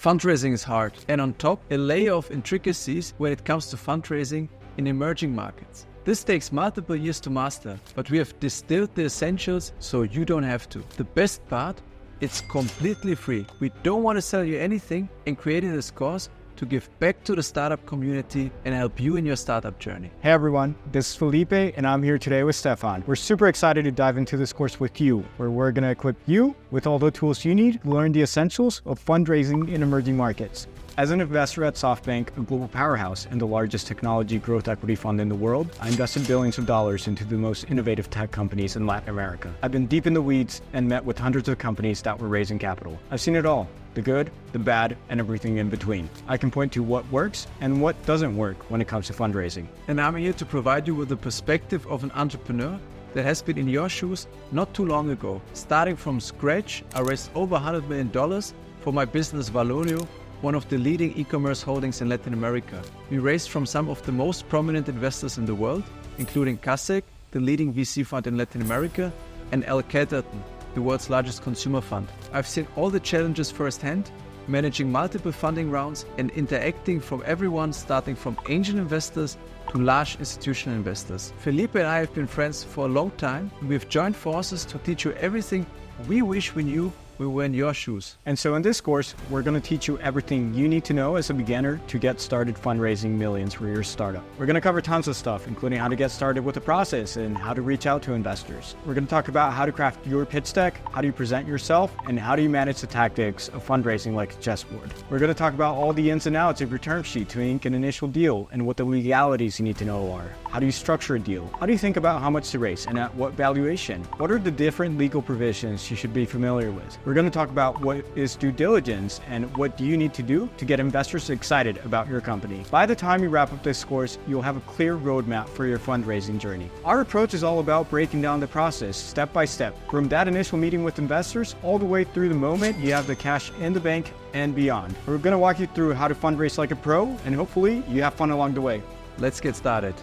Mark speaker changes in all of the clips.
Speaker 1: Fundraising is hard, and on top, a layer of intricacies when it comes to fundraising in emerging markets. This takes multiple years to master, but we have distilled the essentials so you don't have to. The best part? It's completely free. We don't want to sell you anything and created this course to give back to the startup community and help you in your startup journey.
Speaker 2: Hey everyone, this is Felipe and I'm here today with Stefan. We're super excited to dive into this course with you, where we're going to equip you with all the tools you need to learn the essentials of fundraising in emerging markets. As an investor at SoftBank, a global powerhouse and the largest technology growth equity fund in the world, I invested billions of dollars into the most innovative tech companies in Latin America. I've been deep in the weeds and met with hundreds of companies that were raising capital. I've seen it all, the good, the bad, and everything in between. I can point to what works and what doesn't work when it comes to fundraising.
Speaker 1: And I'm here to provide you with the perspective of an entrepreneur that has been in your shoes not too long ago. Starting from scratch, I raised over $100 million for my business VALOREO, one of the leading e-commerce holdings in Latin America. We raised from some of the most prominent investors in the world, including CASEC, the leading VC fund in Latin America, and El Caterton, the world's largest consumer fund. I've seen all the challenges firsthand, managing multiple funding rounds and interacting from everyone starting from angel investors to large institutional investors. Felipe and I have been friends for a long time, and we've joined forces to teach you everything we wish we knew we were in your shoes.
Speaker 2: And so in this course, we're going to teach you everything you need to know as a beginner to get started fundraising millions for your startup. We're going to cover tons of stuff, including how to get started with the process and how to reach out to investors. We're going to talk about how to craft your pitch deck, how do you present yourself, and how do you manage the tactics of fundraising like a chessboard. We're going to talk about all the ins and outs of your term sheet to ink an initial deal and what the legalities you need to know are. How do you structure a deal? How do you think about how much to raise and at what valuation? What are the different legal provisions you should be familiar with? We're going to talk about what is due diligence and what do you need to do to get investors excited about your company. By the time you wrap up this course, you'll have a clear roadmap for your fundraising journey. Our approach is all about breaking down the process step by step, from that initial meeting with investors all the way through the moment you have the cash in the bank and beyond. We're going to walk you through how to fundraise like a pro, and hopefully you have fun along the way.
Speaker 1: Let's get started.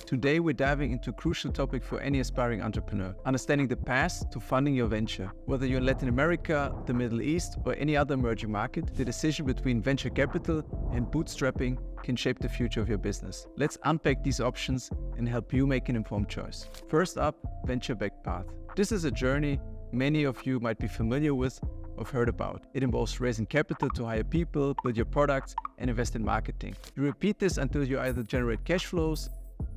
Speaker 1: Today we're diving into a crucial topic for any aspiring entrepreneur, understanding the path to funding your venture. Whether you're in Latin America, the Middle East, or any other emerging market, the decision between venture capital and bootstrapping can shape the future of your business. Let's unpack these options and help you make an informed choice. First up, venture-backed path. This is a journey many of you might be familiar with or heard about. It involves raising capital to hire people, build your products, and invest in marketing. You repeat this until you either generate cash flows,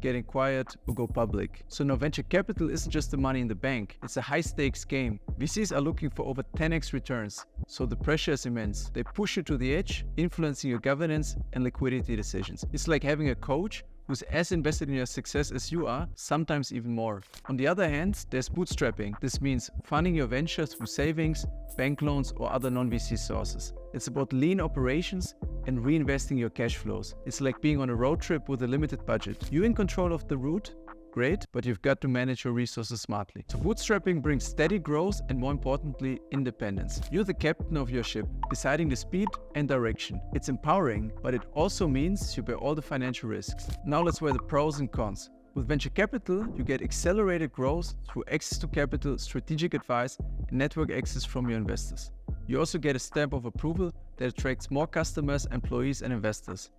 Speaker 1: get acquired, or go public. So now venture capital isn't just the money in the bank, it's a high stakes game. VCs are looking for over 10x returns, so the pressure is immense. They push you to the edge, influencing your governance and liquidity decisions. It's like having a coach who's as invested in your success as you are, sometimes even more. On the other hand, there's bootstrapping. This means funding your venture through savings, bank loans, or other non-VC sources. It's about lean operations and reinvesting your cash flows. It's like being on a road trip with a limited budget. You're in control of the route, great, but you've got to manage your resources smartly. So bootstrapping brings steady growth and, more importantly, independence. You're the captain of your ship, deciding the speed and direction. It's empowering, but it also means you bear all the financial risks. Now let's weigh the pros and cons. With venture capital, you get accelerated growth through access to capital, strategic advice, and network access from your investors. You also get a stamp of approval that attracts more customers, employees, and investors.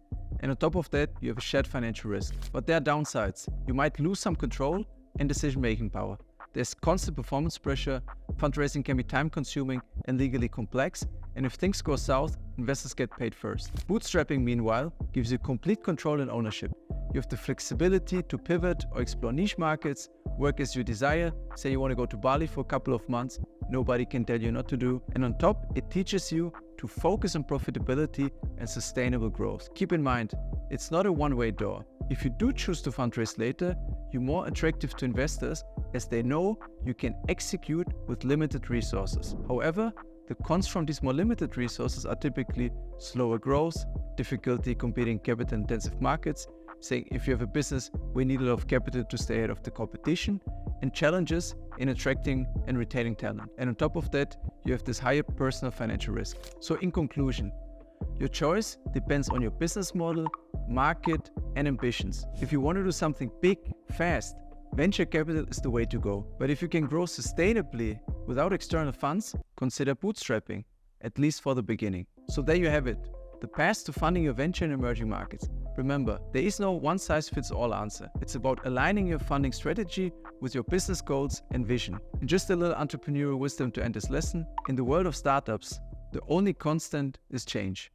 Speaker 1: And on top of that, you have a shared financial risk. But there are downsides. You might lose some control and decision-making power. There's constant performance pressure, fundraising can be time-consuming and legally complex, and if things go south, investors get paid first. Bootstrapping, meanwhile, gives you complete control and ownership. You have the flexibility to pivot or explore niche markets, work as you desire. Say you want to go to Bali for a couple of months, nobody can tell you not to do. And on top, it teaches you to focus on profitability and sustainable growth. Keep in mind, it's not a one-way door. If you do choose to fundraise later, you're more attractive to investors as they know you can execute with limited resources. However, the cons from these more limited resources are typically slower growth, difficulty competing capital-intensive markets, saying if you have a business, we need a lot of capital to stay ahead of the competition, and challenges in attracting and retaining talent. And on top of that, you have this higher personal financial risk. So in conclusion, your choice depends on your business model, market, and ambitions. If you want to do something big, fast, venture capital is the way to go. But if you can grow sustainably without external funds, consider bootstrapping, at least for the beginning. So there you have it, the path to funding your venture in emerging markets. Remember, there is no one-size-fits-all answer. It's about aligning your funding strategy with your business goals and vision. And just a little entrepreneurial wisdom to end this lesson. In the world of startups, the only constant is change.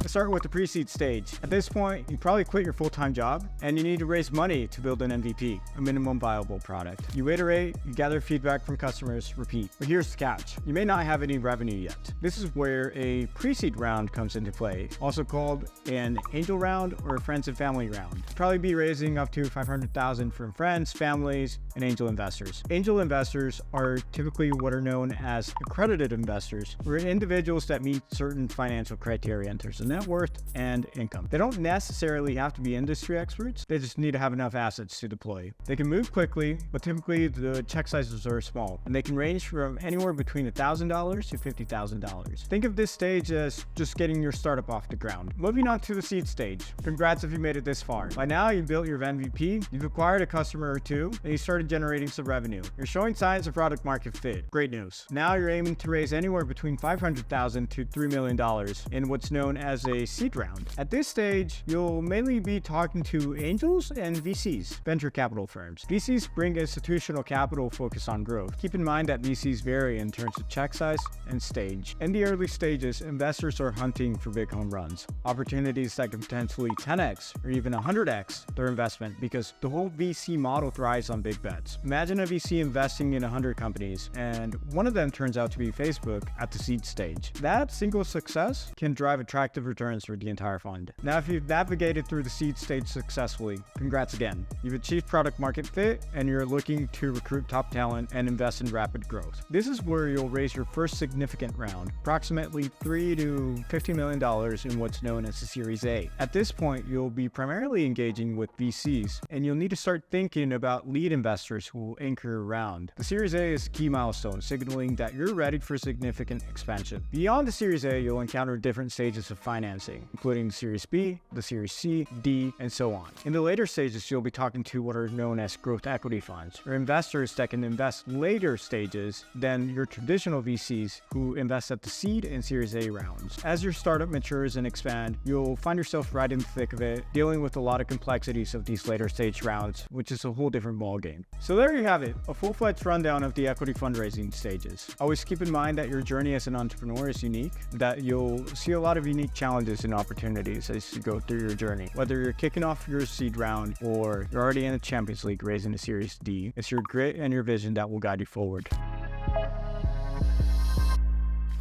Speaker 2: Let's start with the pre-seed stage. At this point, you probably quit your full-time job and you need to raise money to build an MVP, a minimum viable product. You iterate, you gather feedback from customers, repeat. But here's the catch. You may not have any revenue yet. This is where a pre-seed round comes into play, also called an angel round or a friends and family round. You'll probably be raising up to $500,000 from friends, families, and angel investors. Angel investors are typically what are known as accredited investors, who are individuals that meet certain financial criteria in terms of net worth and income. They don't necessarily have to be industry experts. They just need to have enough assets to deploy. They can move quickly, but typically the check sizes are small, and they can range from anywhere between $1,000 to $50,000. Think of this stage as just getting your startup off the ground. Moving on to the seed stage. Congrats if you made it this far. By now, you've built your MVP, you've acquired a customer or two, and you started generating some revenue. You're showing signs of product market fit. Great news. Now you're aiming to raise anywhere between $500,000 to $3 million in what's known as a seed round. At this stage, you'll mainly be talking to angels and VCs, venture capital firms. VCs bring institutional capital focused on growth. Keep in mind that VCs vary in terms of check size and stage. In the early stages, investors are hunting for big home runs, opportunities that can potentially 10x or even 100x their investment because the whole VC model thrives on big bets. Imagine a VC investing in 100 companies and one of them turns out to be Facebook at the seed stage. That single success can drive attractive returns for the entire fund. Now, if you've navigated through the seed stage successfully, congrats again. You've achieved product market fit and you're looking to recruit top talent and invest in rapid growth. This is where you'll raise your first significant round, approximately $3 to $50 million in what's known as the Series A. At this point, you'll be primarily engaging with VCs and you'll need to start thinking about lead investors who will anchor around. The Series A is a key milestone, signaling that you're ready for significant expansion. Beyond the Series A, you'll encounter different stages of financing, including the Series B, the Series C, D, and so on. In the later stages, you'll be talking to what are known as growth equity funds, or investors that can invest later stages than your traditional VCs who invest at the seed and Series A rounds. As your startup matures and expand, you'll find yourself right in the thick of it, dealing with a lot of complexities of these later stage rounds, which is a whole different ballgame. So there you have it, a full-fledged rundown of the equity fundraising stages. Always keep in mind that your journey as an entrepreneur is unique, that you'll see a lot of unique challenges and opportunities as you go through your journey. Whether you're kicking off your seed round or you're already in the Champions League raising a Series D, it's your grit and your vision that will guide you forward.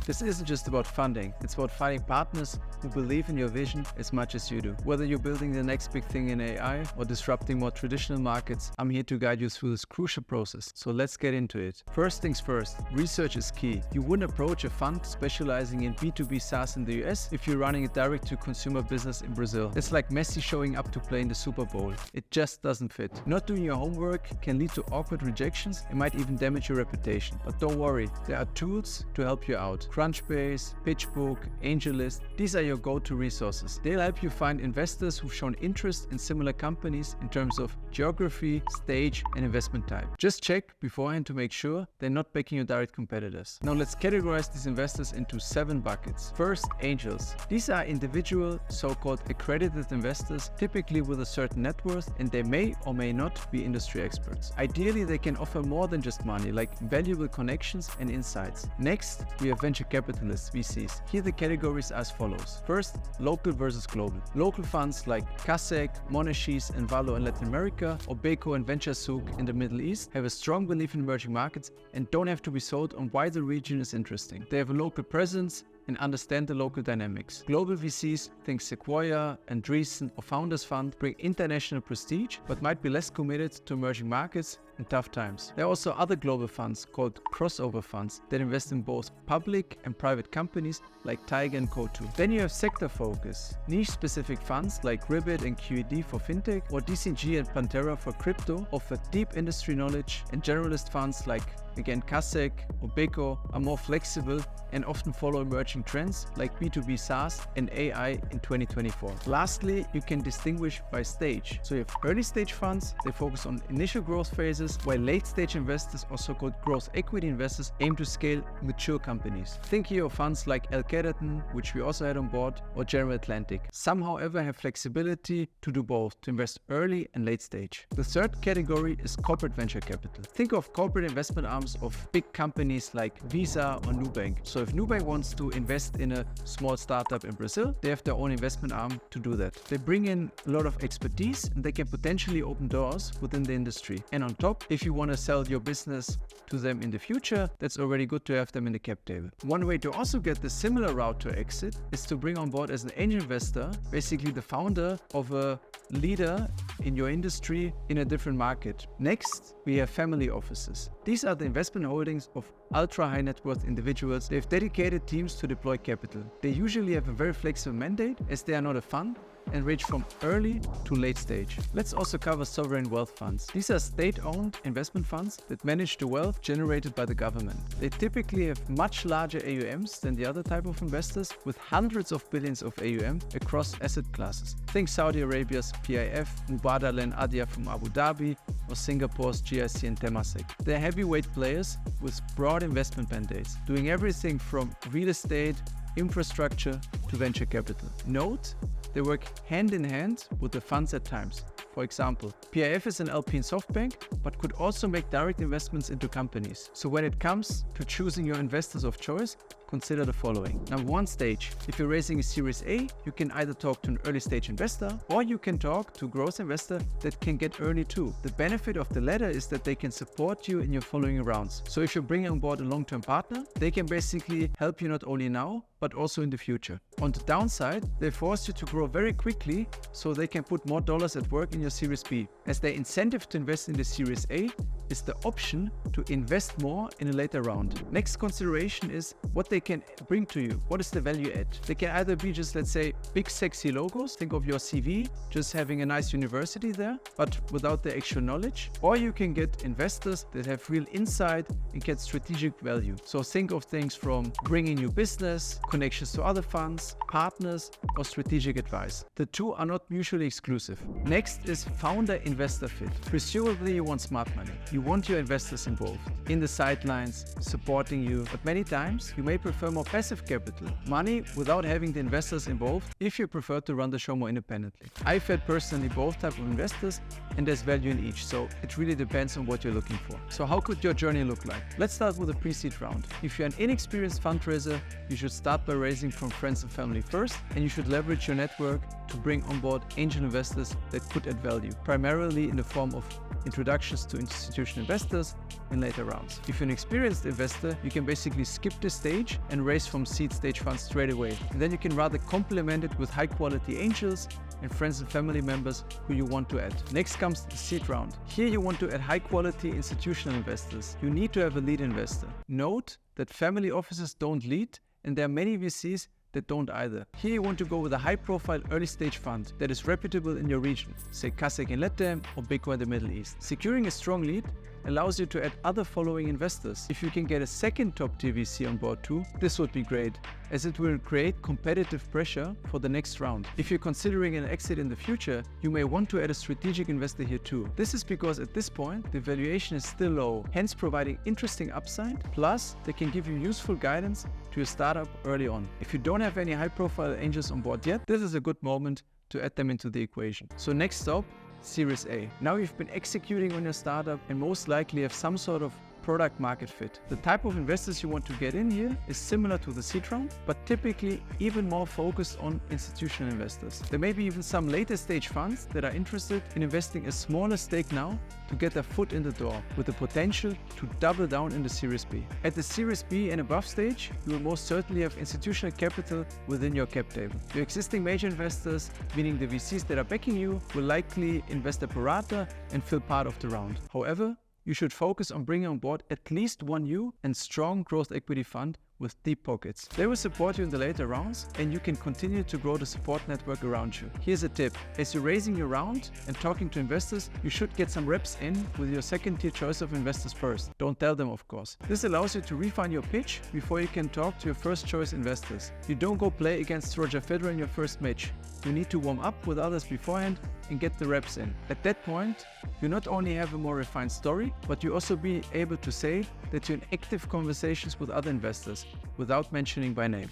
Speaker 1: This isn't just about funding, it's about finding partners who believe in your vision as much as you do. Whether you're building the next big thing in AI or disrupting more traditional markets, I'm here to guide you through this crucial process. So let's get into it. First things first, research is key. You wouldn't approach a fund specializing in B2B SaaS in the US if you're running a direct-to-consumer business in Brazil. It's like Messi showing up to play in the Super Bowl. It just doesn't fit. Not doing your homework can lead to awkward rejections and might even damage your reputation. But don't worry, there are tools to help you out. Crunchbase, PitchBook, AngelList, these are your go-to resources. They'll help you find investors who've shown interest in similar companies in terms of geography, stage, and investment type. Just check beforehand to make sure they're not backing your direct competitors. Now let's categorize these investors into 7 buckets. First, angels. These are individual, so-called accredited investors, typically with a certain net worth, and they may or may not be industry experts. Ideally, they can offer more than just money, like valuable connections and insights. Next, we have venture capitalists, VCs. Here the categories are as follows. First, local versus global. Local funds like Kasek, Monashis and VALOREO in Latin America, or Beko and VentureSouk in the Middle East have a strong belief in emerging markets and don't have to be sold on why the region is interesting. They have a local presence and understand the local dynamics. Global VCs, think Sequoia, Andreessen or Founders Fund, bring international prestige but might be less committed to emerging markets in tough times. There are also other global funds called crossover funds that invest in both public and private companies like Tiger and Co2. Then you have sector focus. Niche-specific funds like Ribbit and QED for fintech or DCG and Pantera for crypto offer deep industry knowledge, and generalist funds like again Kasek or Beko are more flexible and often follow emerging trends like B2B SaaS and AI in 2024. Lastly, you can distinguish by stage. So you have early stage funds, they focus on initial growth phases, while late stage investors or so-called growth equity investors aim to scale mature companies. Think here of funds like El Keratin, which we also had on board, or General Atlantic. Some, however, have flexibility to do both, to invest early and late stage. The third category is corporate venture capital. Think of corporate investment arms of big companies like Visa or Nubank. So if Nubank wants to invest in a small startup in Brazil, they have their own investment arm to do that. They bring in a lot of expertise and they can potentially open doors within the industry. And on top, if you want to sell your business to them in the future, that's already good to have them in the cap table. One way to also get the similar route to exit is to bring on board as an angel investor, basically the founder of a leader in your industry in a different market. Next, we have family offices. These are the investment holdings of ultra high net worth individuals. They have dedicated teams to deploy capital. They usually have a very flexible mandate as they are not a fund and range from early to late stage. Let's also cover sovereign wealth funds. These are state-owned investment funds that manage the wealth generated by the government. They typically have much larger AUMs than the other type of investors, with hundreds of billions of AUM across asset classes. Think Saudi Arabia's PIF, Mubadala and Adia from Abu Dhabi, or Singapore's GIC and Temasek. They're heavyweight players with broad investment mandates, doing everything from real estate, infrastructure to venture capital. Note, they work hand in hand with the funds at times. For example, PIF is an LP in SoftBank, but could also make direct investments into companies. So when it comes to choosing your investors of choice, consider the following. Number one, stage. If you're raising a Series A, you can either talk to an early stage investor or you can talk to a growth investor that can get early too. The benefit of the latter is that they can support you in your following rounds. So if you're bringing on board a long-term partner, they can basically help you not only now, but also in the future. On the downside, they force you to grow very quickly so they can put more dollars at work in your Series B, as their incentive to invest in the Series A is the option to invest more in a later round. Next consideration is what they can bring to you. What is the value add? They can either be just, let's say, big sexy logos, think of your CV, just having a nice university there, but without the actual knowledge. Or you can get investors that have real insight and get strategic value. So think of things from bringing you business, connections to other funds, partners, or strategic advice. The two are not mutually exclusive. Next is founder-investor fit. Presumably you want smart money. You want your investors involved, in the sidelines, supporting you, but many times you may prefer more passive capital, money without having the investors involved if you prefer to run the show more independently. I've had personally both types of investors and there's value in each, so it really depends on what you're looking for. So how could your journey look like? Let's start with a pre-seed round. If you're an inexperienced fundraiser, you should start by raising from friends and family first, and you should leverage your network to bring on board angel investors that could add value, primarily in the form of introductions to institutional investors in later rounds. If you're an experienced investor, you can basically skip this stage and raise from seed stage funds straight away. And then you can rather complement it with high quality angels and friends and family members who you want to add. Next comes the seed round. Here you want to add high quality institutional investors. You need to have a lead investor. Note that family offices don't lead, and there are many VCs that don't either. Here you want to go with a high-profile early-stage fund that is reputable in your region, say Kasek in LATAM or Beko in the Middle East. Securing a strong lead allows you to add other following investors. If you can get a second top-tier VC on board too, this would be great, as it will create competitive pressure for the next round. If you're considering an exit in the future, you may want to add a strategic investor here too. This is because at this point, the valuation is still low, hence providing interesting upside, plus they can give you useful guidance to your startup early on. If you don't have any high-profile angels on board yet, this is a good moment to add them into the equation. So next stop, Series A. Now you've been executing on your startup and most likely have some sort of product market fit. The type of investors you want to get in here is similar to the seed round, but typically even more focused on institutional investors. There may be even some later stage funds that are interested in investing a smaller stake now to get their foot in the door, with the potential to double down in the Series B. At the Series B and above stage, you will most certainly have institutional capital within your cap table. Your existing major investors, meaning the VCs that are backing you, will likely invest a pro rata and fill part of the round. However, you should focus on bringing on board at least one new and strong growth equity fund with deep pockets. They will support you in the later rounds, and you can continue to grow the support network around you. Here's a tip. As you're raising your round and talking to investors, you should get some reps in with your second-tier choice of investors first. Don't tell them, of course. This allows you to refine your pitch before you can talk to your first-choice investors. You don't go play against Roger Federer in your first match. You need to warm up with others beforehand and get the reps in. At that point, you not only have a more refined story, but you also be able to say that you're in active conversations with other investors without mentioning by name.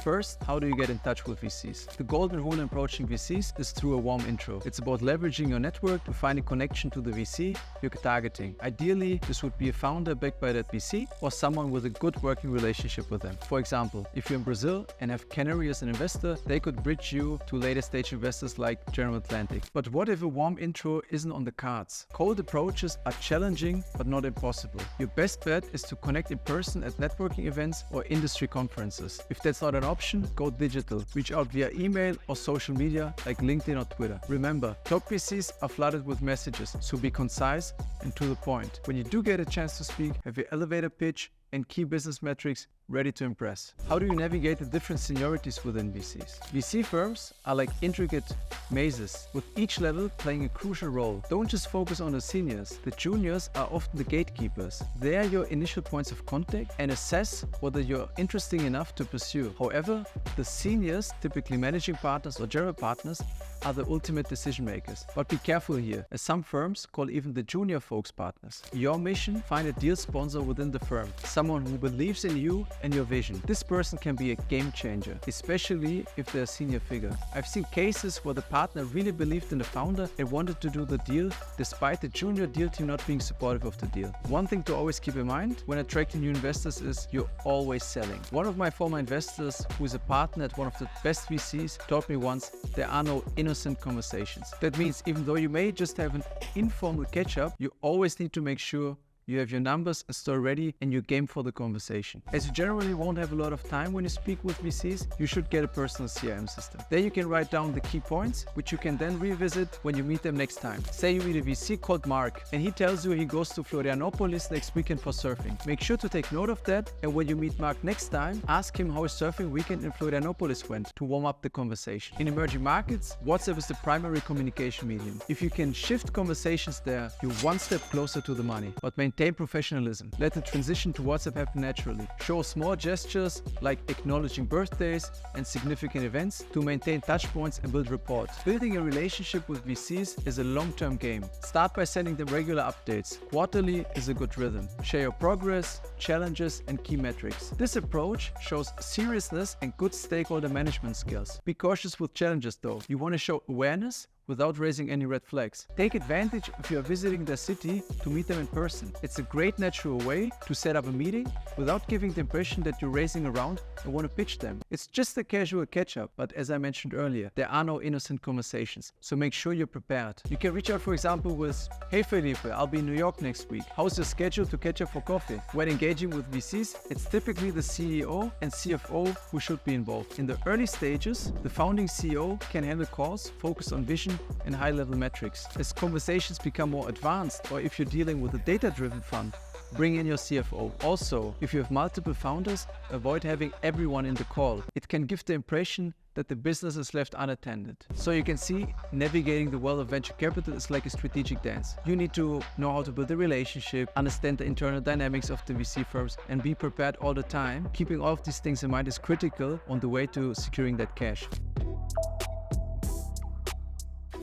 Speaker 1: First, how do you get in touch with VCs? The golden rule in approaching VCs is through a warm intro. It's about leveraging your network to find a connection to the VC you're targeting. Ideally, this would be a founder backed by that VC or someone with a good working relationship with them. For example, if you're in Brazil and have Canary as an investor, they could bridge you to later stage investors like General Atlantic. But what if a warm intro isn't on the cards? Cold approaches are challenging but not impossible. Your best bet is to connect in person at networking events or industry conferences. If that's not an option, go digital. Reach out via email or social media like LinkedIn or Twitter. Remember, top VCs are flooded with messages, so be concise and to the point. When you do get a chance to speak, have your elevator pitch and key business metrics ready to impress. How do you navigate the different seniorities within VCs? VC firms are like intricate mazes, with each level playing a crucial role. Don't just focus on the seniors. The juniors are often the gatekeepers. They are your initial points of contact and assess whether you're interesting enough to pursue. However, the seniors, typically managing partners or general partners, are the ultimate decision makers. But be careful here, as some firms call even the junior folks partners. Your mission: find a deal sponsor within the firm, someone who believes in you and your vision. This person can be a game changer, especially if they're a senior figure. I've seen cases where the partner really believed in the founder and wanted to do the deal despite the junior deal team not being supportive of the deal. One thing to always keep in mind when attracting new investors is you're always selling. One of my former investors, who is a partner at one of the best VCs, told me once, there are no innocent conversations. That means even though you may just have an informal catch-up, you always need to make sure you have your numbers and story ready and you're game for the conversation. As you generally won't have a lot of time when you speak with VCs, you should get a personal CRM system. There you can write down the key points, which you can then revisit when you meet them next time. Say you meet a VC called Mark and he tells you he goes to Florianopolis next weekend for surfing. Make sure to take note of that, and when you meet Mark next time, ask him how his surfing weekend in Florianopolis went to warm up the conversation. In emerging markets, WhatsApp is the primary communication medium. If you can shift conversations there, you're one step closer to the money. But maintain professionalism. Let the transition to WhatsApp happen naturally. Show small gestures like acknowledging birthdays and significant events to maintain touch points and build rapport. Building a relationship with VCs is a long-term game. Start by sending them regular updates. Quarterly is a good rhythm. Share your progress, challenges, and key metrics. This approach shows seriousness and good stakeholder management skills. Be cautious with challenges though. You want to show awareness without raising any red flags. Take advantage if you are visiting their city to meet them in person. It's a great natural way to set up a meeting without giving the impression that you're racing around and want to pitch them. It's just a casual catch-up, but as I mentioned earlier, there are no innocent conversations, so make sure you're prepared. You can reach out, for example, with, "Hey Felipe, I'll be in New York next week. How's your schedule to catch up for coffee?" When engaging with VCs, it's typically the CEO and CFO who should be involved. In the early stages, the founding CEO can handle calls focused on vision and high-level metrics. As conversations become more advanced, or if you're dealing with a data-driven fund, bring in your CFO. Also, if you have multiple founders, avoid having everyone in the call. It can give the impression that the business is left unattended. So you can see, navigating the world of venture capital is like a strategic dance. You need to know how to build a relationship, understand the internal dynamics of the VC firms, and be prepared all the time. Keeping all of these things in mind is critical on the way to securing that cash.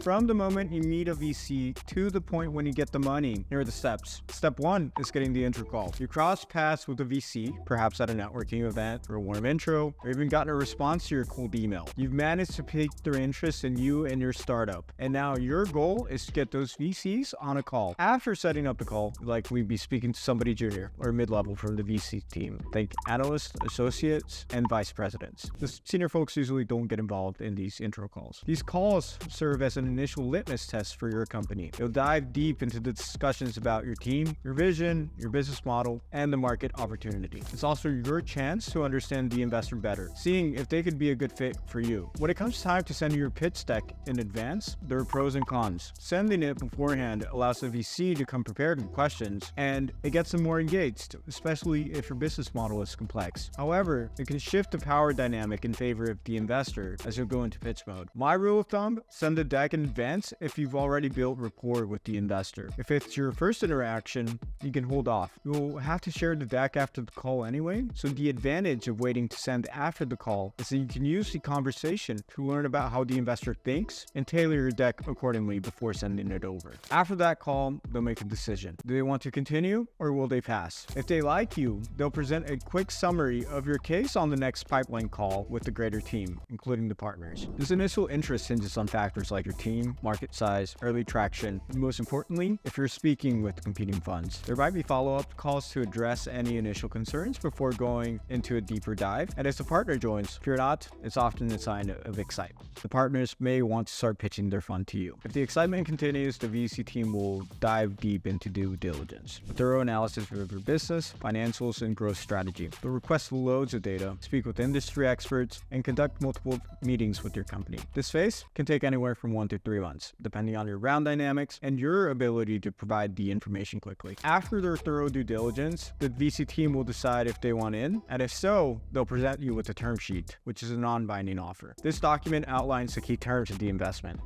Speaker 2: From the moment you meet a VC to the point when you get the money, here are the steps. Step 1 is getting the intro call. You cross paths with a VC, perhaps at a networking event or a warm intro, or even gotten a response to your cold email. You've managed to pique their interest in you and your startup. And now your goal is to get those VCs on a call. After setting up the call, like we'd be speaking to somebody junior or mid-level from the VC team. Think analysts, associates, and vice presidents. The senior folks usually don't get involved in these intro calls. These calls serve as an initial litmus test for your company. They'll dive deep into the discussions about your team, your vision, your business model, and the market opportunity. It's also your chance to understand the investor better, seeing if they could be a good fit for you. When it comes time to send your pitch deck in advance, there are pros and cons. Sending it beforehand allows the VC to come prepared with questions, and it gets them more engaged, especially if your business model is complex. However, it can shift the power dynamic in favor of the investor as you'll go into pitch mode. My rule of thumb, send the deck in advance if you've already built rapport with the investor. If it's your first interaction, you can hold off. You'll have to share the deck after the call anyway, so the advantage of waiting to send after the call is that you can use the conversation to learn about how the investor thinks and tailor your deck accordingly before sending it over. After that call, they'll make a decision. Do they want to continue or will they pass? If they like you, they'll present a quick summary of your case on the next pipeline call with the greater team, including the partners. This initial interest hinges on factors like your team, market size, early traction, and most importantly, if you're speaking with competing funds. There might be follow-up calls to address any initial concerns before going into a deeper dive, and as the partner joins, if you're not, it's often a sign of excitement. The partners may want to start pitching their fund to you. If the excitement continues, the VC team will dive deep into due diligence, a thorough analysis of your business, financials, and growth strategy. They'll request loads of data, speak with industry experts, and conduct multiple meetings with your company. This phase can take anywhere from 1 to 3 months, depending on your round dynamics and your ability to provide the information quickly. After their thorough due diligence, the VC team will decide if they want in, and if so, they'll present you with a term sheet, which is a non-binding offer. This document outlines the key terms of the investment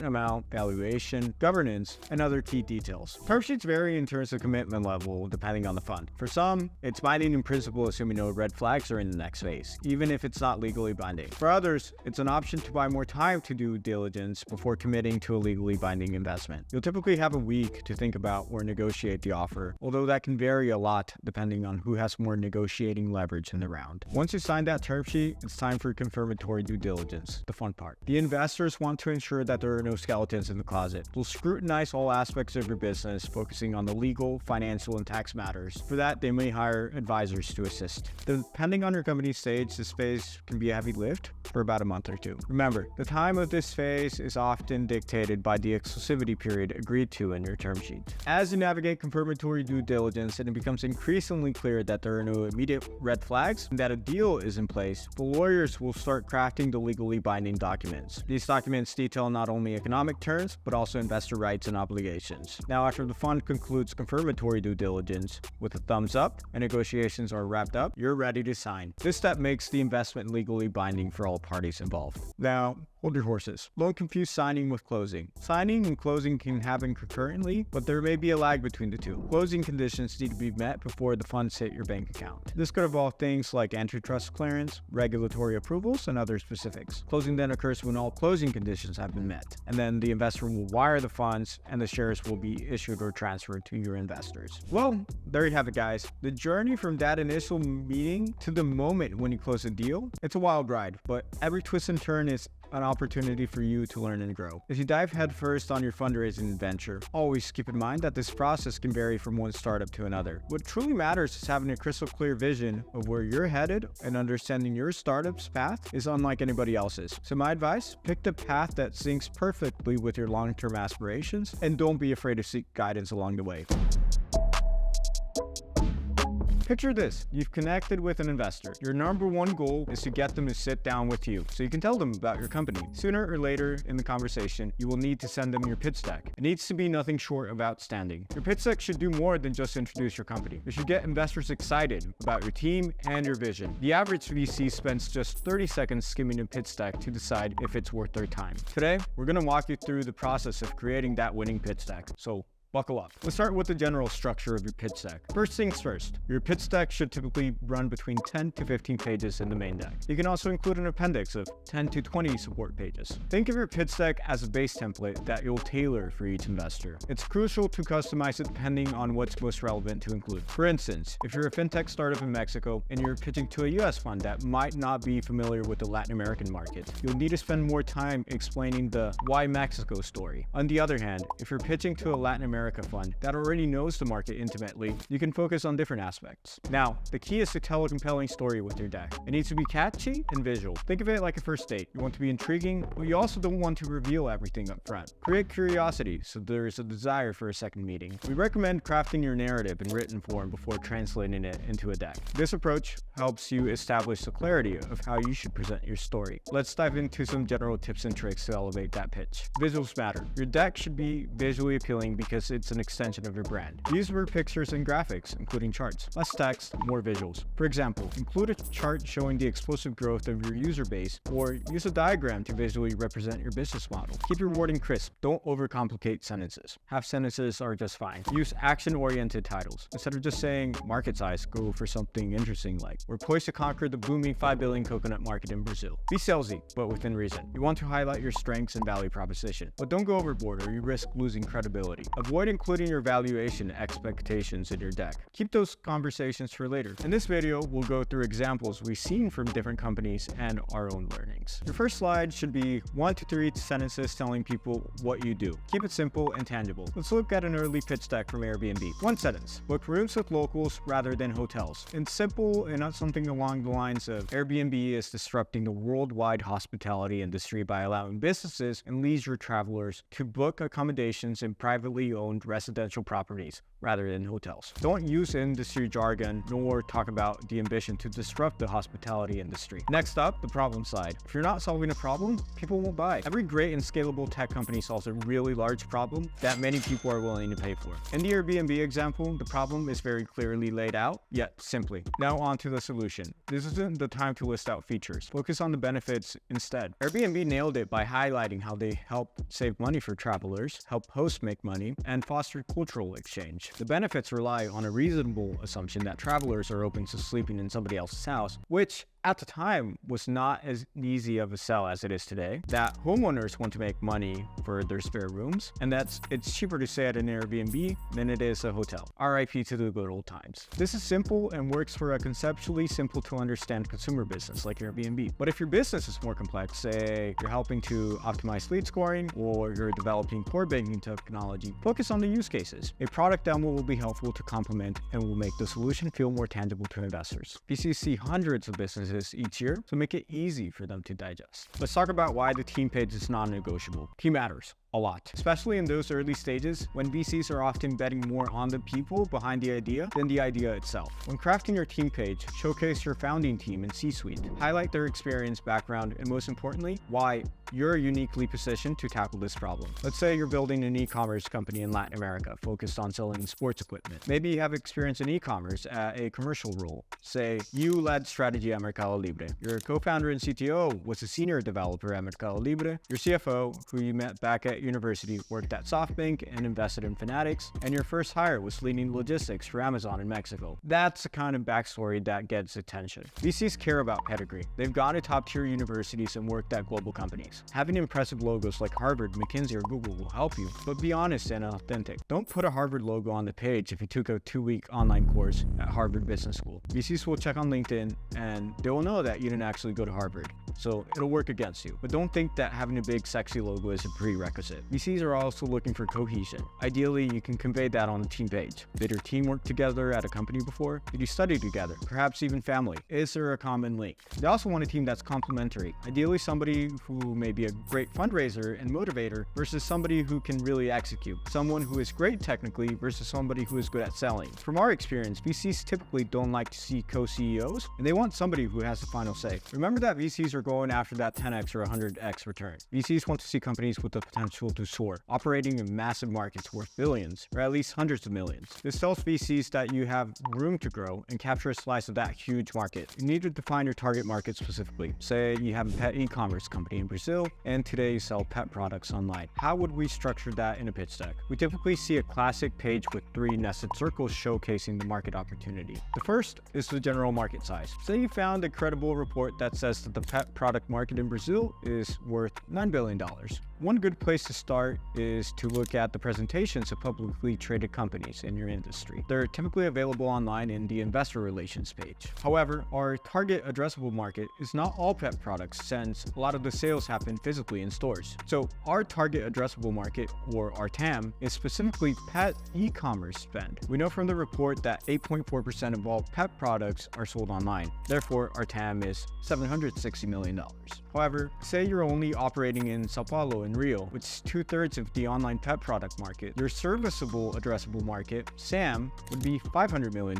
Speaker 2: amount, valuation, governance, and other key details. Term sheets vary in terms of commitment level depending on the fund. For some, it's binding in principle assuming no red flags are in the next phase, even if it's not legally binding. For others, it's an option to buy more time to do diligence before committing to a legally binding investment. You'll typically have a week to think about or negotiate the offer, although that can vary a lot depending on who has more negotiating leverage in the round. Once you sign that term sheet, it's time for confirmatory due diligence, the fun part. The investors want to ensure that there are no skeletons in the closet. They'll scrutinize all aspects of your business, focusing on the legal, financial, and tax matters. For that, they may hire advisors to assist. Depending on your company's stage, this phase can be a heavy lift for about a month or two. Remember, the time of this phase is often dictated by the exclusivity period agreed to in your term sheet. As you navigate confirmatory due diligence and it becomes increasingly clear that there are no immediate red flags and that a deal is in place, the lawyers will start crafting the legally binding documents. These documents detail not only economic terms, but also investor rights and obligations. Now, after the fund concludes confirmatory due diligence with a thumbs up and negotiations are wrapped up, you're ready to sign. This step makes the investment legally binding for all parties involved. Now, hold your horses. Don't confuse signing with closing. Signing and closing can happen concurrently, but there may be a lag between the two. Closing conditions need to be met before the funds hit your bank account. This could involve things like antitrust clearance, regulatory approvals, and other specifics. Closing then occurs when all closing conditions have been met, and then the investor will wire the funds and the shares will be issued or transferred to your investors. Well, there you have it, guys. The journey from that initial meeting to the moment when you close a deal, it's a wild ride, but every twist and turn is an opportunity for you to learn and grow. If you dive headfirst on your fundraising adventure, always keep in mind that this process can vary from one startup to another. What truly matters is having a crystal clear vision of where you're headed, and understanding your startup's path is unlike anybody else's. So my advice, pick the path that syncs perfectly with your long-term aspirations, and don't be afraid to seek guidance along the way. Picture this, you've connected with an investor. Your number one goal is to get them to sit down with you so you can tell them about your company. Sooner or later in the conversation, you will need to send them your pitch deck. It needs to be nothing short of outstanding. Your pitch deck should do more than just introduce your company. It should get investors excited about your team and your vision. The average VC spends just 30 seconds skimming a pitch deck to decide if it's worth their time. Today, we're going to walk you through the process of creating that winning pitch deck. So buckle up. Let's start with the general structure of your pitch deck. First things first, your pitch deck should typically run between 10 to 15 pages in the main deck. You can also include an appendix of 10 to 20 support pages. Think of your pitch deck as a base template that you'll tailor for each investor. It's crucial to customize it depending on what's most relevant to include. For instance, if you're a fintech startup in Mexico and you're pitching to a US fund that might not be familiar with the Latin American market, you'll need to spend more time explaining the why Mexico story. On the other hand, if you're pitching to a Latin American America fund that already knows the market intimately, you can focus on different aspects. Now, the key is to tell a compelling story with your deck. It needs to be catchy and visual. Think of it like a first date. You want to be intriguing, but you also don't want to reveal everything up front. Create curiosity so there's a desire for a second meeting. We recommend crafting your narrative in written form before translating it into a deck. This approach helps you establish the clarity of how you should present your story. Let's dive into some general tips and tricks to elevate that pitch. Visuals matter. Your deck should be visually appealing because it's an extension of your brand. Use more pictures and graphics, including charts. Less text, more visuals. For example, include a chart showing the explosive growth of your user base, or use a diagram to visually represent your business model. Keep your wording crisp. Don't overcomplicate sentences. Half sentences are just fine. Use action-oriented titles. Instead of just saying market size, go for something interesting like, we're poised to conquer the booming 5 billion coconut market in Brazil. Be salesy, but within reason. You want to highlight your strengths and value proposition, but don't go overboard or you risk losing credibility. Avoid including your valuation expectations in your deck. Keep those conversations for later. In this video, we'll go through examples we've seen from different companies and our own learnings. Your first slide should be 1 to 3 sentences telling people what you do. Keep it simple and tangible. Let's look at an early pitch deck from Airbnb. 1 sentence. Book rooms with locals rather than hotels. It's simple and not something along the lines of Airbnb is disrupting the worldwide hospitality industry by allowing businesses and leisure travelers to book accommodations in privately owned residential properties rather than hotels. Don't use industry jargon nor talk about the ambition to disrupt the hospitality industry. Next up, the problem side. If you're not solving a problem, people won't buy. Every great and scalable tech company solves a really large problem that many people are willing to pay for. In the Airbnb example, the problem is very clearly laid out, yet simply. Now on to the solution. This isn't the time to list out features. Focus on the benefits instead. Airbnb nailed it by highlighting how they help save money for travelers, help hosts make money, and foster cultural exchange. The benefits rely on a reasonable assumption that travelers are open to sleeping in somebody else's house, which at the time was not as easy of a sell as it is today, that homeowners want to make money for their spare rooms, and that it's cheaper to stay at an Airbnb than it is a hotel. RIP to the good old times. This is simple and works for a conceptually simple to understand consumer business like Airbnb. But if your business is more complex, say you're helping to optimize lead scoring or you're developing core banking technology, focus on the use cases. A product demo will be helpful to complement and will make the solution feel more tangible to investors. VCs see hundreds of businesses each year, so make it easy for them to digest. Let's talk about why the team page is non-negotiable. Team matters a lot, especially in those early stages when VCs are often betting more on the people behind the idea than the idea itself. When crafting your team page, showcase your founding team and C-suite. Highlight their experience, background, and most importantly, why you're uniquely positioned to tackle this problem. Let's say you're building an e-commerce company in Latin America focused on selling sports equipment. Maybe you have experience in e-commerce at a commercial role. Say you led strategy at Mercado Libre. Your co-founder and CTO was a senior developer at Mercado Libre. Your CFO, who you met back at university, worked at SoftBank and invested in Fanatics, and your first hire was leading logistics for Amazon in Mexico. That's the kind of backstory that gets attention. VCs care about pedigree. They've gone to top-tier universities and worked at global companies. Having impressive logos like Harvard, McKinsey, or Google will help you, but be honest and authentic. Don't put a Harvard logo on the page if you took a 2-week online course at Harvard Business School. VCs will check on LinkedIn and they will know that you didn't actually go to Harvard, so it'll work against you. But don't think that having a big sexy logo is a prerequisite. VCs are also looking for cohesion. Ideally, you can convey that on the team page. Did your team work together at a company before? Did you study together? Perhaps even family? Is there a common link? They also want a team that's complementary. Ideally, somebody who may be a great fundraiser and motivator versus somebody who can really execute. Someone who is great technically versus somebody who is good at selling. From our experience, VCs typically don't like to see co-CEOs, and they want somebody who has the final say. Remember that VCs are going after that 10x or 100x return. VCs want to see companies with the potential to soar, operating in massive markets worth billions, or at least hundreds of millions. This tells VCs that you have room to grow and capture a slice of that huge market. You need to define your target market specifically. Say you have a pet e-commerce company in Brazil, and today you sell pet products online. How would we structure that in a pitch deck? We typically see a classic page with 3 nested circles showcasing the market opportunity. The first is the general market size. Say you found a credible report that says that the pet product market in Brazil is worth $9 billion. One good place to start is to look at the presentations of publicly traded companies in your industry. They're typically available online in the investor relations page. However, our target addressable market is not all pet products, since a lot of the sales happen physically in stores. So our target addressable market, or our TAM, is specifically pet e-commerce spend. We know from the report that 8.4% of all pet products are sold online. Therefore, our TAM is $760 million. However, say you're only operating in Sao Paulo and Rio, which is 2/3 of the online pet product market. Your serviceable addressable market, SAM, would be $500 million.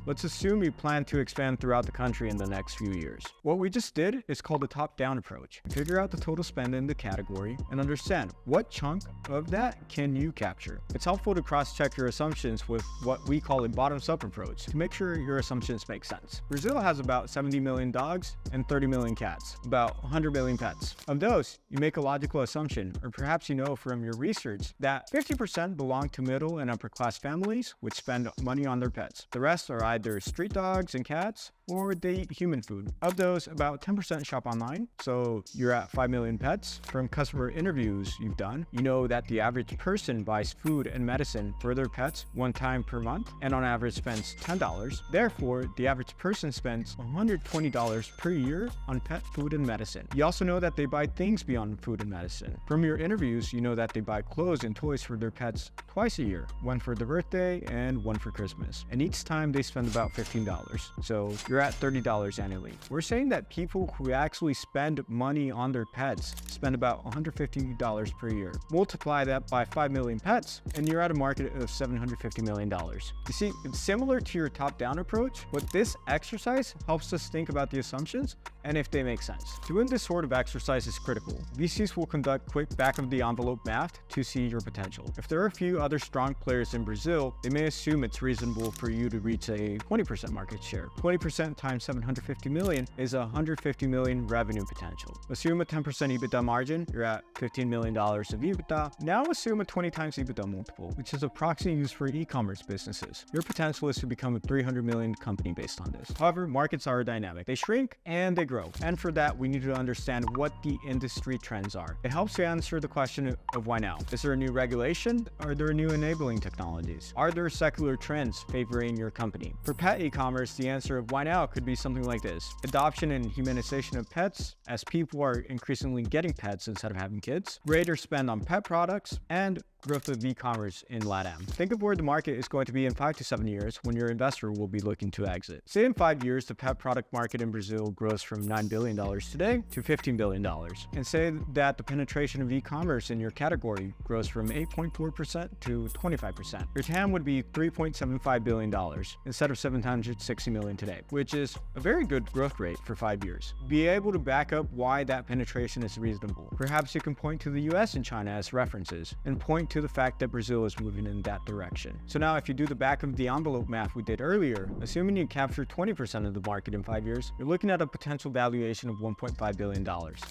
Speaker 2: Let's assume you plan to expand throughout the country in the next few years. What we just did is called the top-down approach. Figure out the total spend in the category and understand what chunk of that can you capture. It's helpful to cross-check your assumptions with what we call a bottoms-up approach to make sure your assumptions make sense. Brazil has about 70 million dogs and 30 million cats, about 100 million pets. Of those, you make a logical assumption, or perhaps you know from your research, that 50% belong to middle and upper class families which spend money on their pets. The rest are either street dogs and cats, or they eat human food. Of those, about 10% shop online, so you're at 5 million pets. From customer interviews you've done, you know that the average person buys food and medicine for their pets one time per month, and on average spends $10. Therefore, the average person spends $120 per year on pet food and medicine. You also know that they buy things beyond food and medicine. From your interviews, you know that they buy clothes and toys for their pets twice a year, one for their birthday and one for Christmas. And each time they spend about $15. So you're at $30 annually. We're saying that people who actually spend money on their pets spend about $150 per year. Multiply that by 5 million pets, and you're at a market of $750 million. You see, it's similar to your top-down approach, but this exercise helps us think about the assumptions and if they make sense. Doing this sort of exercise is critical. VCs will conduct quick back-of-the-envelope math to see your potential. If there are a few other strong players in Brazil, they may assume it's reasonable for you to reach a 20% market share. 20% times 750 million is $150 million revenue potential. Assume a 10% EBITDA margin, you're at $15 million of EBITDA. Now assume a 20 times EBITDA multiple, which is a proxy used for e-commerce businesses. Your potential is to become a 300 million company based on this. However, markets are dynamic. They shrink and they grow. And for that, we need to understand what the industry trends are. It helps to answer the question of why now. Is there a new regulation? Are there new enabling technologies? Are there secular trends favoring your company? For pet e-commerce, the answer of why now could be something like this: adoption and humanization of pets, as people are increasingly getting pets instead of having kids, greater spend on pet products, and growth of e-commerce in LATAM. Think of where the market is going to be in 5 to 7 years when your investor will be looking to exit. Say in 5 years, the pet product market in Brazil grows from $9 billion today to $15 billion. And say that the penetration of e-commerce in your category grows from 8.4% to 25%. Your TAM would be $3.75 billion instead of $760 million today, which is a very good growth rate for 5 years. Be able to back up why that penetration is reasonable. Perhaps you can point to the US and China as references and point to the fact that Brazil is moving in that direction. So now if you do the back of the envelope math we did earlier, assuming you capture 20% of the market in 5 years, you're looking at a potential valuation of $1.5 billion.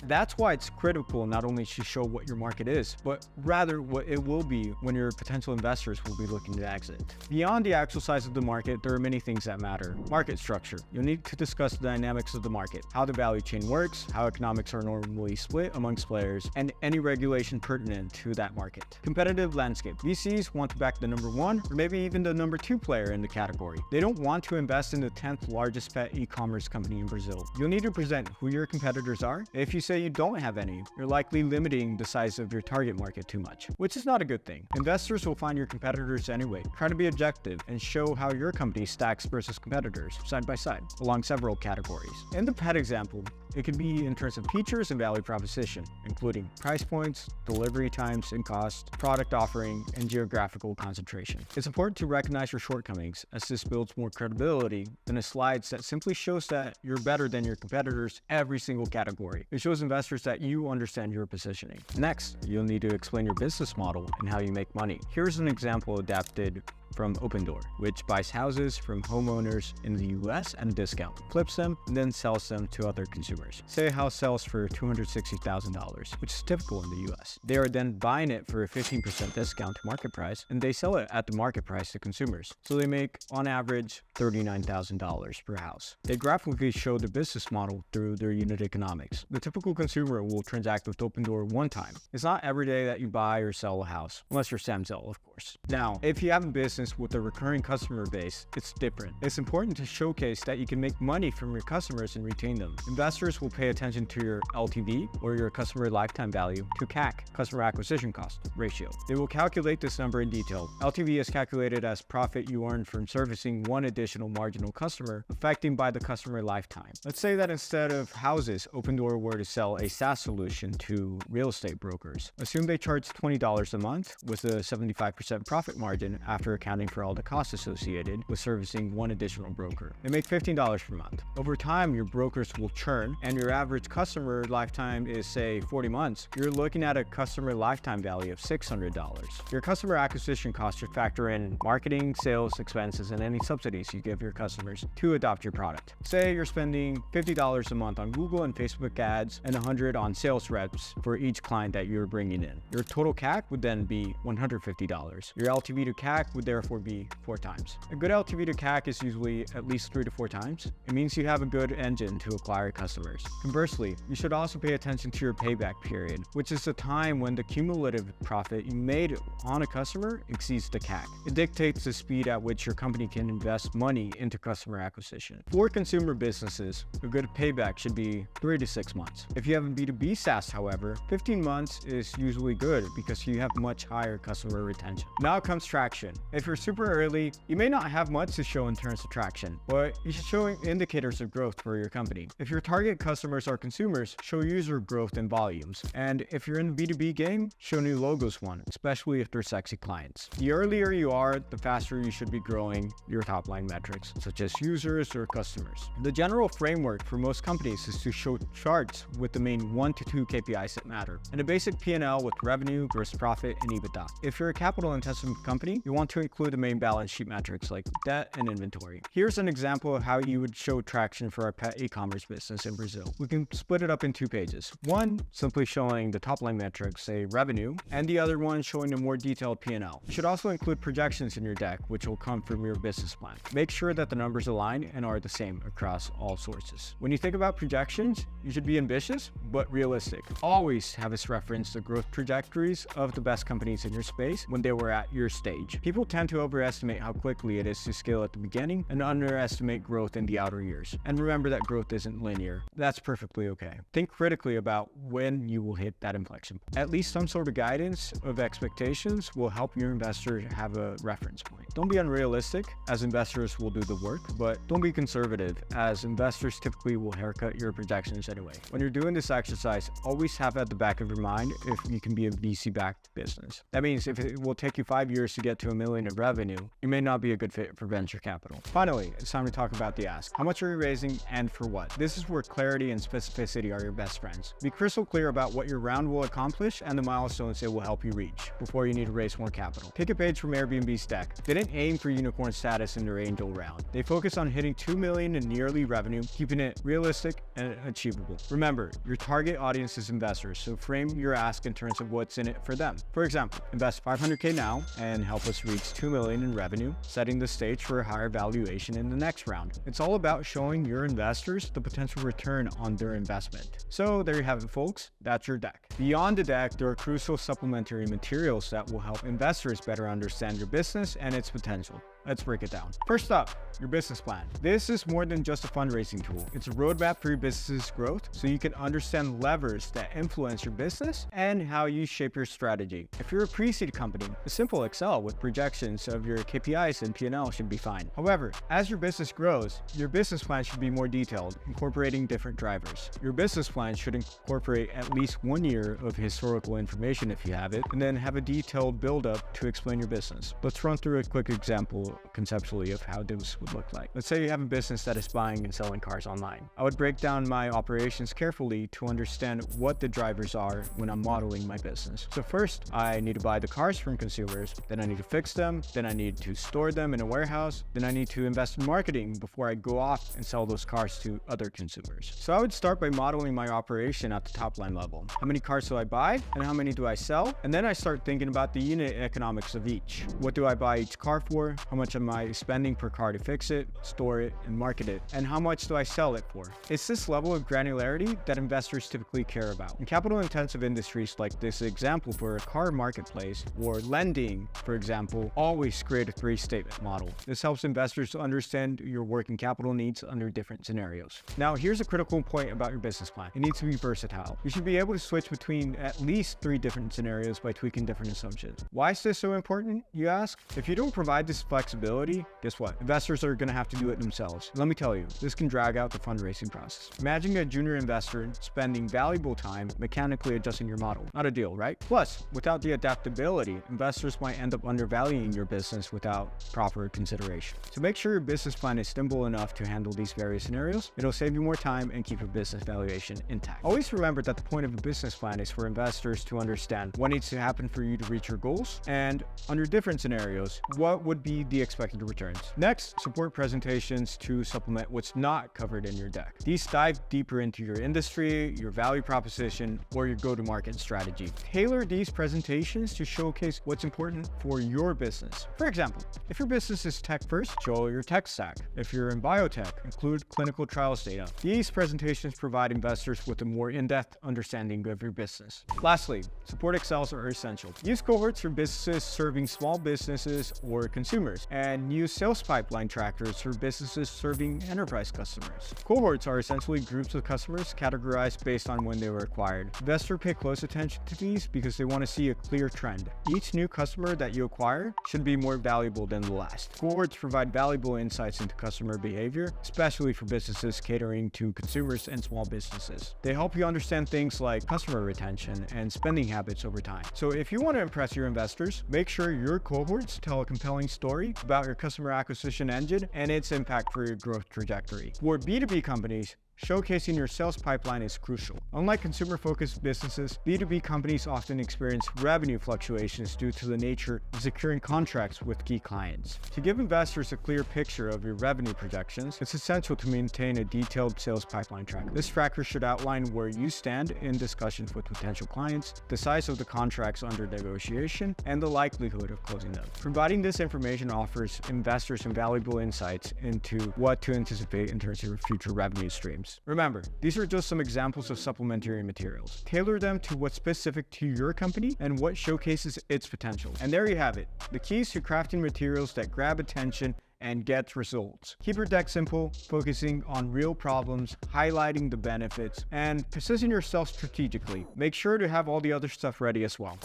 Speaker 2: That's why it's critical not only to show what your market is, but rather what it will be when your potential investors will be looking to exit. Beyond the actual size of the market, there are many things that matter. Market structure. You'll need to discuss the dynamics of the market, how the value chain works, how economics are normally split amongst players, and any regulation pertinent to that market. Competitive landscape. VCs want to back the number 1 or maybe even the number 2 player in the category. They don't want to invest in the 10th largest pet e-commerce company in Brazil. You'll need to present who your competitors are. If you say you don't have any, you're likely limiting the size of your target market too much, which is not a good thing. Investors will find your competitors anyway. Try to be objective and show how your company stacks versus competitors side by side along several categories. In the pet example, it could be in terms of features and value proposition, including price points, delivery times and cost, product offering, and geographical concentration. It's important to recognize your shortcomings, as this builds more credibility than a slide that simply shows that you're better than your competitors every single category. It shows investors that you understand your positioning. Next, you'll need to explain your business model and how you make money. Here's an example adapted from Opendoor, which buys houses from homeowners in the US at a discount, flips them, and then sells them to other consumers. Say a house sells for $260,000, which is typical in the US. They are then buying it for a 15% discount to market price, and they sell it at the market price to consumers. So they make, on average, $39,000 per house. They graphically show the business model through their unit economics. The typical consumer will transact with Opendoor one time. It's not every day that you buy or sell a house, unless you're Sam Zell, of course. Now, if you have a business with a recurring customer base, it's different. It's important to showcase that you can make money from your customers and retain them. Investors will pay attention to your LTV, or your customer lifetime value, to CAC, customer acquisition cost ratio. They will calculate this number in detail. LTV is calculated as profit you earn from servicing one additional marginal customer, affecting by the customer lifetime. Let's say that instead of houses, Opendoor were to sell a SaaS solution to real estate brokers. Assume they charge $20 a month with a 75% profit margin after accounting for all the costs associated with servicing one additional broker. They make $15 per month. Over time, your brokers will churn, and your average customer lifetime is, say, 40 months. You're looking at a customer lifetime value of $600. Your customer acquisition costs should factor in marketing, sales expenses, and any subsidies you give your customers to adopt your product. Say you're spending $50 a month on Google and Facebook ads and $100 on sales reps for each client that you're bringing in. Your total CAC would then be $150. Your LTV to CAC would therefore be 4 times. A good LTV to CAC is usually at least 3 to 4 times. It means you have a good engine to acquire customers. Conversely, you should also pay attention to your payback period, which is the time when the cumulative profit you made on a customer exceeds the CAC. It dictates the speed at which your company can invest money into customer acquisition. For consumer businesses, a good payback should be 3 to 6 months. If you have a B2B SaaS, however, 15 months is usually good because you have much higher customer retention. Now comes traction. If you're super early, you may not have much to show in terms of traction, but you should show indicators of growth for your company. If your target customers are consumers, show user growth and volumes. And if you're in the B2B game, show new logos won, especially if they're sexy clients. The earlier you are, the faster you should be growing your top line metrics, such as users or customers. The general framework for most companies is to show charts with the main 1 to 2 KPIs that matter, and a basic P&L with revenue, gross profit, and EBITDA. If you're a capital-intensive company, you want to include the main balance sheet metrics like debt and inventory. Here's an example of how you would show traction for our pet e-commerce business in Brazil. We can split it up in 2 pages. One simply showing the top line metrics, say revenue, and the other one showing a more detailed P&L. You should also include projections in your deck, which will come from your business plan. Make sure that the numbers align and are the same across all sources. When you think about projections, you should be ambitious, but realistic. Always have us reference the growth trajectories of the best companies in your space when they were at your stage. People tend to overestimate how quickly it is to scale at the beginning and underestimate growth in the outer years. And remember that growth isn't linear. That's perfectly okay. Think critically about when you will hit that inflection point. At least some sort of guidance of expectations will help your investors have a reference point. Don't be unrealistic, as investors will do the work, but don't be conservative, as investors typically will haircut your projections anyway. When you're doing this exercise, always have at the back of your mind if you can be a VC-backed business. That means if it will take you 5 years to get to $1 million in revenue, you may not be a good fit for venture capital. Finally, it's time to talk about the ask. How much are you raising and for what? This is where clarity and specificity are your best friends. Be crystal clear about what your round will accomplish and the milestones it will help you reach before you need to raise more capital. Take a page from Airbnb's deck. They didn't aim for unicorn status in their angel round. They focused on hitting $2 million in yearly revenue, keeping it realistic and achievable. Remember, your target audience is investors, so frame your ask in terms of what's in it for them. For example, invest $500K now and help us reach $2 million in revenue, setting the stage for a higher valuation in the next round. It's all about showing your investors the potential return on their investment. So there you have it, folks. That's your deck. Beyond the deck, there are crucial supplementary materials that will help investors better understand your business and its potential. Let's break it down. First up, your business plan. This is more than just a fundraising tool. It's a roadmap for your business's growth so you can understand levers that influence your business and how you shape your strategy. If you're a pre-seed company, a simple Excel with projections of your KPIs and P&L should be fine. However, as your business grows, your business plan should be more detailed, incorporating different drivers. Your business plan should incorporate at least 1 year of historical information if you have it, and then have a detailed build-up to explain your business. Let's run through a quick example conceptually of how this would look like. Let's say you have a business that is buying and selling cars online. I would break down my operations carefully to understand what the drivers are when I'm modeling my business. So first, I need to buy the cars from consumers, then I need to fix them, then I need to store them in a warehouse, then I need to invest in marketing before I go off and sell those cars to other consumers. So I would start by modeling my operation at the top line level. How many cars do I buy and how many do I sell? And then I start thinking about the unit economics of each. What do I buy each car for? How much am I spending per car to fix it, store it, and market it? And how much do I sell it for? It's this level of granularity that investors typically care about. In capital-intensive industries like this example for a car marketplace or lending, for example, always create a three-statement model. This helps investors understand your working capital needs under different scenarios. Now, here's a critical point about your business plan. It needs to be versatile. You should be able to switch between at least 3 different scenarios by tweaking different assumptions. Why is this so important, you ask? If you don't provide this flexibility, guess what? Investors are going to have to do it themselves. Let me tell you, this can drag out the fundraising process. Imagine a junior investor spending valuable time mechanically adjusting your model. Not a deal, right? Plus, without the adaptability, investors might end up undervaluing your business without proper consideration. So make sure your business plan is simple enough to handle these various scenarios. It'll save you more time and keep your business valuation intact. Always remember that the point of a business plan is for investors to understand what needs to happen for you to reach your goals, and under different scenarios, what would be the expected returns. Next, support presentations to supplement what's not covered in your deck. These dive deeper into your industry, your value proposition, or your go-to-market strategy. Tailor these presentations to showcase what's important for your business. For example, if your business is tech first, show your tech stack. If you're in biotech, include clinical trials data. These presentations provide investors with a more in-depth understanding of your business. Lastly, support Excels are essential. Use cohorts for businesses serving small businesses or consumers, and use sales pipeline trackers for businesses serving enterprise customers. Cohorts are essentially groups of customers categorized based on when they were acquired. Investors pay close attention to these because they want to see a clear trend. Each new customer that you acquire should be more valuable than the last. Cohorts provide valuable insights into customer behavior, especially for businesses catering to consumers and small businesses. They help you understand things like customer retention and spending habits over time. So if you want to impress your investors, make sure your cohorts tell a compelling story about your customer acquisition engine and its impact for your growth trajectory. For B2B companies, showcasing your sales pipeline is crucial. Unlike consumer-focused businesses, B2B companies often experience revenue fluctuations due to the nature of securing contracts with key clients. To give investors a clear picture of your revenue projections, it's essential to maintain a detailed sales pipeline tracker. This tracker should outline where you stand in discussions with potential clients, the size of the contracts under negotiation, and the likelihood of closing them. Providing this information offers investors invaluable insights into what to anticipate in terms of your future revenue streams. Remember, these are just some examples of supplementary materials. Tailor them to what's specific to your company and what showcases its potential. And there you have it, the keys to crafting materials that grab attention and get results. Keep your deck simple, focusing on real problems, highlighting the benefits, and position yourself strategically. Make sure to have all the other stuff ready as well.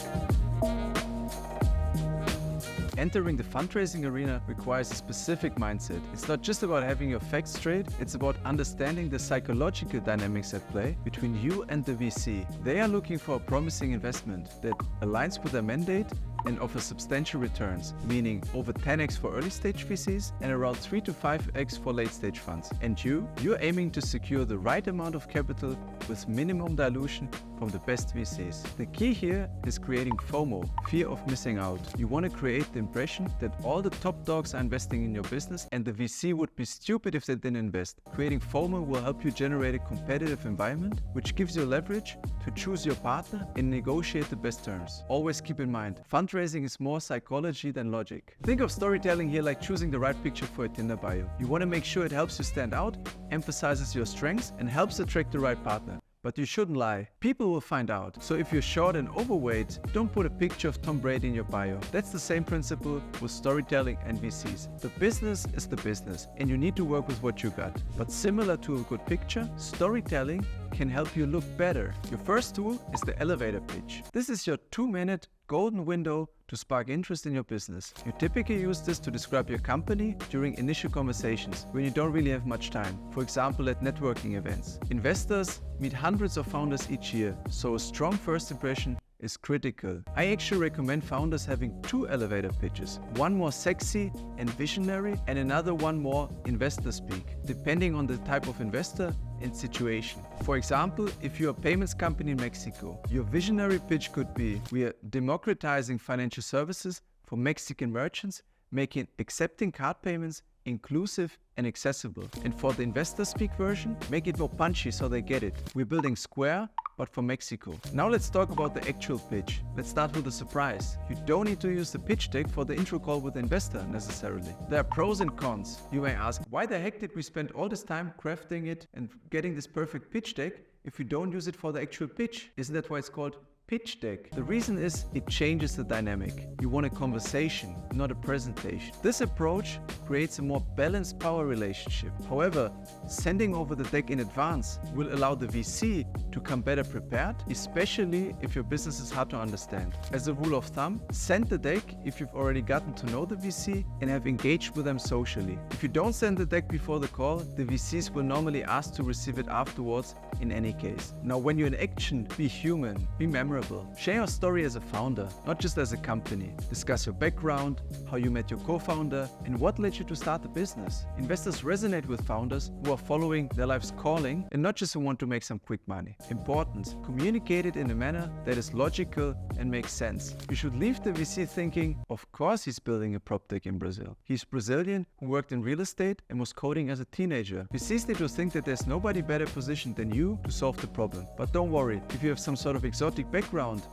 Speaker 1: Entering the fundraising arena requires a specific mindset. It's not just about having your facts straight, it's about understanding the psychological dynamics at play between you and the VC. They are looking for a promising investment that aligns with their mandate and offers substantial returns, meaning over 10x for early stage VCs and around 3 to 5x for late stage funds. And you're aiming to secure the right amount of capital with minimum dilution from the best VCs. The key here is creating FOMO, fear of missing out. You want to create the impression that all the top dogs are investing in your business and the VC would be stupid if they didn't invest. Creating FOMO will help you generate a competitive environment, which gives you leverage to choose your partner and negotiate the best terms. Always keep in mind, fundraising is more psychology than logic. Think of storytelling here like choosing the right picture for a Tinder bio. You want to make sure it helps you stand out, emphasizes your strengths, and helps attract the right partner. But you shouldn't lie. People will find out. So if you're short and overweight, don't put a picture of Tom Brady in your bio. That's the same principle with storytelling and VCs. The business is the business, and you need to work with what you got. But similar to a good picture, storytelling can help you look better. Your first tool is the elevator pitch. This is your 2-minute golden window to spark interest in your business. You typically use this to describe your company during initial conversations when you don't really have much time. For example, at networking events. Investors meet hundreds of founders each year, so a strong first impression is critical. I actually recommend founders having 2 elevator pitches, one more sexy and visionary and another one more investor speak, depending on the type of investor and situation. For example, if you're a payments company in Mexico, your visionary pitch could be, we are democratizing financial services for Mexican merchants, making accepting card payments inclusive and accessible. And for the investor speak version, make it more punchy so they get it. We're building Square, but for Mexico. Now let's talk about the actual pitch. Let's start with a surprise. You don't need to use the pitch deck for the intro call with the investor necessarily. There are pros and cons. You may ask, why the heck did we spend all this time crafting it and getting this perfect pitch deck if we don't use it for the actual pitch? Isn't that why it's called pitch deck? The reason is it changes the dynamic. You want a conversation, not a presentation. This approach creates a more balanced power relationship. However, sending over the deck in advance will allow the VC to come better prepared, especially if your business is hard to understand. As a rule of thumb, send the deck if you've already gotten to know the VC and have engaged with them socially. If you don't send the deck before the call, the VCs will normally ask to receive it afterwards in any case. Now, when you're in action, be human, be memorable. Share your story as a founder, not just as a company. Discuss your background, how you met your co-founder, and what led you to start the business. Investors resonate with founders who are following their life's calling and not just who want to make some quick money. Important, communicate it in a manner that is logical and makes sense. You should leave the VC thinking, of course he's building a prop tech in Brazil. He's Brazilian who worked in real estate and was coding as a teenager. VCs need to think that there's nobody better positioned than you to solve the problem. But don't worry, if you have some sort of exotic background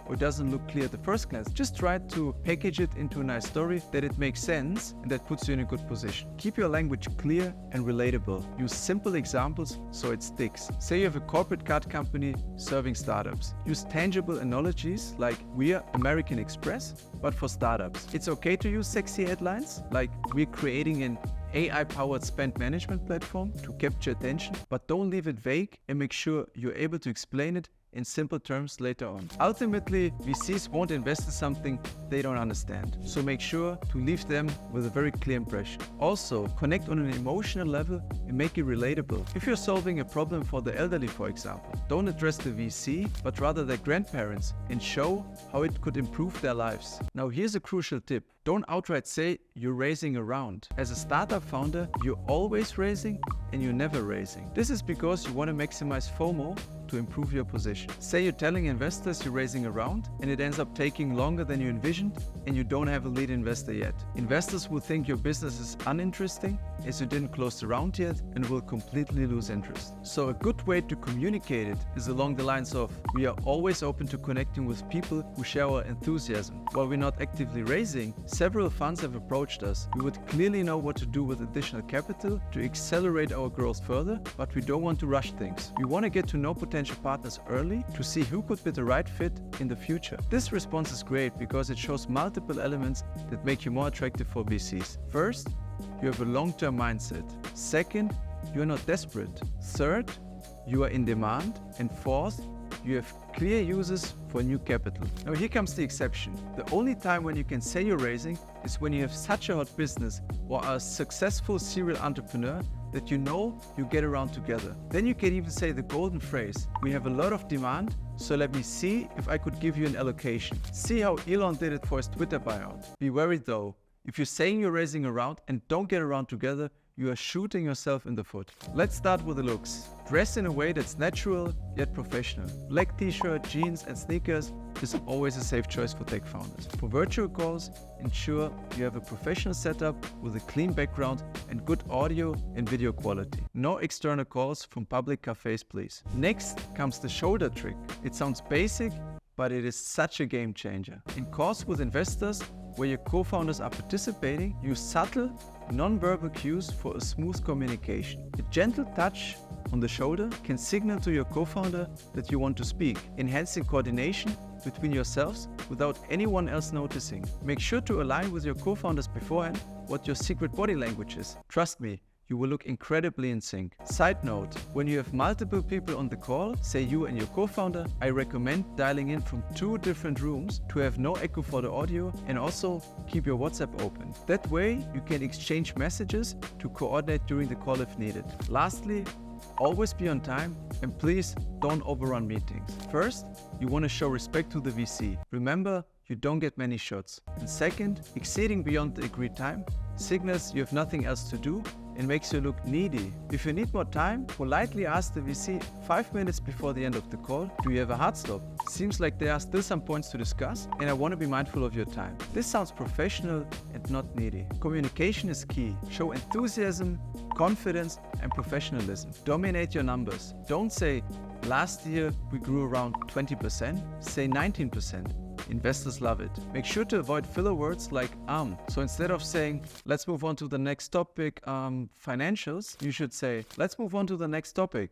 Speaker 1: or it doesn't look clear at the first glance, just try to package it into a nice story that it makes sense and that puts you in a good position. Keep your language clear and relatable. Use simple examples so it sticks. Say you have a corporate card company serving startups. Use tangible analogies like we're American Express, but for startups. It's okay to use sexy headlines like we're creating an AI-powered spend management platform to capture attention, but don't leave it vague and make sure you're able to explain it in simple terms later on. Ultimately, VCs won't invest in something they don't understand, so make sure to leave them with a very clear impression. Also, connect on an emotional level and make it relatable. If you're solving a problem for the elderly, for example, don't address the VC, but rather their grandparents and show how it could improve their lives. Now, here's a crucial tip. Don't outright say you're raising a round. As a startup founder, you're always raising and you're never raising. This is because you want to maximize FOMO to improve your position. Say you're telling investors you're raising a round and it ends up taking longer than you envisioned and you don't have a lead investor yet. Investors will think your business is uninteresting as you didn't close the round yet and will completely lose interest. So a good way to communicate it is along the lines of, we are always open to connecting with people who share our enthusiasm. While we're not actively raising, several funds have approached us. We would clearly know what to do with additional capital to accelerate our growth further, but we don't want to rush things. We want to get to know potential partners early to see who could be the right fit in the future. This response is great because it shows multiple elements that make you more attractive for VCs. First, you have a long-term mindset. Second, you are not desperate. Third, you are in demand. And fourth, you have clear uses for new capital. Now here comes the exception. The only time when you can say you're raising is when you have such a hot business or are a successful serial entrepreneur that you know you get around together. Then you can even say the golden phrase, we have a lot of demand, so let me see if I could give you an allocation. See how Elon did it for his Twitter buyout. Be wary though, if you're saying you're raising a round and don't get around together, you are shooting yourself in the foot. Let's start with the looks. Dress in a way that's natural yet professional. Black t-shirt, jeans and sneakers is always a safe choice for tech founders. For virtual calls, ensure you have a professional setup with a clean background and good audio and video quality. No external calls from public cafes, please. Next comes the shoulder trick. It sounds basic, but it is such a game changer. In calls with investors, where your co-founders are participating, use subtle, non-verbal cues for a smooth communication. A gentle touch on the shoulder can signal to your co-founder that you want to speak, enhancing coordination between yourselves without anyone else noticing. Make sure to align with your co-founders beforehand what your secret body language is. Trust me, you will look incredibly in sync. Side note, when you have multiple people on the call, say you and your co-founder, I recommend dialing in from 2 different rooms to have no echo for the audio and also keep your WhatsApp open. That way, you can exchange messages to coordinate during the call if needed. Lastly, Always be on time, and please don't overrun meetings. First, you want to show respect to the VC. Remember, you don't get many shots. And second, exceeding beyond the agreed time signals you have nothing else to do and makes you look needy. If you need more time, politely ask the VC 5 minutes before the end of the call, do you have a hard stop? Seems like there are still some points to discuss and I want to be mindful of your time. This sounds professional and not needy. Communication is key. Show enthusiasm, confidence and professionalism. Dominate your numbers. Don't say, last year we grew around 20%, say 19%. Investors love it. Make sure to avoid filler words like So instead of saying, let's move on to the next topic, financials, you should say, let's move on to the next topic,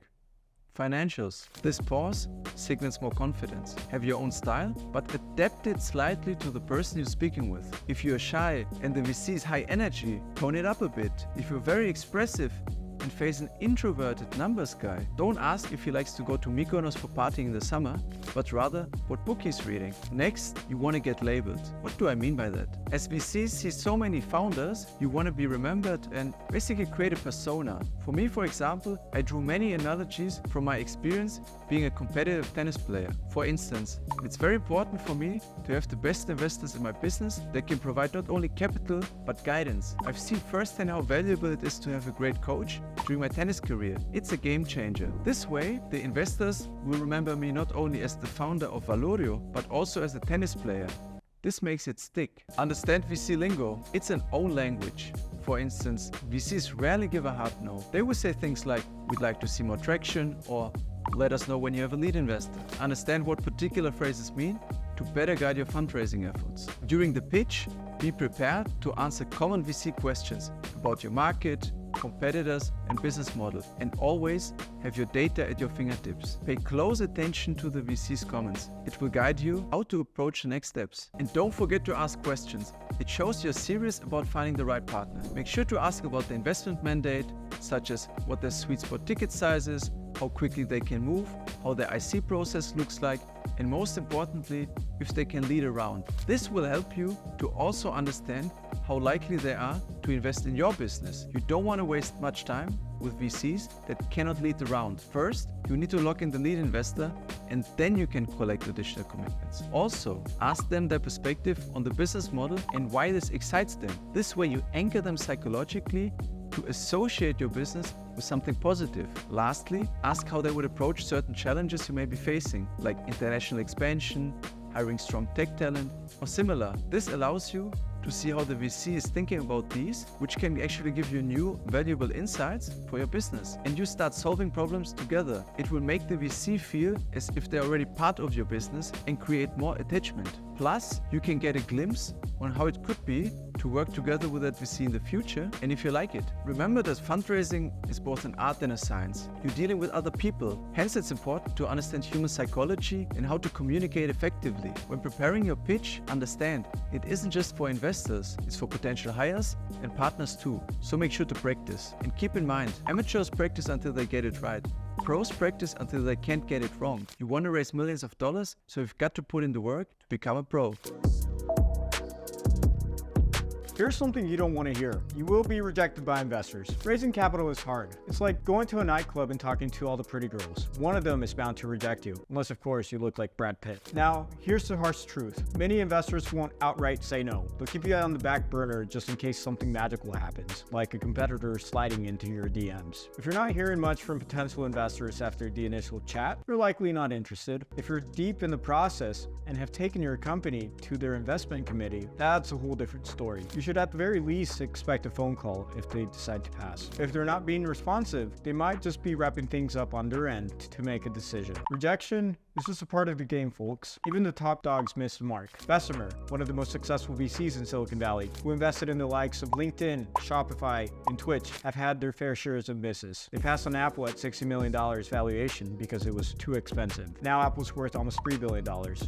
Speaker 1: financials. This pause signals more confidence. Have your own style, but adapt it slightly to the person you're speaking with. If you're shy and the VC is high energy, tone it up a bit. If you're very expressive and face an introverted numbers guy, don't ask if he likes to go to Mykonos for partying in the summer, but rather what book he's reading. Next, you want to get labeled. What do I mean by that? As VCs see so many founders, you want to be remembered and basically create a persona. For me, for example, I drew many analogies from my experience being a competitive tennis player. For instance, it's very important for me to have the best investors in my business that can provide not only capital, but guidance. I've seen firsthand how valuable it is to have a great coach during my tennis career. It's a game changer. This way, the investors will remember me not only as the founder of VALOREO, but also as a tennis player. This makes it stick. Understand VC lingo. It's an own language. For instance, VCs rarely give a hard no. They will say things like, we'd like to see more traction, or let us know when you have a lead investor. Understand what particular phrases mean to better guide your fundraising efforts. During the pitch, be prepared to answer common VC questions about your market, competitors and business model, and always have your data at your fingertips. Pay close attention to the VC's comments. It will guide you how to approach the next steps. And don't forget to ask questions. It shows you're serious about finding the right partner. Make sure to ask about the investment mandate, such as what their sweet spot ticket size is, how quickly they can move, how their IC process looks like, and most importantly, if they can lead a round. This will help you to also understand how likely they are to invest in your business. You don't want to waste much time with VCs that cannot lead the round. First, you need to lock in the lead investor, and then you can collect additional commitments. Also, ask them their perspective on the business model and why this excites them. This way you anchor them psychologically to associate your business with something positive. Lastly, ask how they would approach certain challenges you may be facing, like international expansion, hiring strong tech talent, or similar. This allows you to see how the VC is thinking about these, which can actually give you new, valuable insights for your business. And you start solving problems together. It will make the VC feel as if they're already part of your business and create more attachment. Plus, you can get a glimpse on how it could be to work together with that VC in the future, and if you like it. Remember that fundraising is both an art and a science. You're dealing with other people, hence it's important to understand human psychology and how to communicate effectively. When preparing your pitch, understand it isn't just for investors, it's for potential hires and partners too. So make sure to practice. And keep in mind, amateurs practice until they get it right. Pros practice until they can't get it wrong. You want to raise millions of dollars, so you've got to put in the work to become a pro.
Speaker 2: Here's something you don't want to hear. You will be rejected by investors. Raising capital is hard. It's like going to a nightclub and talking to all the pretty girls. One of them is bound to reject you, unless of course you look like Brad Pitt. Now, here's the harsh truth. Many investors won't outright say no. They'll keep you on the back burner just in case something magical happens, like a competitor sliding into your DMs. If you're not hearing much from potential investors after the initial chat, you're likely not interested. If you're deep in the process and have taken your company to their investment committee, that's a whole different story. You should at the very least expect a phone call if they decide to pass. If they're not being responsive, they might just be wrapping things up on their end to make a decision. Rejection is just a part of the game, folks. Even the top dogs miss the mark. Bessemer, one of the most successful VCs in Silicon Valley, who invested in the likes of LinkedIn, Shopify, and Twitch, have had their fair shares of misses. They passed on Apple at $60 million valuation because it was too expensive. Now Apple's worth almost $3 billion.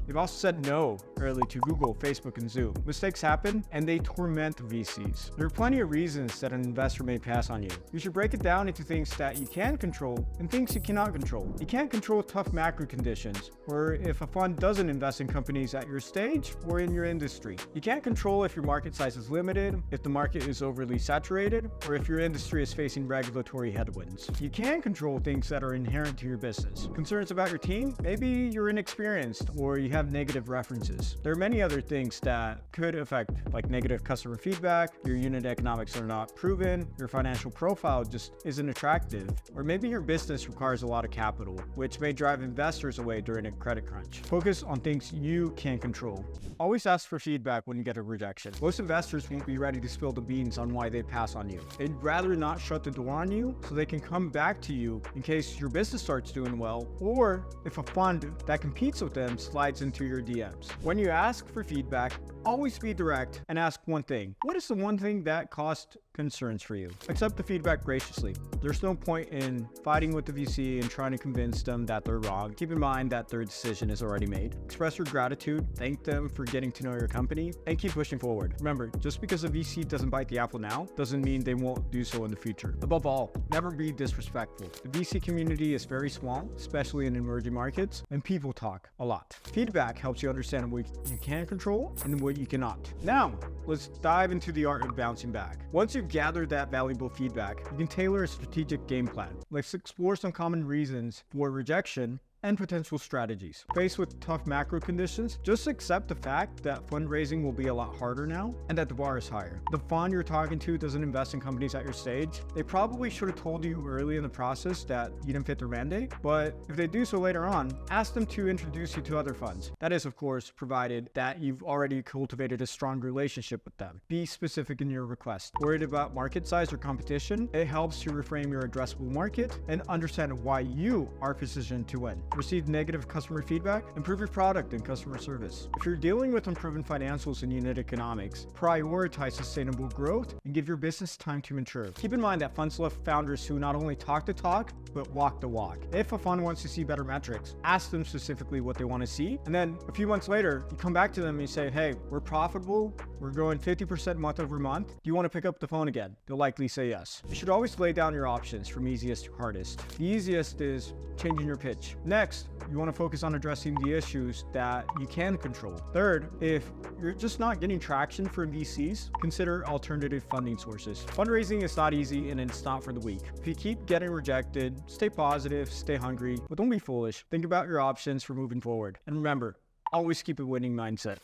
Speaker 2: They've also said no early to Google, Facebook, and Zoom. Mistakes happen, and they torment VCs. There are plenty of reasons that an investor may pass on you. You should break it down into things that you can control and things you cannot control. You can't control tough macro conditions, happens, or if a fund doesn't invest in companies at your stage or in your industry. You can't control if your market size is limited, if the market is overly saturated, or if your industry is facing regulatory headwinds. You can control things that are inherent to your business. Concerns about your team? Maybe you're inexperienced or you have negative references. There are many other things that could affect, like negative customer feedback, your unit economics are not proven, your financial profile just isn't attractive, or maybe your business requires a lot of capital, which may drive investors away during a credit crunch. Focus on things you can control. Always ask for feedback when you get a rejection. Most investors won't be ready to spill the beans on why they pass on you. They'd rather not shut the door on you so they can come back to you in case your business starts doing well, or if a fund that competes with them slides into your DMs. When you ask for feedback, always be direct and ask one thing. What is the one thing that caused concerns for you? Accept the feedback graciously. There's no point in fighting with the VC and trying to convince them that they're wrong. Keep in mind that their decision is already made. Express your gratitude, thank them for getting to know your company, and keep pushing forward. Remember, just because a VC doesn't bite the apple now, doesn't mean they won't do so in the future. Above all, never be disrespectful. The VC community is very small, especially in emerging markets, and people talk a lot. Feedback helps you understand what you can control and what you cannot. Now, let's dive into the art of bouncing back. Once you've gathered that valuable feedback, you can tailor a strategic game plan. Let's explore some common reasons for rejection and potential strategies. Faced with tough macro conditions, just accept the fact that fundraising will be a lot harder now and that the bar is higher. The fund you're talking to doesn't invest in companies at your stage. They probably should have told you early in the process that you didn't fit their mandate, but if they do so later on, ask them to introduce you to other funds. That is, of course, provided that you've already cultivated a strong relationship with them. Be specific in your request. Worried about market size or competition? It helps to reframe your addressable market and understand why you are positioned to win. Receive negative customer feedback? Improve your product and customer service. If you're dealing with unproven financials and unit economics, prioritize sustainable growth and give your business time to mature. Keep in mind that funds love founders who not only talk the talk, but walk the walk. If a fund wants to see better metrics, ask them specifically what they want to see, and then a few months later, you come back to them and you say, hey, we're profitable, we're growing 50% month over month. Do you want to pick up the phone again? They'll likely say yes. You should always lay down your options from easiest to hardest. The easiest is changing your pitch. Next, you want to focus on addressing the issues that you can control. Third, if you're just not getting traction from VCs, consider alternative funding sources. Fundraising is not easy and it's not for the weak. If you keep getting rejected, stay positive, stay hungry, but don't be foolish. Think about your options for moving forward. And remember, always keep a winning mindset.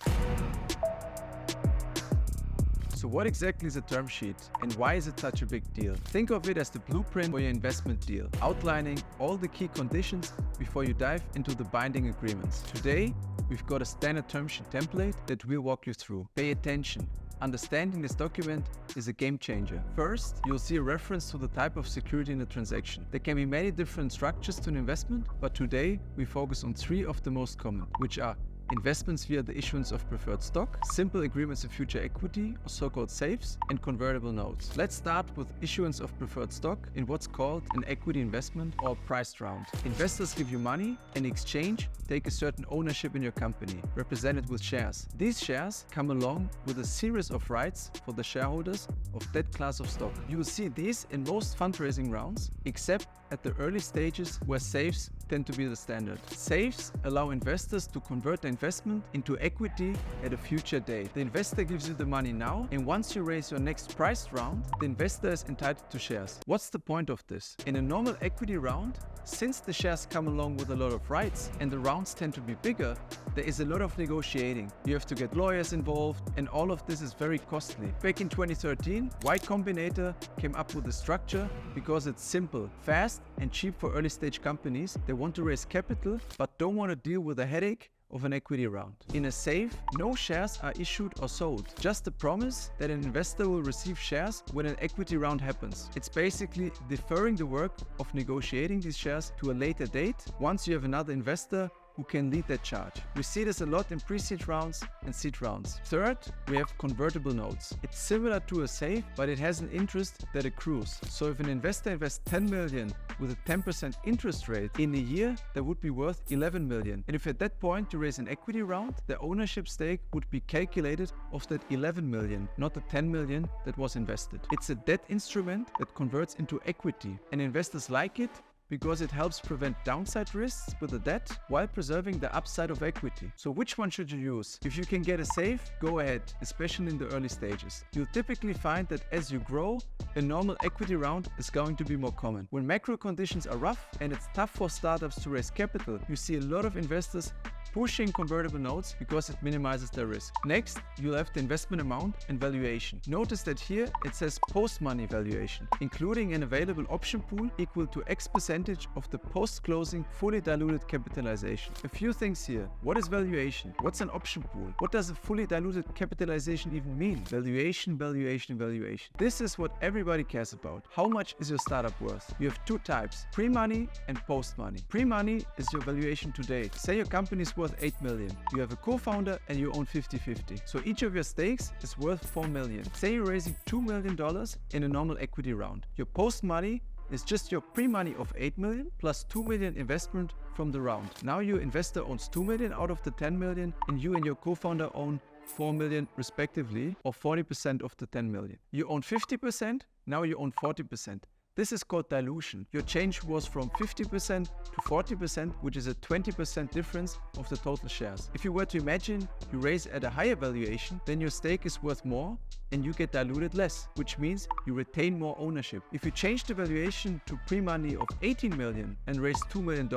Speaker 1: So what exactly is a term sheet and why is it such a big deal? Think of it as the blueprint for your investment deal, outlining all the key conditions before you dive into the binding agreements. Today, we've got a standard term sheet template that we'll walk you through. Pay attention. Understanding this document is a game changer. First, you'll see a reference to the type of security in the transaction. There can be many different structures to an investment, but today we focus on 3 of the most common, which are investments via the issuance of preferred stock, simple agreements of future equity, or so-called SAFEs, and convertible notes. Let's start with issuance of preferred stock in what's called an equity investment or priced round. Investors give you money and in exchange take a certain ownership in your company, represented with shares. These shares come along with a series of rights for the shareholders of that class of stock. You will see these in most fundraising rounds, except at the early stages where SAFEs tend to be the standard. SAFEs allow investors to convert the investment into equity at a future date. The investor gives you the money now, and once you raise your next priced round, the investor is entitled to shares. What's the point of this? In a normal equity round, since the shares come along with a lot of rights and the rounds tend to be bigger, there is a lot of negotiating. You have to get lawyers involved, and all of this is very costly. Back in 2013, Y Combinator came up with a structure because it's simple, fast, and cheap for early stage companies that want to raise capital but don't want to deal with the headache of an equity round. In a SAFE, no shares are issued or sold, just the promise that an investor will receive shares when an equity round happens. It's basically deferring the work of negotiating these shares to a later date once you have another investor who can lead that charge. We see this a lot in pre-seed rounds and seed rounds. Third, we have convertible notes. It's similar to a SAFE, but it has an interest that accrues. So if an investor invests 10 million with a 10% interest rate in a year, that would be worth 11 million. And if at that point you raise an equity round, the ownership stake would be calculated off that 11 million, not the 10 million that was invested. It's a debt instrument that converts into equity, and investors like it because it helps prevent downside risks with the debt while preserving the upside of equity. So which one should you use? If you can get a safe, go ahead, especially in the early stages. You'll typically find that as you grow, a normal equity round is going to be more common. When macro conditions are rough and it's tough for startups to raise capital, you see a lot of investors pushing convertible notes because it minimizes their risk. Next, you'll have the investment amount and valuation. Notice that here it says post-money valuation, including an available option pool equal to X percentage of the post-closing fully diluted capitalization. A few things here. What is valuation? What's an option pool? What does a fully diluted capitalization even mean? Valuation, valuation, valuation. This is what everybody cares about. How much is your startup worth? You have two types, pre-money and post-money. Pre-money is your valuation today. Say your company is worth 8 million. You have a co-founder and you own 50-50. So each of your stakes is worth 4 million. Say you're raising $2 million in a normal equity round. Your post-money is just your pre-money of 8 million plus 2 million investment from the round. Now your investor owns 2 million out of the 10 million and you and your co-founder own 4 million respectively, or 40% of the 10 million. You own 50%, now you own 40%. This is called dilution. Your change was from 50% to 40%, which is a 20% difference of the total shares. If you were to imagine you raise at a higher valuation, then your stake is worth more and you get diluted less, which means you retain more ownership. If you change the valuation to pre-money of 18 million and raise $2 million,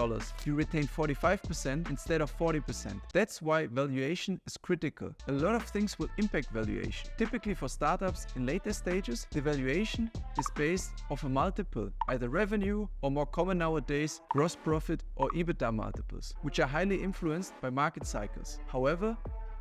Speaker 1: you retain 45% instead of 40%. That's why valuation is critical. A lot of things will impact valuation. Typically for startups in later stages, the valuation is based off a multiple, either revenue or more common nowadays, gross profit or EBITDA multiples, which are highly influenced by market cycles. However,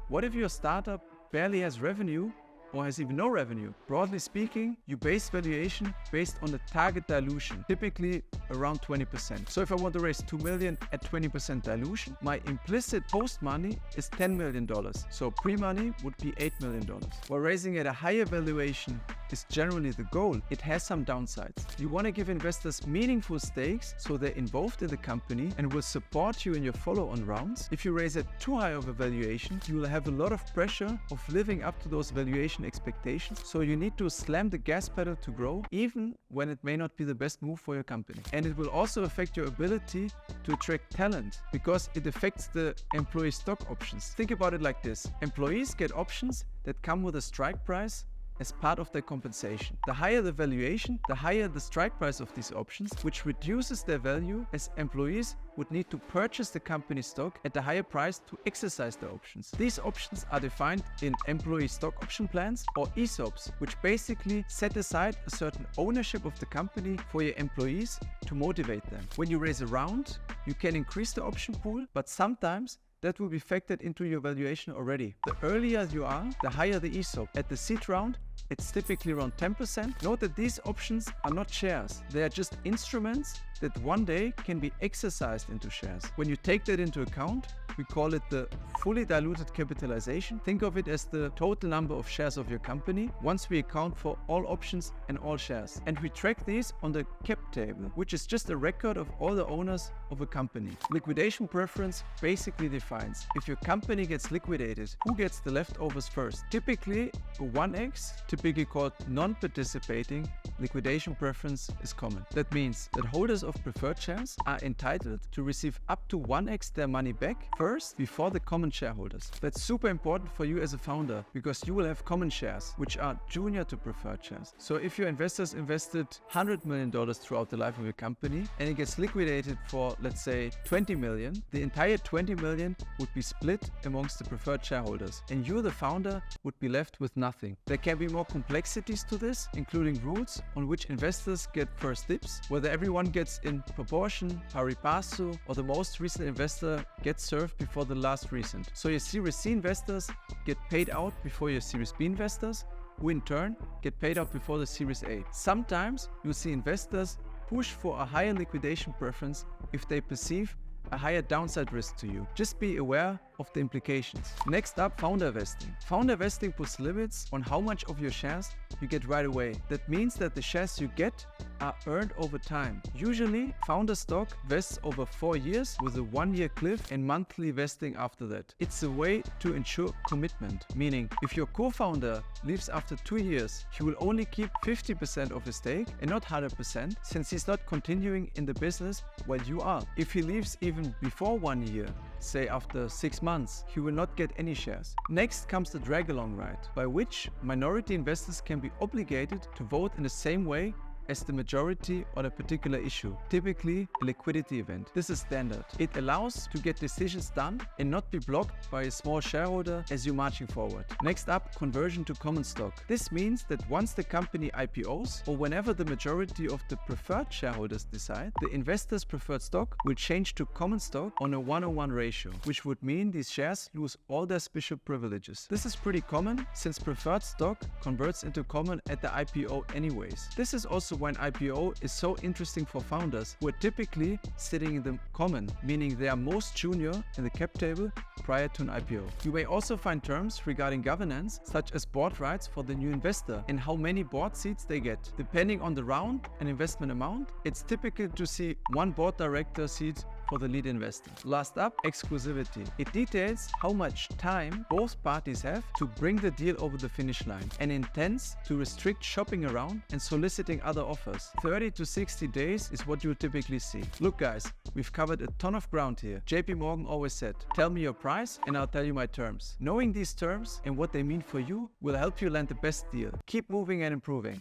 Speaker 1: what if your startup barely has revenue or has even no revenue? Broadly speaking, you base valuation based on the target dilution, typically around 20%. So if I want to raise 2 million at 20% dilution, my implicit post-money is $10 million. So pre-money would be $8 million. While raising at a higher valuation is generally the goal, it has some downsides. You want to give investors meaningful stakes so they're involved in the company and will support you in your follow-on rounds. If you raise at too high of a valuation, you will have a lot of pressure of living up to those valuation expectations. So you need to slam the gas pedal to grow, even when it may not be the best move for your company. And it will also affect your ability to attract talent because it affects the employee stock options. Think about it like this. Employees get options that come with a strike price as part of their compensation. The higher the valuation, the higher the strike price of these options, which reduces their value as employees would need to purchase the company stock at a higher price to exercise their options. These options are defined in employee stock option plans or ESOPs, which basically set aside a certain ownership of the company for your employees to motivate them. When you raise a round, you can increase the option pool, but sometimes that will be factored into your valuation already. The earlier you are, the higher the ESOP. At the seed round, it's typically around 10%. Note that these options are not shares. They are just instruments that one day can be exercised into shares. When you take that into account, we call it the fully diluted capitalization. Think of it as the total number of shares of your company once we account for all options and all shares. And we track these on the cap table, which is just a record of all the owners of a company. Liquidation preference basically defines if your company gets liquidated, who gets the leftovers first. Typically, a 1x, typically called non-participating, liquidation preference is common. That means that holders of preferred shares are entitled to receive up to 1x their money back first before the common shareholders. That's super important for you as a founder because you will have common shares, which are junior to preferred shares. So if your investors invested $100 million throughout the life of your company and it gets liquidated for, let's say, 20 million, the entire 20 million would be split amongst the preferred shareholders. And you, the founder, would be left with nothing. There can be more complexities to this, including rules on which investors get first dibs, whether everyone gets in proportion, pari passu, or the most recent investor gets served before the last recent. So your Series C investors get paid out before your Series B investors, who in turn get paid out before the Series A. Sometimes you'll see investors push for a higher liquidation preference if they perceive a higher downside risk to you. Just be aware of the implications. Next up, founder vesting. Founder vesting puts limits on how much of your shares you get right away. That means that the shares you get are earned over time. Usually, founder stock vests over 4 years with a 1-year cliff and monthly vesting after that. It's a way to ensure commitment, meaning if your co-founder leaves after 2 years, he will only keep 50% of his stake and not 100% since he's not continuing in the business while you are. If he leaves even before 1 year, say after 6 months, he will not get any shares. Next comes the drag-along right, by which minority investors can be obligated to vote in the same way as the majority on a particular issue, typically a liquidity event. This is standard. It allows to get decisions done and not be blocked by a small shareholder as you're marching forward. Next up, conversion to common stock. This means that once the company IPOs or whenever the majority of the preferred shareholders decide, the investors' preferred stock will change to common stock on a 1:1 ratio, which would mean these shares lose all their special privileges. This is pretty common since preferred stock converts into common at the IPO anyways. This is also when IPO is so interesting for founders who are typically sitting in the common, meaning they are most junior in the cap table prior to an IPO. You may also find terms regarding governance, such as board rights for the new investor and how many board seats they get. Depending on the round and investment amount, it's typical to see 1 board director seat for the lead investor. Last up, exclusivity. It details how much time both parties have to bring the deal over the finish line and intends to restrict shopping around and soliciting other offers. 30 to 60 days is what you'll typically see. Look guys, we've covered a ton of ground here. JP Morgan always said, tell me your price and I'll tell you my terms. Knowing these terms and what they mean for you will help you land the best deal. Keep moving and improving.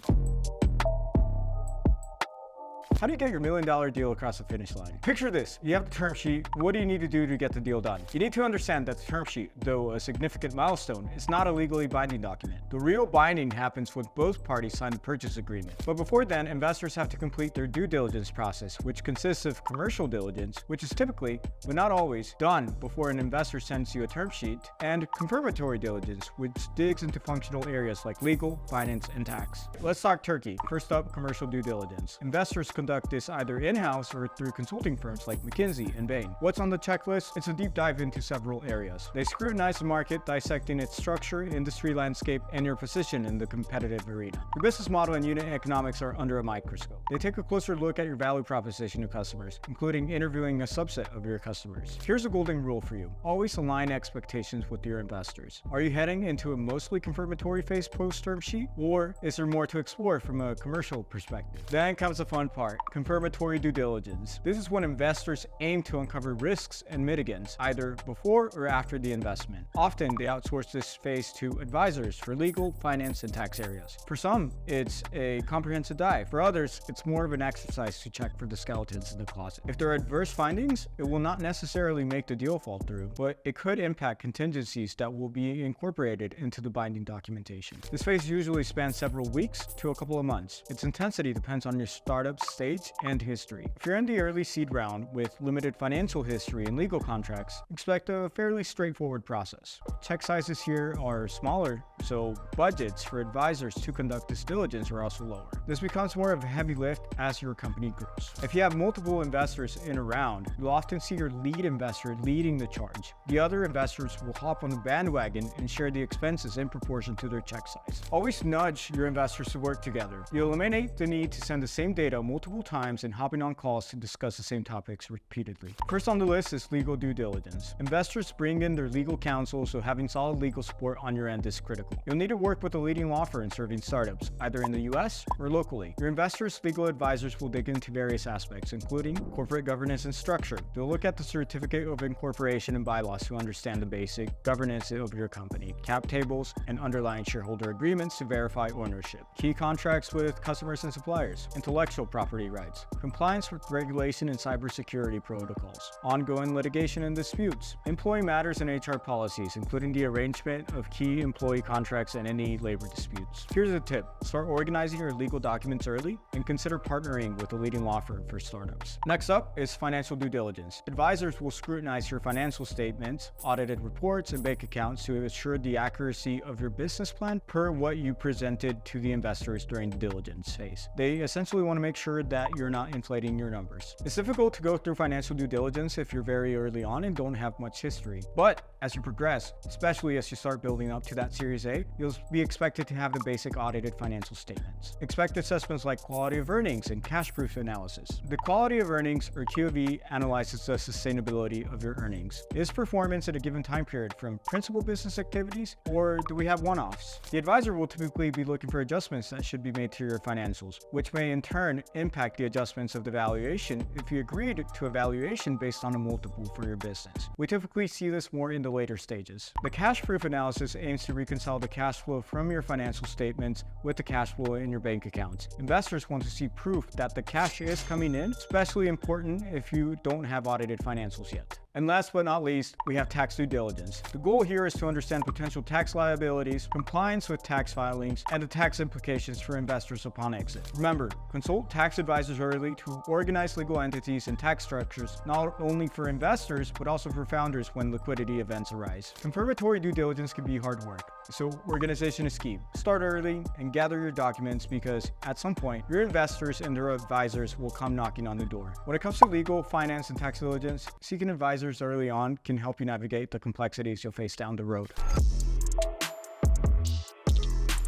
Speaker 2: How do you get your $1 million deal across the finish line? Picture this, you have the term sheet. What do you need to do to get the deal done? You need to understand that the term sheet, though a significant milestone, is not a legally binding document. The real binding happens when both parties sign the purchase agreement. But before then, investors have to complete their due diligence process, which consists of commercial diligence, which is typically, but not always, done before an investor sends you a term sheet, and confirmatory diligence, which digs into functional areas like legal, finance, and tax. Let's talk Turkey. First up, commercial due diligence. Investors conduct this either in-house or through consulting firms like McKinsey and Bain. What's on the checklist? It's a deep dive into several areas. They scrutinize the market, dissecting its structure, industry landscape, and your position in the competitive arena. Your business model and unit economics are under a microscope. They take a closer look at your value proposition to customers, including interviewing a subset of your customers. Here's a golden rule for you. Always align expectations with your investors. Are you heading into a mostly confirmatory phase post-term sheet, or is there more to explore from a commercial perspective? Then comes the fun part. Confirmatory due diligence. This is when investors aim to uncover risks and mitigants, either before or after the investment. Often, they outsource this phase to advisors for legal, finance, and tax areas. For some, it's a comprehensive dive. For others, it's more of an exercise to check for the skeletons in the closet. If there are adverse findings, it will not necessarily make the deal fall through, but it could impact contingencies that will be incorporated into the binding documentation. This phase usually spans several weeks to a couple of months. Its intensity depends on your startup's stage and history. If you're in the early seed round with limited financial history and legal contracts, expect a fairly straightforward process. Check sizes here are smaller, so budgets for advisors to conduct this diligence are also lower. This becomes more of a heavy lift as your company grows. If you have multiple investors in a round, you'll often see your lead investor leading the charge. The other investors will hop on the bandwagon and share the expenses in proportion to their check size. Always nudge your investors to work together. You'll eliminate the need to send the same data multiple times and hopping on calls to discuss the same topics repeatedly. First on the list is legal due diligence. Investors bring in their legal counsel, so having solid legal support on your end is critical. You'll need to work with a leading law firm serving startups, either in the US or locally. Your investors' legal advisors will dig into various aspects, including corporate governance and structure. They'll look at the certificate of incorporation and bylaws to understand the basic governance of your company, cap tables, and underlying shareholder agreements to verify ownership, key contracts with customers and suppliers, intellectual property rights, compliance with regulation and cybersecurity protocols, ongoing litigation and disputes, employee matters and HR policies, including the arrangement of key employee contracts and any labor disputes. Here's a tip. Start organizing your legal documents early and consider partnering with a leading law firm for startups. Next up is financial due diligence. Advisors will scrutinize your financial statements, audited reports, and bank accounts to ensure the accuracy of your business plan per what you presented to the investors during the diligence phase. They essentially want to make sure sure that you're not inflating your numbers. It's difficult to go through financial due diligence if you're very early on and don't have much history. But as you progress, especially as you start building up to that Series A, you'll be expected to have the basic audited financial statements. Expect assessments like quality of earnings and cash proof analysis. The quality of earnings, or QOE, analyzes the sustainability of your earnings. Is performance at a given time period from principal business activities, or do we have one-offs? The advisor will typically be looking for adjustments that should be made to your financials, which may in turn impact the adjustments of the valuation if you agreed to a valuation based on a multiple for your business. We typically see this more in the later stages. The cash proof analysis aims to reconcile the cash flow from your financial statements with the cash flow in your bank accounts. Investors want to see proof that the cash is coming in, especially important if you don't have audited financials yet. And last but not least, we have tax due diligence. The goal here is to understand potential tax liabilities, compliance with tax filings, and the tax implications for investors upon exit. Remember, consult tax advisors early to organize legal entities and tax structures, not only for investors, but also for founders when liquidity events arise. Confirmatory due diligence can be hard work, so organization is key. Start early and gather your documents because at some point, your investors and their advisors will come knocking on the door. When it comes to legal, finance, and tax diligence, seeking advisors early on can help you navigate the complexities you'll face down the road.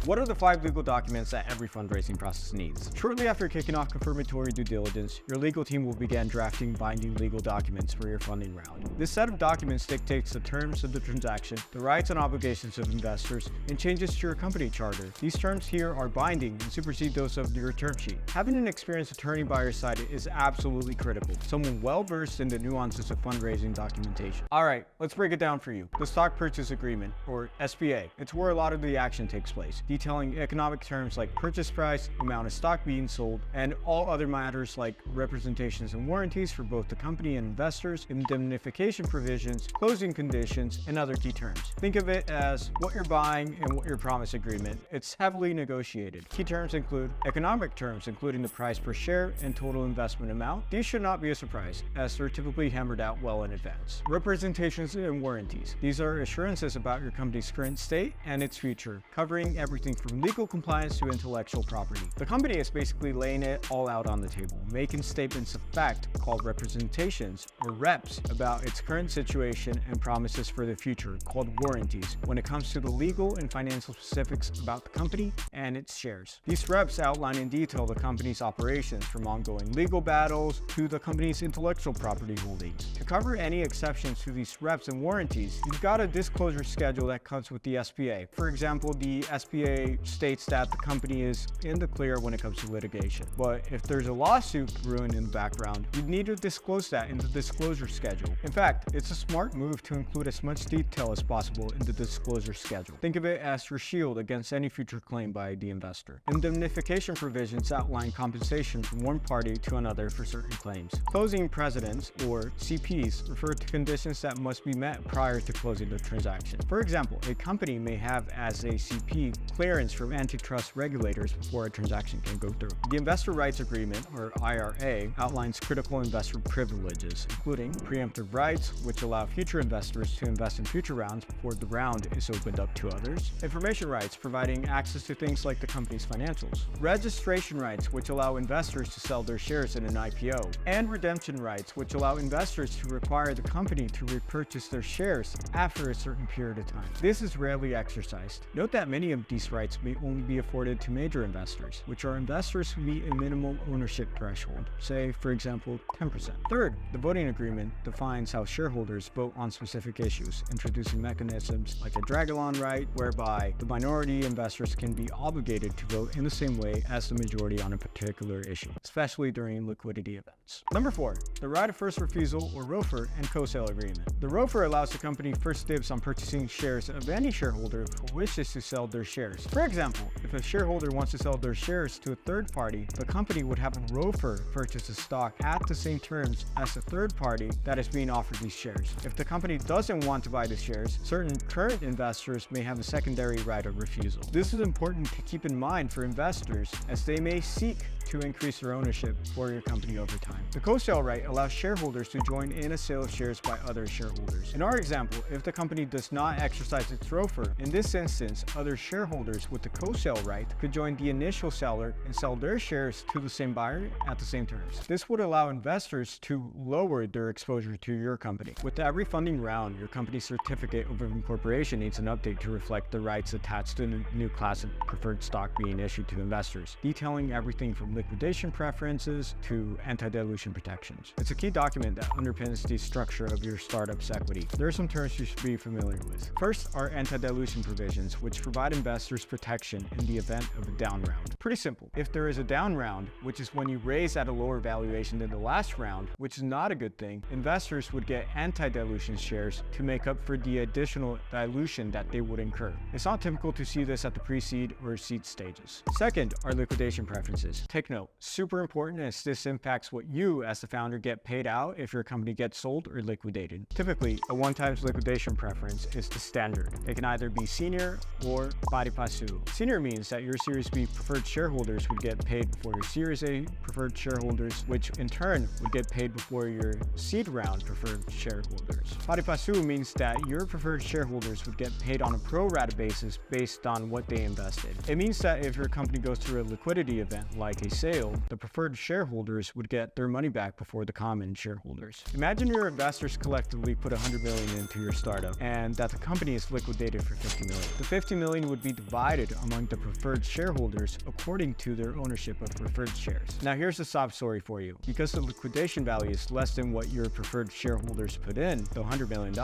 Speaker 2: What are the 5 legal documents that every fundraising process needs? Shortly after kicking off confirmatory due diligence, your legal team will begin drafting binding legal documents for your funding round. This set of documents dictates the terms of the transaction, the rights and obligations of investors, and changes to your company charter. These terms here are binding and supersede those of your term sheet. Having an experienced attorney by your side is absolutely critical, someone well-versed in the nuances of fundraising documentation. Alright, let's break it down for you. The Stock Purchase Agreement, or SPA. It's where a lot of the action takes place, detailing economic terms like purchase price, amount of stock being sold, and all other matters like representations and warranties for both the company and investors, indemnification provisions, closing conditions, and other key terms. Think of it as what you're buying and what your promise agreement. It's heavily negotiated. Key terms include economic terms, including the price per share and total investment amount. These should not be a surprise, as they're typically hammered out well in advance. Representations and warranties. These are assurances about your company's current state and its future, covering everything from legal compliance to intellectual property. The company is basically laying it all out on the table, making statements of fact called representations, or reps, about its current situation and promises for the future called warranties when it comes to the legal and financial specifics about the company and its shares. These reps outline in detail the company's operations, from ongoing legal battles to the company's intellectual property holdings. To cover any exceptions to these reps and warranties, you've got a disclosure schedule that comes with the SPA. For example, the SPA states that the company is in the clear when it comes to litigation. But if there's a lawsuit brewing in the background, you'd need to disclose that in the disclosure schedule. In fact, it's a smart move to include as much detail as possible in the disclosure schedule. Think of it as your shield against any future claim by the investor. Indemnification provisions outline compensation from one party to another for certain claims. Closing precedents, or CPs, refer to conditions that must be met prior to closing the transaction. For example, a company may have as a CP clearance from antitrust regulators before a transaction can go through. The Investor Rights Agreement, or IRA, outlines critical investor privileges, including preemptive rights, which allow future investors to invest in future rounds before the round is opened up to others, information rights, providing access to things like the company's financials, registration rights, which allow investors to sell their shares in an IPO, and redemption rights, which allow investors to require the company to repurchase their shares after a certain period of time. This is rarely exercised. Note that many of these rights may only be afforded to major investors, which are investors who meet a minimal ownership threshold, say, for example, 10%. Third, the voting agreement defines how shareholders vote on specific issues, introducing mechanisms like a drag-along right, whereby the minority investors can be obligated to vote in the same way as the majority on a particular issue, especially during liquidity events. Number 4, the right of first refusal, or ROFR, and co-sale agreement. The ROFR allows the company first dibs on purchasing shares of any shareholder who wishes to sell their shares. For example, if a shareholder wants to sell their shares to a third party, the company would have a ROFR purchase the stock at the same terms as the third party that is being offered these shares. If the company doesn't want to buy the shares, certain current investors may have a secondary right of refusal. This is important to keep in mind for investors, as they may seek to increase their ownership for your company over time. The co-sale right allows shareholders to join in a sale of shares by other shareholders. In our example, if the company does not exercise its ROFR, in this instance, other shareholders shareholders with the co-sale right could join the initial seller and sell their shares to the same buyer at the same terms. This would allow investors to lower their exposure to your company. With every funding round, your company's certificate of incorporation needs an update to reflect the rights attached to the new class of preferred stock being issued to investors, detailing everything from liquidation preferences to anti-dilution protections. It's a key document that underpins the structure of your startup's equity. There are some terms you should be familiar with. First are anti-dilution provisions, which provide investors protection in the event of a down round. Pretty simple. If there is a down round, which is when you raise at a lower valuation than the last round, which is not a good thing, investors would get anti-dilution shares to make up for the additional dilution that they would incur. It's not typical to see this at the pre-seed or seed stages. Second are liquidation preferences. Take note, super important as this impacts what you as the founder get paid out if your company gets sold or liquidated. Typically, a one-time liquidation preference is the standard. It can either be senior or pari passu. Senior means that your Series B preferred shareholders would get paid before your Series A preferred shareholders, which in turn would get paid before your seed round preferred shareholders. Pari passu means that your preferred shareholders would get paid on a pro rata basis based on what they invested. It means that if your company goes through a liquidity event like a sale, the preferred shareholders would get their money back before the common shareholders. Imagine your investors collectively put $100 million into your startup and that the company is liquidated for $50 million. The $50 million would be divided among the preferred shareholders according to their ownership of preferred shares. Now here's the sob story for you. Because the liquidation value is less than what your preferred shareholders put in, the $100 million,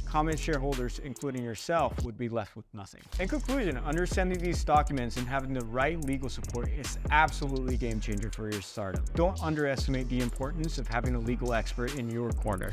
Speaker 2: common shareholders, including yourself, would be left with nothing. In conclusion, understanding these documents and having the right legal support is absolutely a game changer for your startup. Don't underestimate the importance of having a legal expert in your corner.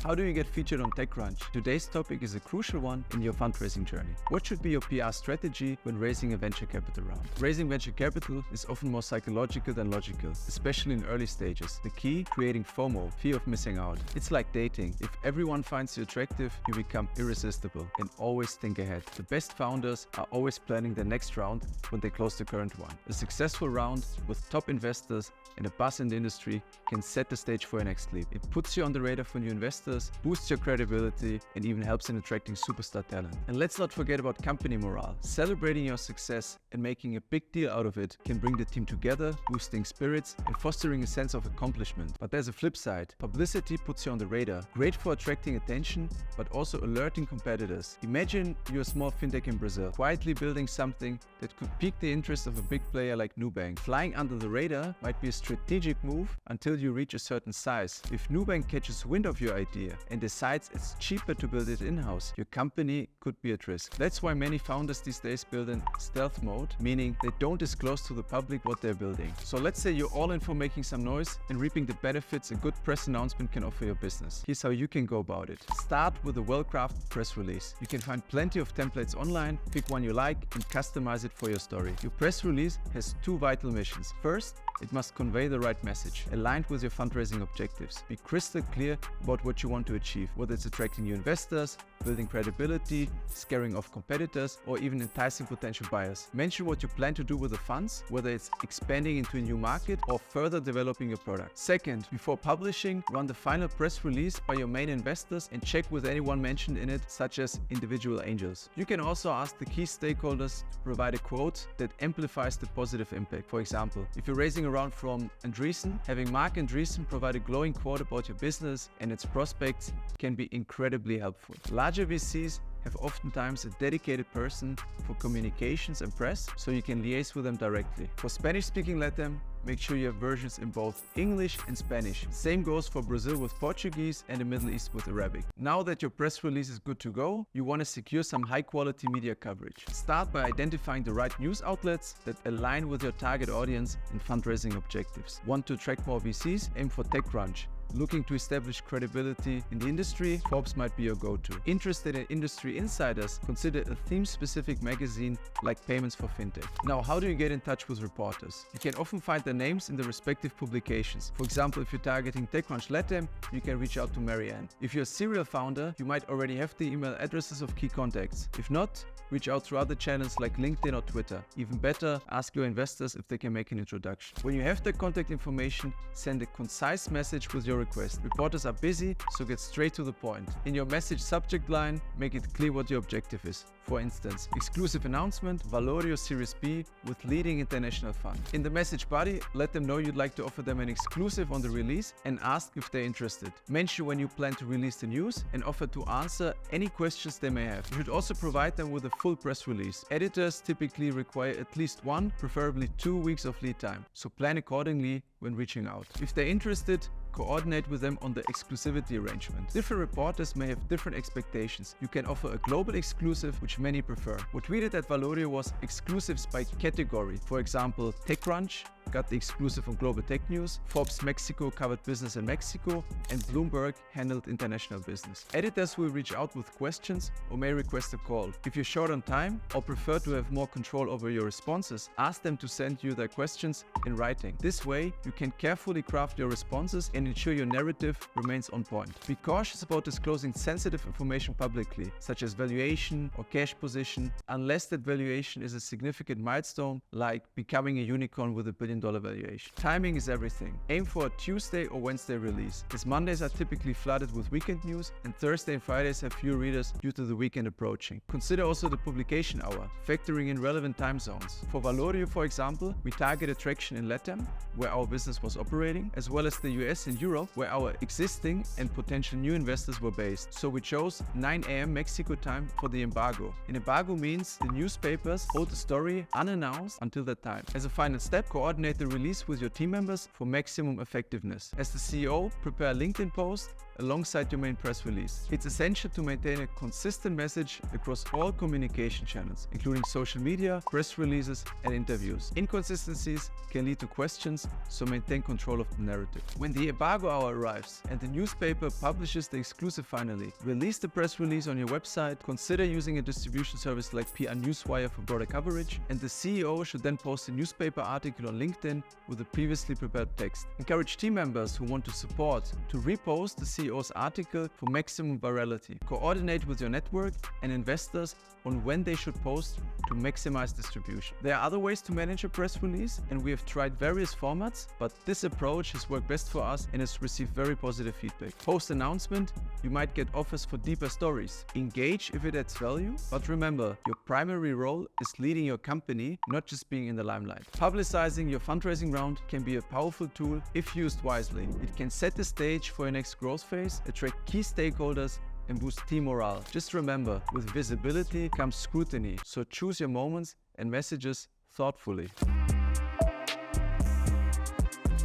Speaker 1: How do you get featured on TechCrunch? Today's topic is a crucial one in your fundraising journey. What should be your PR strategy when raising a venture capital round? Raising venture capital is often more psychological than logical, especially in early stages. The key, creating FOMO, fear of missing out. It's like dating. If everyone finds you attractive, you become irresistible and always think ahead. The best founders are always planning the next round when they close the current one. A successful round with top investors and a buzz in the industry can set the stage for your next leap. It puts you on the radar for new investors, boosts your credibility, and even helps in attracting superstar talent. And let's not forget about company morale. Celebrating your success and making a big deal out of it can bring the team together, boosting spirits and fostering a sense of accomplishment. But there's a flip side. Publicity puts you on the radar. Great for attracting attention, but also alerting competitors. Imagine you're a small fintech in Brazil, quietly building something that could pique the interest of a big player like Nubank. Flying under the radar might be a strategic move until you reach a certain size. If Nubank catches wind of your idea and decides it's cheaper to build it in-house, your company could be at risk. That's why many founders these days build in stealth mode, meaning they don't disclose to the public what they're building. So let's say you're all in for making some noise and reaping the benefits a good press announcement can offer your business. Here's how you can go about it. Start with a well-crafted press release. You can find plenty of templates online, pick one you like and customize it for your story. Your press release has two vital missions. First, it must convey the right message, aligned with your fundraising objectives. Be crystal clear about what you want to achieve, whether it's attracting new investors, building credibility, scaring off competitors, or even enticing potential buyers. Mention what you plan to do with the funds, whether it's expanding into a new market or further developing your product. Second, before publishing, run the final press release by your main investors and check with anyone mentioned in it, such as individual angels. You can also ask the key stakeholders to provide a quote that amplifies the positive impact. For example, if you're raising a round from Andreessen, having Mark Andreessen provide a glowing quote about your business and its prospects can be incredibly helpful. Larger VCs have oftentimes a dedicated person for communications and press, so you can liaise with them directly. For Spanish-speaking LATAM, make sure you have versions in both English and Spanish. Same goes for Brazil with Portuguese and the Middle East with Arabic. Now that your press release is good to go, you want to secure some high-quality media coverage. Start by identifying the right news outlets that align with your target audience and fundraising objectives. Want to attract more VCs? Aim for TechCrunch. Looking to establish credibility in the industry? Forbes might be your go-to. Interested in industry insiders? Consider a theme-specific magazine like Payments for Fintech. Now, how do you get in touch with reporters? You can often find their names in the respective publications. For example, if you're targeting TechCrunch LATAM, you can reach out to Marianne. If you're a serial founder, you might already have the email addresses of key contacts. If not, reach out through other channels like LinkedIn or Twitter. Even better, ask your investors if they can make an introduction. When you have their contact information, send a concise message with your your request. Reporters are busy, so get straight to the point. In your message subject line, make it clear what your objective is. For instance, exclusive announcement, VALOREO Series B with leading international fund. In the message body, let them know you'd like to offer them an exclusive on the release and ask if they're interested. Mention when you plan to release the news and offer to answer any questions they may have. You should also provide them with a full press release. Editors typically require at least 1, preferably 2 weeks of lead time, so plan accordingly when reaching out. If they're interested, coordinate with them on the exclusivity arrangement. Different reporters may have different expectations. You can offer a global exclusive, which many prefer. What we did at VALOREO was exclusives by category. For example, TechCrunch got the exclusive on global tech news, Forbes Mexico covered business in Mexico, and Bloomberg handled international business. Editors will reach out with questions or may request a call. If you're short on time or prefer to have more control over your responses, ask them to send you their questions in writing. This way, you can carefully craft your responses and ensure your narrative remains on point. Be cautious about disclosing sensitive information publicly, such as valuation or cash position, unless that valuation is a significant milestone, like becoming a unicorn with $1 billion valuation. Timing is everything. Aim for a Tuesday or Wednesday release, as Mondays are typically flooded with weekend news and Thursday and Fridays have fewer readers due to the weekend approaching. Consider also the publication hour, factoring in relevant time zones. For VALOREO, for example, we targeted traction in LATAM, where our business was operating, as well as the US and Europe, where our existing and potential new investors were based. So we chose 9 AM Mexico time for the embargo. An embargo means the newspapers hold the story unannounced until that time. As a final step, coordinate the release with your team members for maximum effectiveness. As the CEO, prepare a LinkedIn post alongside your main press release. It's essential to maintain a consistent message across all communication channels, including social media, press releases, and interviews. Inconsistencies can lead to questions, so maintain control of the narrative. When the embargo hour arrives and the newspaper publishes the exclusive finally, release the press release on your website, consider using a distribution service like PR Newswire for broader coverage, and the CEO should then post a newspaper article on LinkedIn with a previously prepared text. Encourage team members who want to support to repost the CEO's article for maximum virality. Coordinate with your network and investors on when they should post to maximize distribution. There are other ways to manage a press release, and we have tried various formats, but this approach has worked best for us and has received very positive feedback. Post-announcement, you might get offers for deeper stories. Engage if it adds value, but remember, your primary role is leading your company, not just being in the limelight. Publicizing your fundraising round can be a powerful tool if used wisely. It can set the stage for your next growth phase, attract key stakeholders, and boost team morale. Just remember, with visibility comes scrutiny, so choose your moments and messages thoughtfully.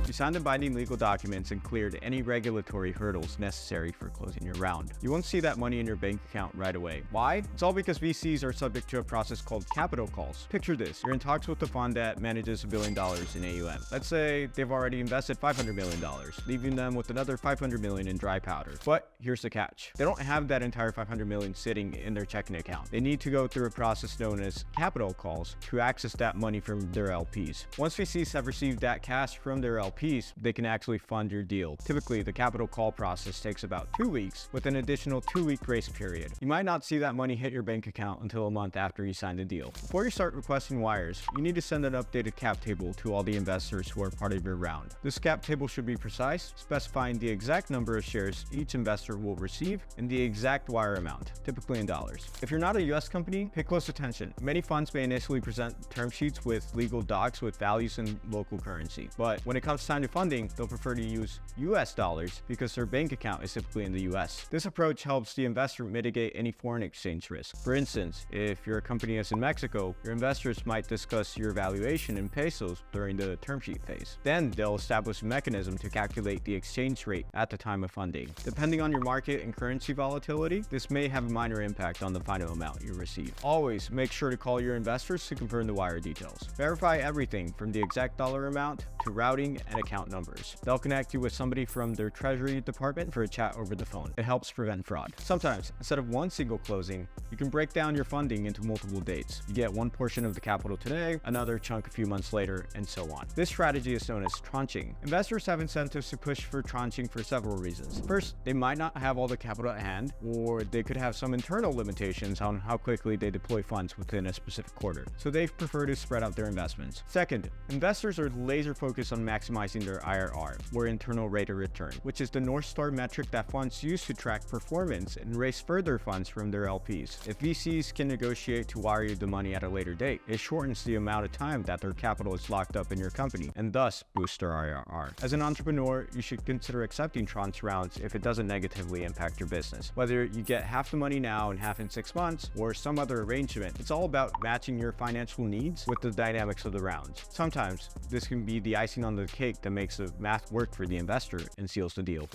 Speaker 2: You signed the binding legal documents and cleared any regulatory hurdles necessary for closing your round. You won't see that money in your bank account right away. Why? It's all because VCs are subject to a process called capital calls. Picture this, you're in talks with a fund that manages $1 billion in AUM. Let's say they've already invested $500 million, leaving them with another $500 million in dry powder. But here's the catch. They don't have that entire $500 million sitting in their checking account. They need to go through a process known as capital calls to access that money from their LPs. Once VCs have received that cash from their LPs, they can actually fund your deal. Typically, the capital call process takes about 2 weeks with an additional 2-week grace period. You might not see that money hit your bank account until a month after you sign the deal. Before you start requesting wires, you need to send an updated cap table to all the investors who are part of your round. This cap table should be precise, specifying the exact number of shares each investor will receive and the exact wire amount, typically in dollars. If you're not a US company, pay close attention. Many funds may initially present term sheets with legal docs with values in local currency, but when it comes time to funding, they'll prefer to use US dollars because their bank account is typically in the US. This approach helps the investor mitigate any foreign exchange risk. For instance, if your company is in Mexico, your investors might discuss your valuation in pesos during the term sheet phase. Then they'll establish a mechanism to calculate the exchange rate at the time of funding. Depending on your market and currency volatility, this may have a minor impact on the final amount you receive. Always make sure to call your investors to confirm the wire details. Verify everything from the exact dollar amount to routing and account numbers. They'll connect you with somebody from their treasury department for a chat over the phone. It helps prevent fraud. Sometimes, instead of one single closing, you can break down your funding into multiple dates. You get one portion of the capital today, another chunk a few months later, and so on. This strategy is known as tranching. Investors have incentives to push for tranching for several reasons. First, they might not have all the capital at hand, or they could have some internal limitations on how quickly they deploy funds within a specific quarter, so they prefer to spread out their investments. Second, investors are laser focused on maximizing maximizing their IRR, or internal rate of return, which is the North Star metric that funds use to track performance and raise further funds from their LPs. If VCs can negotiate to wire you the money at a later date, it shortens the amount of time that their capital is locked up in your company, and thus boosts their IRR. As an entrepreneur, you should consider accepting tranche rounds if it doesn't negatively impact your business. Whether you get half the money now and half in 6 months, or some other arrangement, it's all about matching your financial needs with the dynamics of the rounds. Sometimes, this can be the icing on the cake that makes the math work for the investor and seals the deal.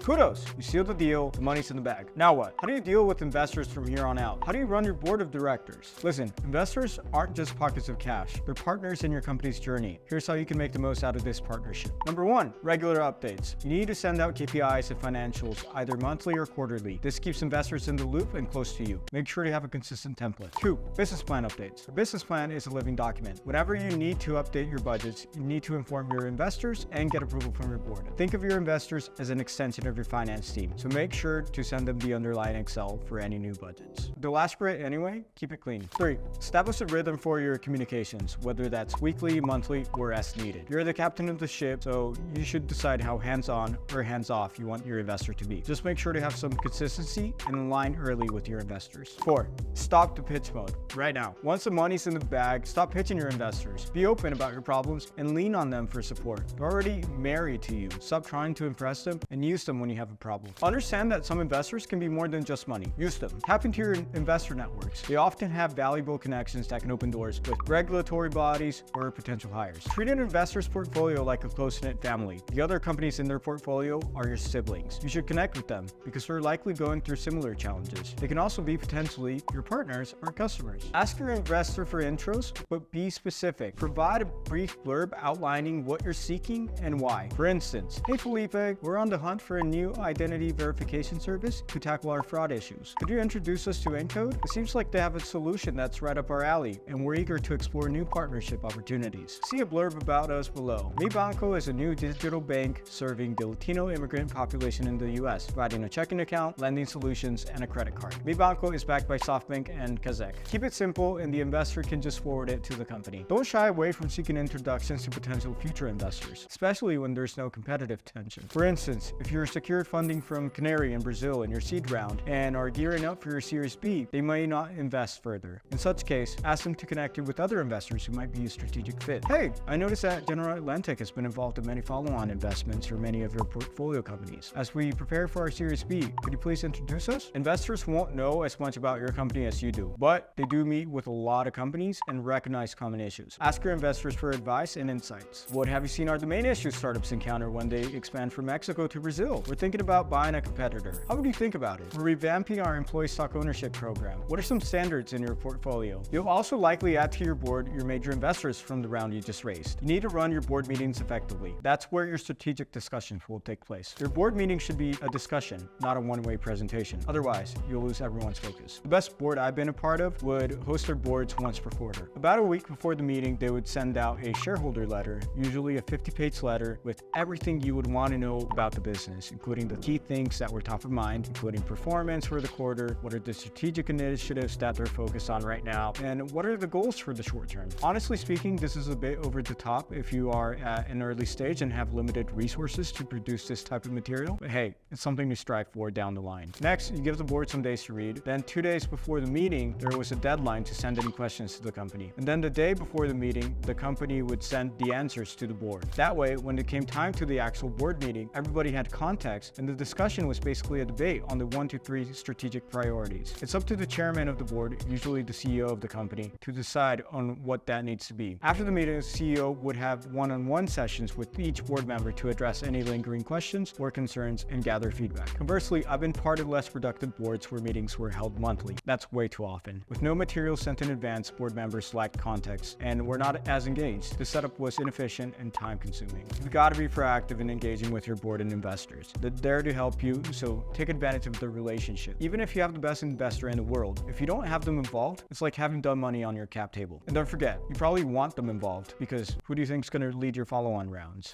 Speaker 2: Kudos! You sealed the deal, the money's in the bag. Now what? How do you deal with investors from here on out? How do you run your board of directors? Listen, investors aren't just pockets of cash. They're partners in your company's journey. Here's how you can make the most out of this partnership. Number 1, regular updates. You need to send out KPIs and financials either monthly or quarterly. This keeps investors in the loop and close to you. Make sure to have a consistent template. 2, business plan updates. A business plan is a living document. Whenever you need to update your budgets, you need to inform your investors and get approval from your board. Think of your investors as an extension of your finance team, so make sure to send them the underlying Excel for any new budgets. The last bit anyway, keep it clean. 3, establish a rhythm for your communications, whether that's weekly, monthly, or as needed. You're the captain of the ship, so you should decide how hands-on or hands-off you want your investor to be. Just make sure to have some consistency and align early with your investors. 4, stop the pitch mode right now. Once the money's in the bag, stop pitching your investors. Be open about your problems and lean on them for support. They're already married to you. Stop trying to impress them and use them when you have a problem. Understand that some investors can be more than just money. Use them. Tap into your investor networks. They often have valuable connections that can open doors with regulatory bodies or potential hires. Treat an investor's portfolio like a close-knit family. The other companies in their portfolio are your siblings. You should connect with them because they're likely going through similar challenges. They can also be potentially your partners or customers. Ask your investor for intros, but be specific. Provide a brief blurb outlining what you're seeking and why. For instance, hey Felipe, we're on the hunt for a new identity verification service to tackle our fraud issues. Could you introduce us to Encode? It seems like they have a solution that's right up our alley, and we're eager to explore new partnership opportunities. See a blurb about us below. Mi Banco is a new digital bank serving the Latino immigrant population in the US, providing a checking account, lending solutions, and a credit card. Mi Banco is backed by SoftBank and Kazakh. Keep it simple, and the investor can just forward it to the company. Don't shy away from seeking introductions to potential future investors, especially when there's no competitive tension. For instance, if you're secured funding from Canary in Brazil in your seed round and are gearing up for your Series B, they may not invest further. In such case, ask them to connect you with other investors who might be a strategic fit. Hey, I noticed that General Atlantic has been involved in many follow-on investments for many of your portfolio companies. As we prepare for our Series B, could you please introduce us? Investors won't know as much about your company as you do, but they do meet with a lot of companies and recognize common issues. Ask your investors for advice and insights. What have you seen are the main issues startups encounter when they expand from Mexico to Brazil? We're thinking about buying a competitor. How would you think about it? We're revamping our employee stock ownership program. What are some standards in your portfolio? You'll also likely add to your board your major investors from the round you just raised. You need to run your board meetings effectively. That's where your strategic discussions will take place. Your board meeting should be a discussion, not a one-way presentation. Otherwise, you'll lose everyone's focus. The best board I've been a part of would host their boards once per quarter. About a week before the meeting, they would send out a shareholder letter, usually a 50-page letter with everything you would want to know about the business, including the key things that were top of mind, including performance for the quarter, what are the strategic initiatives that they're focused on right now, and what are the goals for the short term. Honestly speaking, this is a bit over the top if you are at an early stage and have limited resources to produce this type of material, but hey, it's something to strive for down the line. Next, you give the board some days to read. Then 2 days before the meeting, there was a deadline to send any questions to the company. And then the day before the meeting, the company would send the answers to the board. That way, when it came time to the actual board meeting, everybody had context and the discussion was basically a debate on the 1 to 3 strategic priorities. It's up to the chairman of the board, usually the CEO of the company, to decide on what that needs to be. After the meeting, the CEO would have one-on-one sessions with each board member to address any lingering questions or concerns and gather feedback. Conversely, I've been part of less productive boards where meetings were held monthly. That's way too often. With no material sent in advance, board members lacked context and were not as engaged. The setup was inefficient and time-consuming. You've got to be proactive in engaging with your board and investors. They're there to help you, so take advantage of the relationship. Even if you have the best investor in the world, if you don't have them involved, it's like having dumb money on your cap table. And don't forget, you probably want them involved because who do you think is going to lead your follow-on rounds?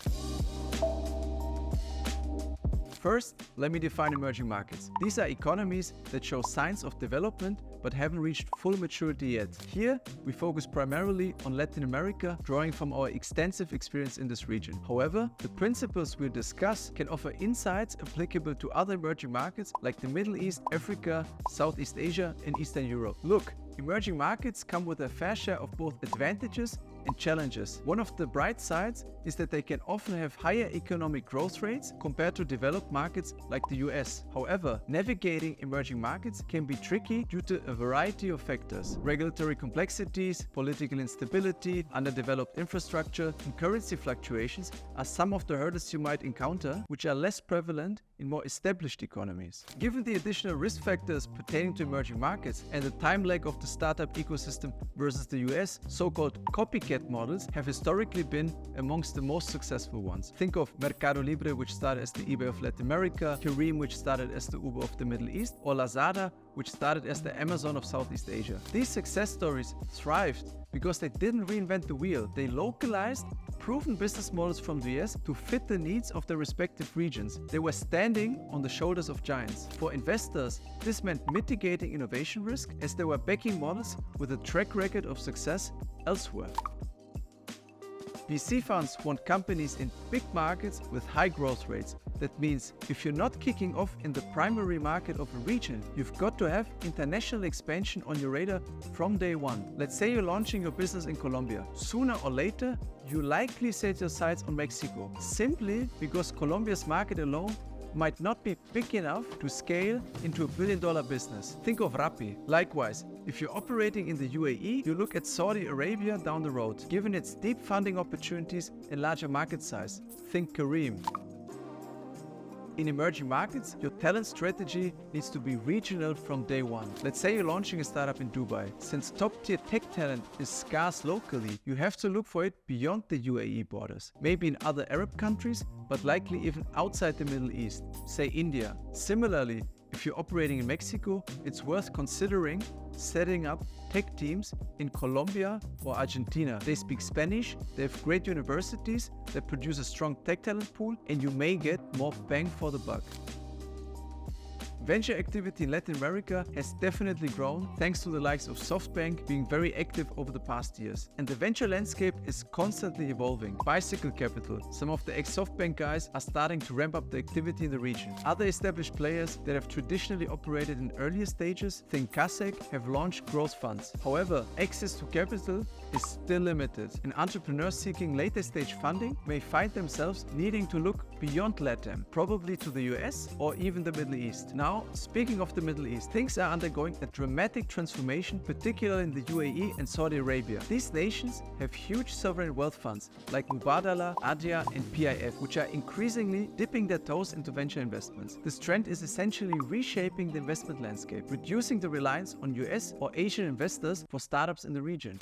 Speaker 1: First, let me define emerging markets. These are economies that show signs of development but haven't reached full maturity yet. Here, we focus primarily on Latin America, drawing from our extensive experience in this region. However, the principles we'll discuss can offer insights applicable to other emerging markets like the Middle East, Africa, Southeast Asia, and Eastern Europe. Look, emerging markets come with a fair share of both advantages and challenges. One of the bright sides is that they can often have higher economic growth rates compared to developed markets like the US. However, navigating emerging markets can be tricky due to a variety of factors. Regulatory complexities, political instability, underdeveloped infrastructure, and currency fluctuations are some of the hurdles you might encounter, which are less prevalent in more established economies. Given the additional risk factors pertaining to emerging markets and the time lag of the startup ecosystem versus the US, so-called copycat models have historically been amongst the most successful ones. Think of Mercado Libre, which started as the eBay of Latin America, Careem, which started as the Uber of the Middle East, or Lazada, which started as the Amazon of Southeast Asia. These success stories thrived because they didn't reinvent the wheel. They localized proven business models from the US to fit the needs of their respective regions. They were standing on the shoulders of giants. For investors, this meant mitigating innovation risk as they were backing models with a track record of success elsewhere. VC funds want companies in big markets with high growth rates. That means if you're not kicking off in the primary market of a region, you've got to have international expansion on your radar from day one. Let's say you're launching your business in Colombia. Sooner or later, you likely set your sights on Mexico, simply because Colombia's market alone might not be big enough to scale into $1 billion business. Think of Rappi. Likewise, if you're operating in the UAE, you look at Saudi Arabia down the road, given its deep funding opportunities and larger market size. Think Careem. In emerging markets, your talent strategy needs to be regional from day one. Let's say you're launching a startup in Dubai. Since top-tier tech talent is scarce locally, you have to look for it beyond the UAE borders. Maybe in other Arab countries, but likely even outside the Middle East, say India. Similarly, if you're operating in Mexico, it's worth considering setting up tech teams in Colombia or Argentina. They speak Spanish, they have great universities that produce a strong tech talent pool, and you may get more bang for the buck. Venture activity in Latin America has definitely grown thanks to the likes of SoftBank being very active over the past years. And the venture landscape is constantly evolving. Bicycle Capital, some of the ex-SoftBank guys are starting to ramp up the activity in the region. Other established players that have traditionally operated in earlier stages, think Kasek, have launched growth funds. However, access to capital is still limited, and entrepreneurs seeking later stage funding may find themselves needing to look beyond LATAM, probably to the US or even the Middle East. Now, speaking of the Middle East, things are undergoing a dramatic transformation, particularly in the UAE and Saudi Arabia. These nations have huge sovereign wealth funds like Mubadala, Adia, and PIF, which are increasingly dipping their toes into venture investments. This trend is essentially reshaping the investment landscape, reducing the reliance on US or Asian investors for startups in the region.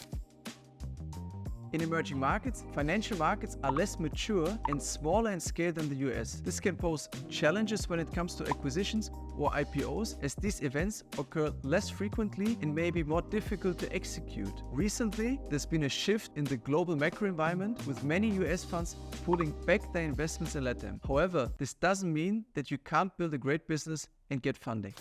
Speaker 1: In emerging markets, financial markets are less mature and smaller in scale than the US. This can pose challenges when it comes to acquisitions or IPOs, as these events occur less frequently and may be more difficult to execute. Recently, there's been a shift in the global macro environment, with many US funds pulling back their investments in LATAM. However, this doesn't mean that you can't build a great business and get funding.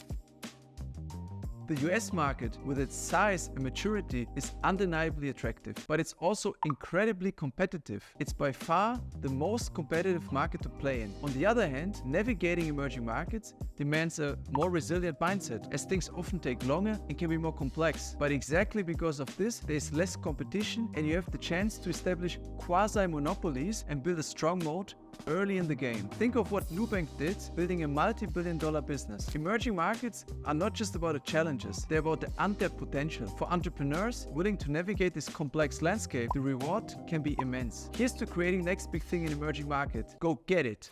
Speaker 1: The US market, with its size and maturity, is undeniably attractive, but it's also incredibly competitive. It's by far the most competitive market to play in. On the other hand, navigating emerging markets demands a more resilient mindset, as things often take longer and can be more complex. But exactly because of this, there's less competition and you have the chance to establish quasi-monopolies and build a strong moat early in the game. Think of what Nubank did, building a multi-billion-dollar business. Emerging markets are not just about the challenges, they're about the untapped potential. For entrepreneurs willing to navigate this complex landscape, the reward can be immense. Here's to creating the next big thing in emerging market. Go get it!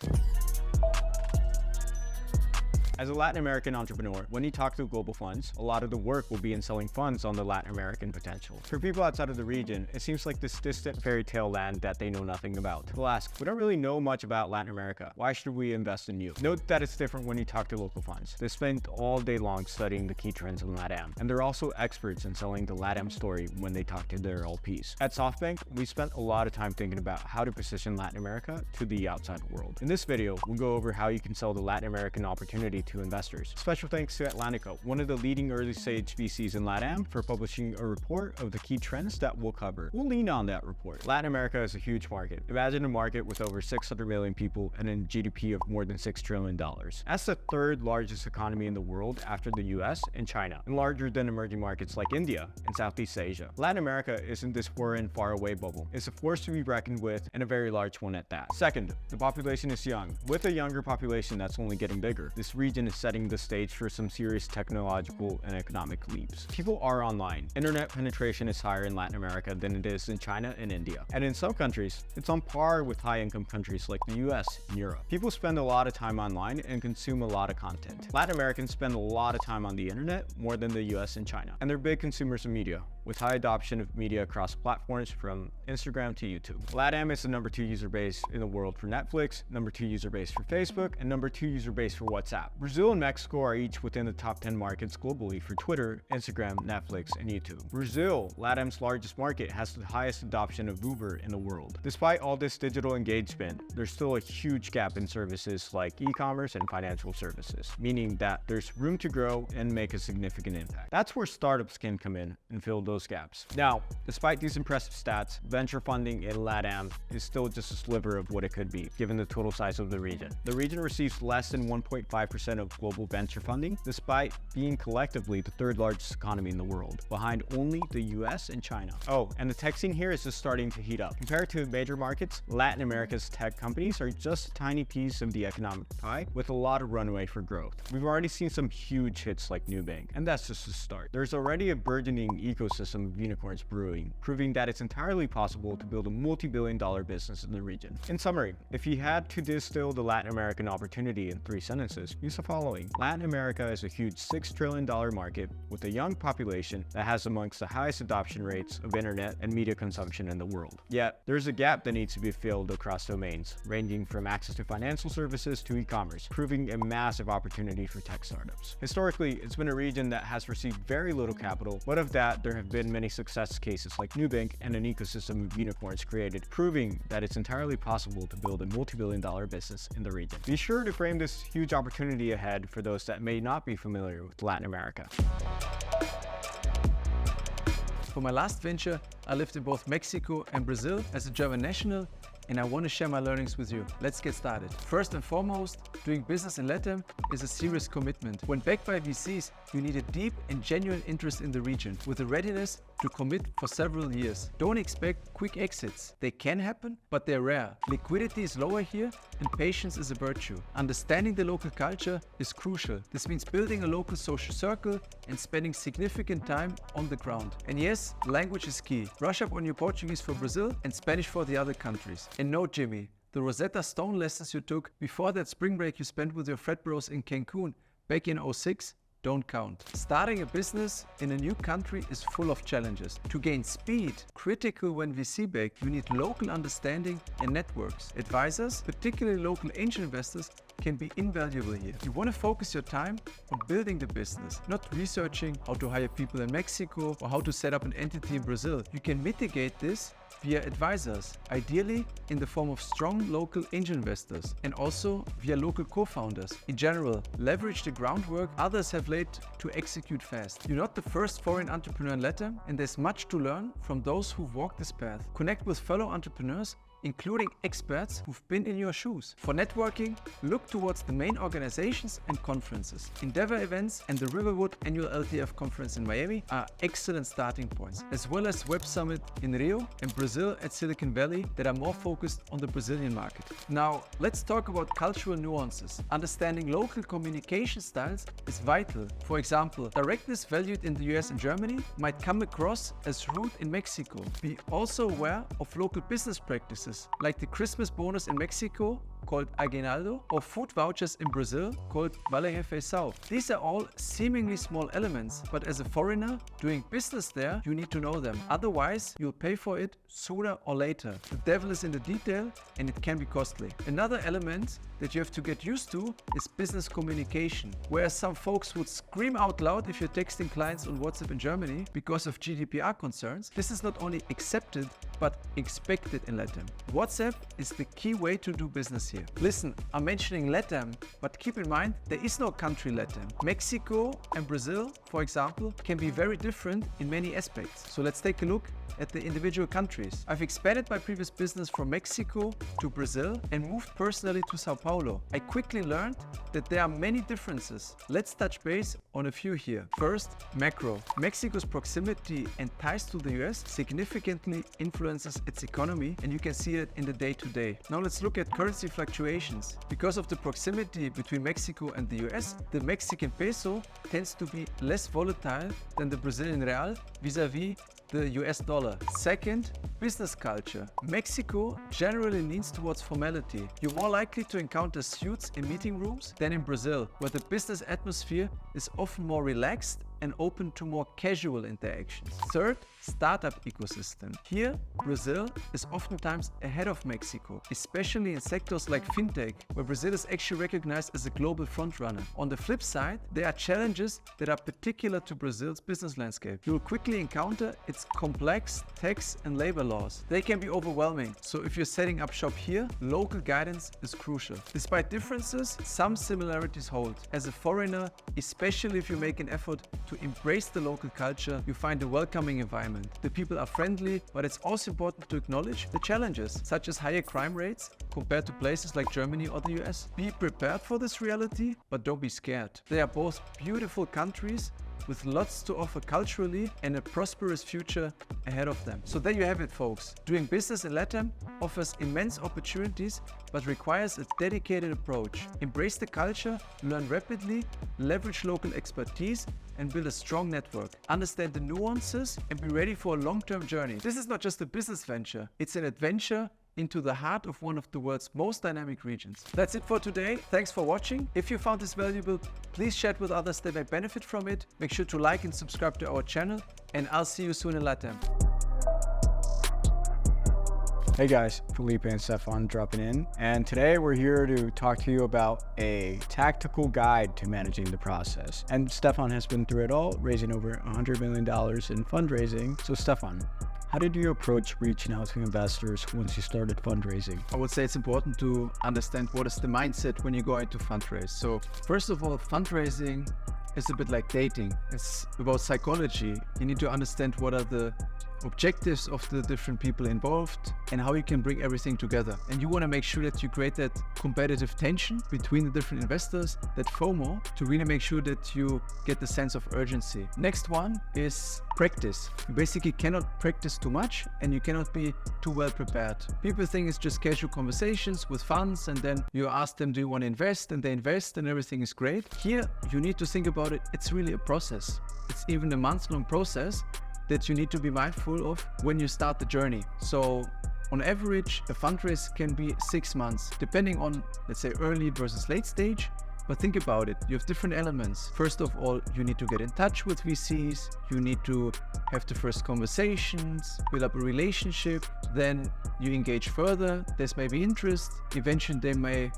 Speaker 2: As a Latin American entrepreneur, when you talk to global funds, a lot of the work will be in selling funds on the Latin American potential. For people outside of the region, it seems like this distant fairy tale land that they know nothing about. They'll ask, we don't really know much about Latin America. Why should we invest in you? Note that it's different when you talk to local funds. They spend all day long studying the key trends in LATAM, and they're also experts in selling the LATAM story when they talk to their LPs. At SoftBank, we spent a lot of time thinking about how to position Latin America to the outside world. In this video, we'll go over how you can sell the Latin American opportunity to investors. Special thanks to Atlantico, one of the leading early-stage VCs in LATAM, for publishing a report of the key trends that we'll cover. We'll lean on that report. Latin America is a huge market. Imagine a market with over 600 million people and a GDP of more than $6 trillion. That's the third largest economy in the world after the US and China, and larger than emerging markets like India and Southeast Asia. Latin America isn't this foreign, faraway bubble. It's a force to be reckoned with, and a very large one at that. Second, the population is young. With a younger population that's only getting bigger, this region is setting the stage for some serious technological and economic leaps. People are online. Internet penetration is higher in Latin America than it is in China and India. And in some countries, it's on par with high-income countries like the US and Europe. People spend a lot of time online and consume a lot of content. Latin Americans spend a lot of time on the internet, more than the US and China. And they're big consumers of media, with high adoption of media across platforms from Instagram to YouTube. LATAM is the number 2 user base in the world for Netflix, number 2 user base for Facebook, and number 2 user base for WhatsApp. Brazil and Mexico are each within the top 10 markets globally for Twitter, Instagram, Netflix, and YouTube. Brazil, LATAM's largest market, has the highest adoption of Uber in the world. Despite all this digital engagement, there's still a huge gap in services like e-commerce and financial services, meaning that there's room to grow and make a significant impact. That's where startups can come in and fill those gaps. Now, despite these impressive stats, venture funding in LATAM is still just a sliver of what it could be, given the total size of the region. The region receives less than 1.5% of global venture funding, despite being collectively the third largest economy in the world, behind only the US and China. Oh, and the tech scene here is just starting to heat up. Compared to major markets, Latin America's tech companies are just a tiny piece of the economic pie, with a lot of runway for growth. We've already seen some huge hits like Nubank, and that's just the start. There's already a burgeoning ecosystem of unicorns brewing, proving that it's entirely possible to build a multi-billion-dollar business in the region. In summary, if you had to distill the Latin American opportunity in 3 sentences, use the following. Latin America is a huge $6 trillion market with a young population that has amongst the highest adoption rates of internet and media consumption in the world. Yet, there's a gap that needs to be filled across domains, ranging from access to financial services to e-commerce, proving a massive opportunity for tech startups. Historically, it's been a region that has received very little capital, but of that, there have been many success cases like Nubank and an ecosystem of unicorns created, proving that it's entirely possible to build a multi-billion-dollar business in the region. Be sure to frame this huge opportunity ahead for those that may not be familiar with Latin America.
Speaker 1: For my last venture, I lived in both Mexico and Brazil as a German national, and I want to share my learnings with you. Let's get started. First and foremost, doing business in LATAM is a serious commitment. When backed by VCs, you need a deep and genuine interest in the region, with a readiness to commit for several years. Don't expect quick exits. They can happen, but they're rare. Liquidity is lower here, and patience is a virtue. Understanding the local culture is crucial. This means building a local social circle and spending significant time on the ground. And yes, language is key. Brush up on your Portuguese for Brazil and Spanish for the other countries. And no, Jimmy, the Rosetta Stone lessons you took before that spring break you spent with your frat bros in Cancun back in 2006 don't count. Starting a business in a new country is full of challenges. To gain speed, critical when VC-backed, you need local understanding and networks. Advisors, particularly local angel investors, can be invaluable here. You want to focus your time on building the business, not researching how to hire people in Mexico or how to set up an entity in Brazil. You can mitigate this via advisors, ideally in the form of strong local angel investors, and also via local co-founders. In general, leverage the groundwork others have laid to execute fast. You're not the first foreign entrepreneur in LATAM, and there's much to learn from those who've walked this path. Connect with fellow entrepreneurs, including experts who've been in your shoes. For networking, look towards the main organizations and conferences. Endeavor events and the Riverwood annual LTF conference in Miami are excellent starting points, as well as Web Summit in Rio and Brazil at Silicon Valley that are more focused on the Brazilian market. Now, let's talk about cultural nuances. Understanding local communication styles is vital. For example, directness valued in the US and Germany might come across as rude in Mexico. Be also aware of local business practices, like the Christmas bonus in Mexico called aguinaldo, or food vouchers in Brazil called VALOREO. These are all seemingly small elements, but as a foreigner doing business there, you need to know them. Otherwise, you'll pay for it sooner or later. The devil is in the detail and it can be costly. Another element that you have to get used to is business communication. Whereas some folks would scream out loud if you're texting clients on WhatsApp in Germany because of GDPR concerns, this is not only accepted but expected in LATAM. WhatsApp is the key way to do business here. Listen, I'm mentioning LATAM, but keep in mind there is no country LATAM. Mexico and Brazil, for example, can be very different in many aspects. So let's take a look at the individual countries. I've expanded my previous business from Mexico to Brazil and moved personally to Sao Paulo. I quickly learned that there are many differences. Let's touch base on a few here. First, macro. Mexico's proximity and ties to the US significantly influences its economy, and you can see it in the day-to-day. Now let's look at currency fluctuations. Because of the proximity between Mexico and the US, the Mexican peso tends to be less volatile than the Brazilian real vis-a-vis the US dollar. Second, business culture. Mexico generally leans towards formality. You're more likely to encounter suits in meeting rooms than in Brazil, where the business atmosphere is often more relaxed and open to more casual interactions. Third, startup ecosystem. Here, Brazil is oftentimes ahead of Mexico, especially in sectors like fintech, where Brazil is actually recognized as a global frontrunner. On the flip side, there are challenges that are particular to Brazil's business landscape. You will quickly encounter its complex tax and labor laws. They can be overwhelming, so if you're setting up shop here, local guidance is crucial. Despite differences, some similarities hold. As a foreigner, especially if you make an effort to embrace the local culture, you find a welcoming environment. The people are friendly, but it's also important to acknowledge the challenges, such as higher crime rates compared to places like Germany or the US. Be prepared for this reality, but don't be scared. They are both beautiful countries with lots to offer culturally and a prosperous future ahead of them. So there you have it, folks. Doing business in LATAM offers immense opportunities but requires a dedicated approach. Embrace the culture, learn rapidly, leverage local expertise, and build a strong network. Understand the nuances and be ready for a long-term journey. This is not just a business venture, it's an adventure into the heart of one of the world's most dynamic regions. That's it for today. Thanks for watching. If you found this valuable, please share it with others that may benefit from it. Make sure to like and subscribe to our channel, and I'll see you soon in LATAM.
Speaker 2: Hey guys, Felipe and Stefan dropping in, and today we're here to talk to you about a tactical guide to managing the process. And Stefan has been through it all, raising over $100 million in fundraising. So Stefan, how did you approach reaching out to investors once you started fundraising?
Speaker 1: I would say it's important to understand what is the mindset when you go out to fundraise. So first of all, fundraising is a bit like dating. It's about psychology. You need to understand what are the objectives of the different people involved and how you can bring everything together. And you want to make sure that you create that competitive tension between the different investors, that FOMO, to really make sure that you get the sense of urgency. Next one is practice. You basically cannot practice too much and you cannot be too well prepared. People think it's just casual conversations with funds and then you ask them, do you want to invest? And they invest and everything is great. Here, you need to think about it. It's really a process. It's even a month-long process that you need to be mindful of when you start the journey. So on average, a fundraise can be 6 months, depending on, let's say, early versus late stage. But think about it, you have different elements. First of all, you need to get in touch with VCs, you need to have the first conversations, build up a relationship, then you engage further, there's maybe interest, eventually they may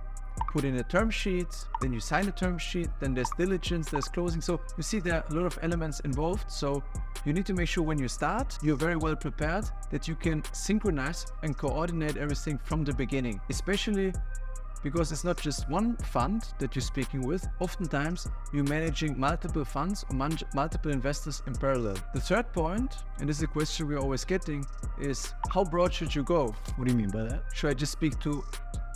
Speaker 1: put in a term sheet, then you sign a term sheet, then there's diligence, there's closing. So you see there are a lot of elements involved. So you need to make sure when you start, you're very well prepared, that you can synchronize and coordinate everything from the beginning, especially because it's not just one fund that you're speaking with. Oftentimes, you're managing multiple funds or multiple investors in parallel. The third point, and this is a question we're always getting, is how broad should you go?
Speaker 2: What do you mean by that?
Speaker 1: Should I just speak to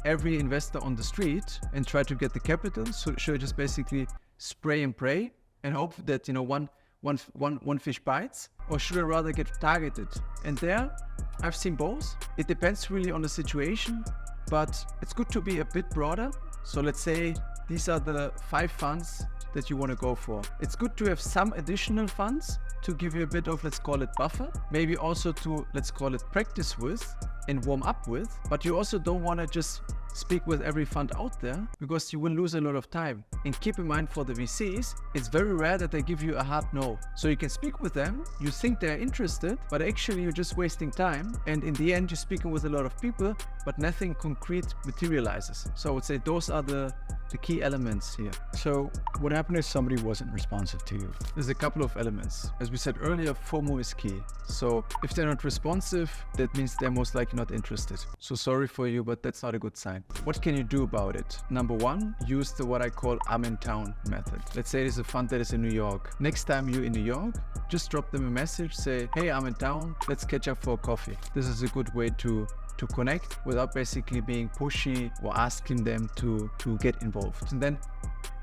Speaker 1: every investor on the street and try to get the capital? So should I just basically spray and pray and hope that, you know, one fish bites? Or should I rather get targeted? And there, I've seen both. It depends really on the situation, but it's good to be a bit broader. So let's say these are the 5 funds that you want to go for. It's good to have some additional funds to give you a bit of, let's call it, buffer. Maybe also to, let's call it, practice with and warm up with. But you also don't want to just speak with every fund out there because you will lose a lot of time. And keep in mind, for the VCs, it's very rare that they give you a hard no. So you can speak with them, you think they're interested, but actually you're just wasting time. And in the end, you're speaking with a lot of people, but nothing concrete materializes. So I would say those are the key elements here.
Speaker 2: So what happened if somebody wasn't responsive to you?
Speaker 1: There's a couple of elements. As we said earlier, FOMO is key. So if they're not responsive, that means they're most likely not interested. So sorry for you, but that's not a good sign. What can you do about it? Number one, use the what I call I'm in town method. Let's say there's a fund that is in New York. Next time you're in New York, just drop them a message, say, hey, I'm in town, let's catch up for coffee. This is a good way to connect without basically being pushy or asking them to get involved. And then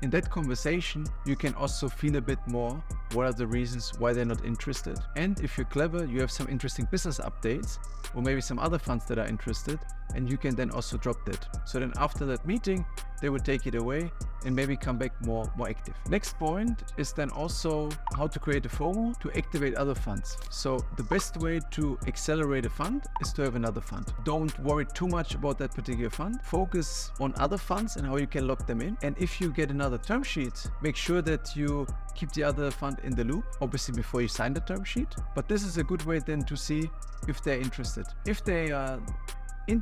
Speaker 1: in that conversation, you can also feel a bit more what are the reasons why they're not interested. And if you're clever, you have some interesting business updates or maybe some other funds that are interested, and you can then also drop that. So then after that meeting, they will take it away and maybe come back more active. Next point is then also how to create a FOMO to activate other funds. So the best way to accelerate a fund is to have another fund. Don't worry too much about that particular fund. Focus on other funds and how you can lock them in. And if you get another term sheet, make sure that you keep the other fund in the loop, obviously before you sign the term sheet. But this is a good way then to see if they're interested. If they are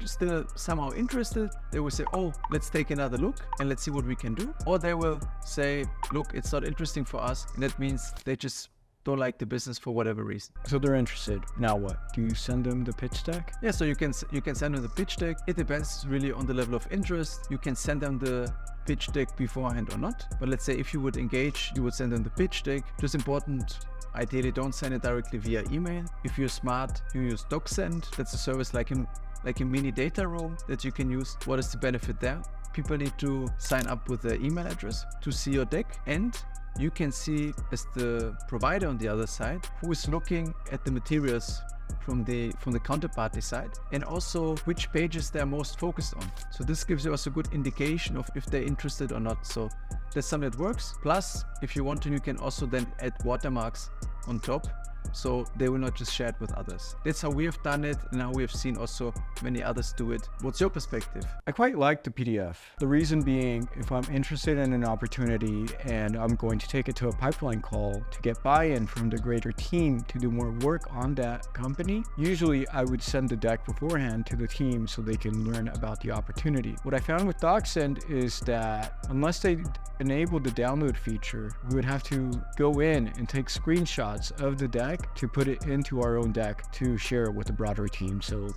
Speaker 1: still somehow interested, they will say, oh, let's take another look and let's see what we can do. Or they will say, look, it's not interesting for us. And that means they just don't like the business for whatever reason.
Speaker 2: So they're interested. Now what? Do you send them the pitch deck?
Speaker 1: Yeah, so you can send them the pitch deck. It depends really on the level of interest. You can send them the pitch deck beforehand or not. But let's say if you would engage, you would send them the pitch deck. Just important, ideally don't send it directly via email. If you're smart, you use DocSend. That's a service like a mini data room that you can use. What is the benefit there? People need to sign up with their email address to see your deck, and you can see as the provider on the other side who is looking at the materials from the counterparty side, and also which pages they're most focused on. So this gives you also a good indication of if they're interested or not. So that's something that works. Plus, if you want to, you can also then add watermarks on top, so they will not just share it with others. That's how we have done it, and how we have seen also many others do it. What's your perspective?
Speaker 2: I quite like the PDF. The reason being, if I'm interested in an opportunity and I'm going to take it to a pipeline call to get buy-in from the greater team to do more work on that company, usually I would send the deck beforehand to the team so they can learn about the opportunity. What I found with DocSend is that unless they enable the download feature, we would have to go in and take screenshots of the deck to put it into our own deck to share with the broader team. So,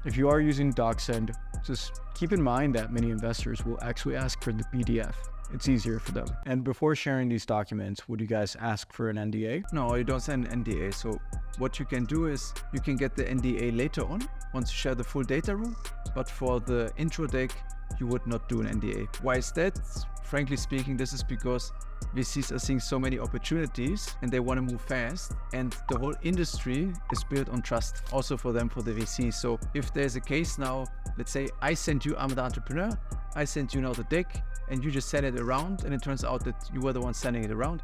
Speaker 2: if you are using DocSend, just keep in mind that many investors will actually ask for the PDF. It's easier for them. And before sharing these documents, would you guys ask for an NDA?
Speaker 1: No, you don't send an NDA. So what you can do is you can get the NDA later on, once you share the full data room. But for the intro deck, you would not do an NDA. Why is that? Frankly speaking, this is because VCs are seeing so many opportunities and they want to move fast, and the whole industry is built on trust also for them, for the VCs. So if there's a case now, let's say I'm the entrepreneur, I sent you now the deck and you just send it around, and it turns out that you were the one sending it around,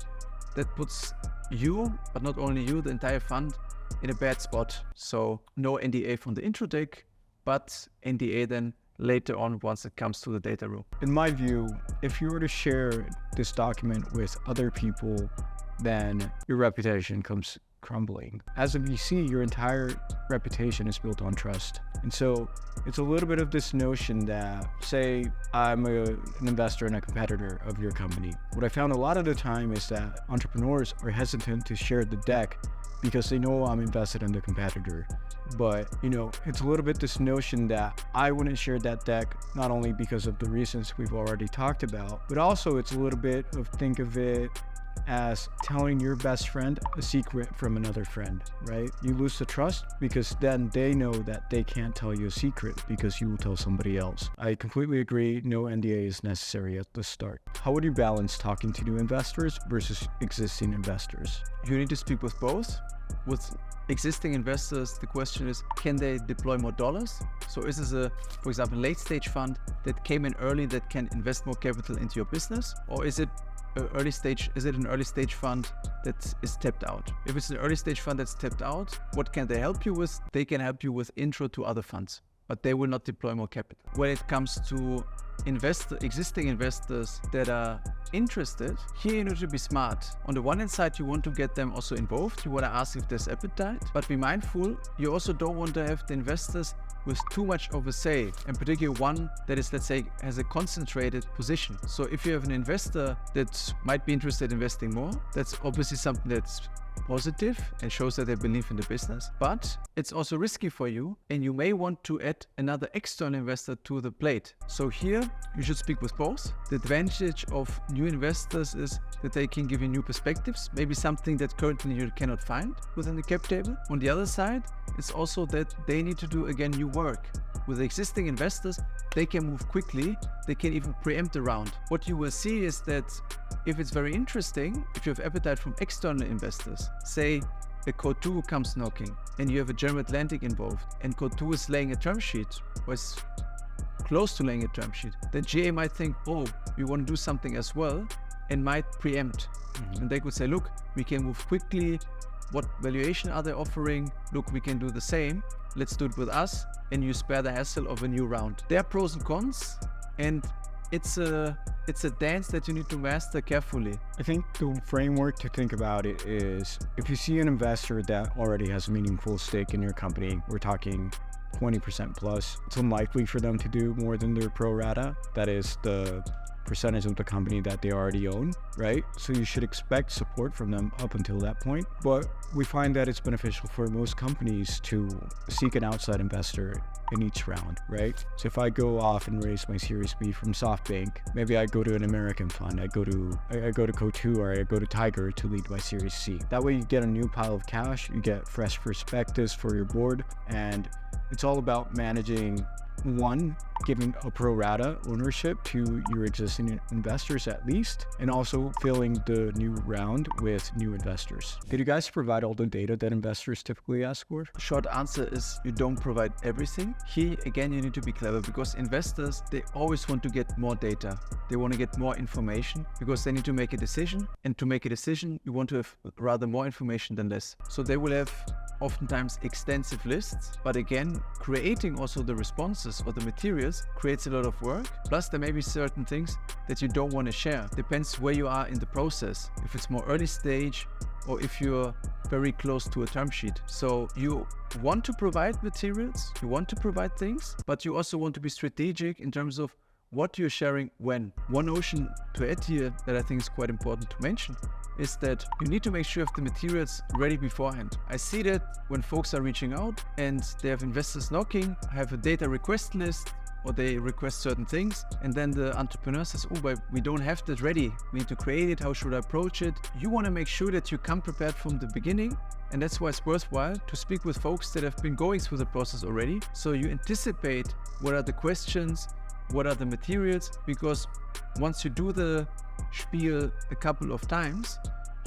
Speaker 1: that puts you, but not only you, the entire fund, in a bad spot. So no NDA from the intro deck, but NDA then later on once it comes to the data room.
Speaker 2: In my view, if you were to share this document with other people, then your reputation comes crumbling. As a VC, your entire reputation is built on trust. And so it's a little bit of this notion that, say I'm an investor and a competitor of your company. What I found a lot of the time is that entrepreneurs are hesitant to share the deck because they know I'm invested in the competitor. But, it's a little bit this notion that I wouldn't share that deck, not only because of the reasons we've already talked about, but also it's a little bit of, think of it as telling your best friend a secret from another friend, right? You lose the trust because then they know that they can't tell you a secret because you will tell somebody else. I completely agree, no NDA is necessary at the start. How would you balance talking to new investors versus existing investors?
Speaker 1: You need to speak with both. With existing investors, the question is, can they deploy more dollars? So is this for example, late stage fund that came in early that can invest more capital into your business? Or is it an early stage fund that is tapped out? If it's an early stage fund that's tapped out, what can they help you with? They can help you with intro to other funds. but they will not deploy more capital. When it comes to existing investors that are interested, here you need to be smart. On the one hand side, you want to get them also involved. You want to ask if there's appetite, but be mindful. You also don't want to have the investors with too much of a say, and particularly one that is, let's say, has a concentrated position. So if you have an investor that might be interested in investing more, that's obviously something that's positive and shows that they believe in the business, but it's also risky for you, and you may want to add another external investor to the plate. So here you should speak with both. The advantage of new investors is that they can give you new perspectives, maybe something that currently you cannot find within the cap table. On the other side, it's also that they need to do again new work. With existing investors, they can move quickly, they can even preempt the round. What you will see is that if it's very interesting, if you have appetite from external investors, say a Code 2 comes knocking and you have a General Atlantic involved and Code 2 is laying a term sheet or is close to laying a term sheet, then GA might think, oh, we want to do something as well, and might preempt. And they could say, look, we can move quickly. What valuation are they offering? Look, we can do the same. Let's do it with us, and you spare the hassle of a new round. There are pros and cons, and it's a dance that you need to master carefully.
Speaker 2: I think the framework to think about it is, if you see an investor that already has a meaningful stake in your company, we're talking 20% plus, it's unlikely for them to do more than their pro rata. That is the percentage of the company that they already own, right? So you should expect support from them up until that point. But we find that it's beneficial for most companies to seek an outside investor in each round, right? So if I go off and raise my Series B from SoftBank, maybe I go to an American fund, I go to Code 2, or I go to Tiger to lead my Series C. That way you get a new pile of cash, you get fresh perspectives for your board, and it's all about managing, one, giving a pro rata ownership to your existing investors at least, and also filling the new round with new investors. Did you guys provide all the data that investors typically ask for?
Speaker 1: Short answer is you don't provide everything. Here, again, you need to be clever, because investors, they always want to get more data. They want to get more information because they need to make a decision. And to make a decision, you want to have rather more information than less. So they will have oftentimes extensive lists, but again, creating also the responses or the materials creates a lot of work. Plus, there may be certain things that you don't want to share. Depends where you are in the process. If it's more early stage, or if you're very close to a term sheet. So you want to provide materials, you want to provide things, but you also want to be strategic in terms of what you're sharing when. One notion to add here that I think is quite important to mention is that you need to make sure you have the materials ready beforehand. I see that when folks are reaching out and they have investors knocking, have a data request list, or they request certain things, and then the entrepreneur says, oh, but we don't have that ready. We need to create it. How should I approach it? You want to make sure that you come prepared from the beginning. And that's why it's worthwhile to speak with folks that have been going through the process already. So you anticipate what are the questions, what are the materials, because once you do the spiel a couple of times,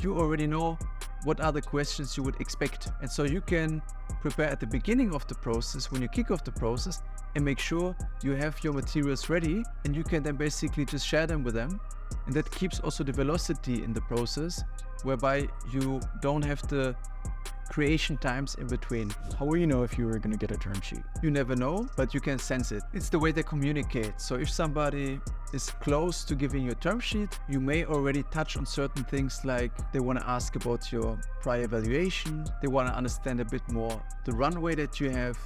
Speaker 1: you already know what are the questions you would expect. And so you can prepare at the beginning of the process, when you kick off the process, and make sure you have your materials ready, and you can then basically just share them with them. And that keeps also the velocity in the process, whereby you don't have the creation times in between.
Speaker 2: How will you know if you were going to get a term sheet?
Speaker 1: You never know, but you can sense it. It's the way they communicate. So if somebody is close to giving you a term sheet, you may already touch on certain things, like they want to ask about your prior valuation, they want to understand a bit more the runway that you have,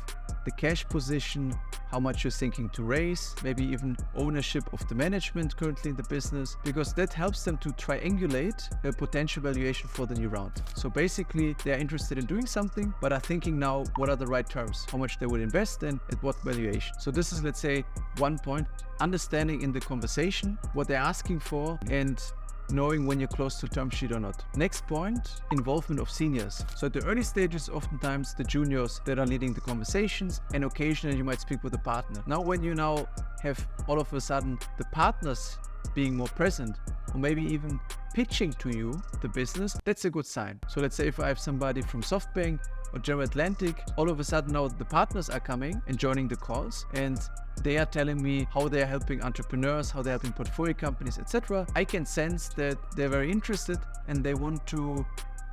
Speaker 1: the cash position, how much you're thinking to raise, maybe even ownership of the management currently in the business, because that helps them to triangulate a potential valuation for the new round. So basically, they're interested in doing something, but are thinking now, what are the right terms, how much they would invest in, at what valuation. So this is, let's say, one point, understanding in the conversation what they're asking for, and knowing when you're close to term sheet or not. Next point, involvement of seniors. So at the early stages, oftentimes the juniors that are leading the conversations, and occasionally you might speak with a partner. Now, when you now have all of a sudden the partners being more present, or maybe even pitching to you the business, that's a good sign. So let's say if I have somebody from SoftBank or General Atlantic, all of a sudden now the partners are coming and joining the calls, and they are telling me how they're helping entrepreneurs, how they're helping portfolio companies, etc. I can sense that they're very interested and they want to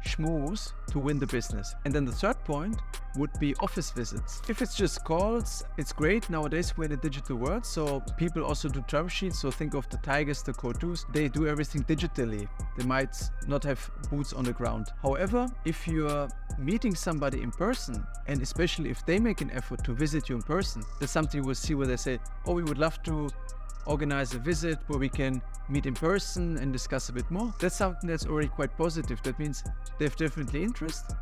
Speaker 1: schmooze to win the business. And then the third point would be office visits. If it's just calls, it's great. Nowadays we're in a digital world, so people also do term sheets. So think of the Tigers, the Cotus, they do everything digitally. They might not have boots on the ground. However, if you're meeting somebody in person, and especially if they make an effort to visit you in person, there's something we'll see where they say, oh, we would love to organize a visit where we can meet in person and discuss a bit more. That's something that's already quite positive. That means they have definitely interest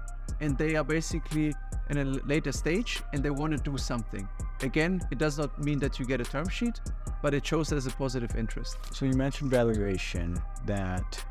Speaker 1: and they are basically in a later stage and they want to do something. Again, it does not mean that you get a term sheet, but it shows there's a positive interest.
Speaker 2: So you mentioned valuation, that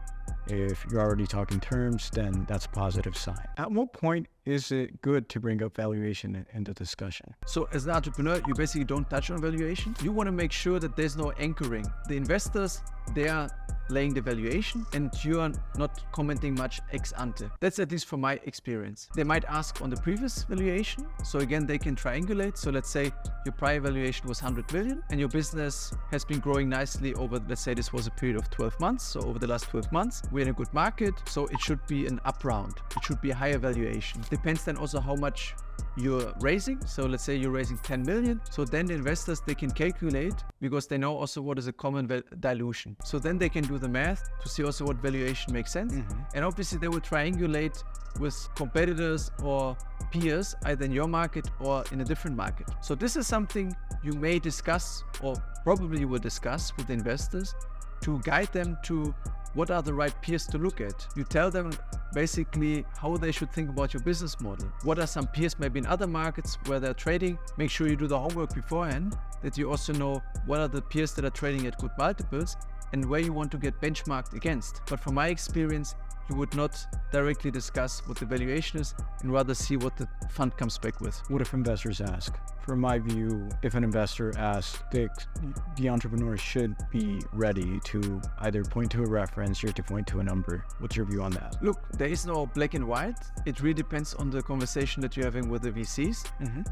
Speaker 2: if you're already talking terms, then that's a positive sign. At what point is it good to bring up valuation into discussion?
Speaker 1: So as an entrepreneur, you basically don't touch on valuation. You want to make sure that there's no anchoring. The investors, they are laying the valuation and you are not commenting much ex ante. That's at least from my experience. They might ask on the previous valuation. So again, they can triangulate. So let's say your prior valuation was 100 million and your business has been growing nicely over, let's say this was a period of 12 months. So over the last 12 months, we're in a good market. So it should be an up round. It should be a higher valuation. Depends then also how much you're raising. So let's say you're raising 10 million. So then the investors, they can calculate because they know also what is a common dilution. So then they can do the math to see also what valuation makes sense. And obviously they will triangulate with competitors or peers, either in your market or in a different market. So this is something you may discuss or probably you will discuss with investors to guide them to what are the right peers to look at. You tell them basically how they should think about your business model. What are some peers maybe in other markets where they're trading? Make sure you do the homework beforehand, that you also know what are the peers that are trading at good multiples and where you want to get benchmarked against. But from my experience, you would not directly discuss what the valuation is and rather see what the fund comes back with.
Speaker 2: What if investors ask? From my view, if an investor asks, the entrepreneur should be ready to either point to a reference or to point to a number. What's your view on that?
Speaker 1: Look, there is no black and white. It really depends on the conversation that you're having with the VCs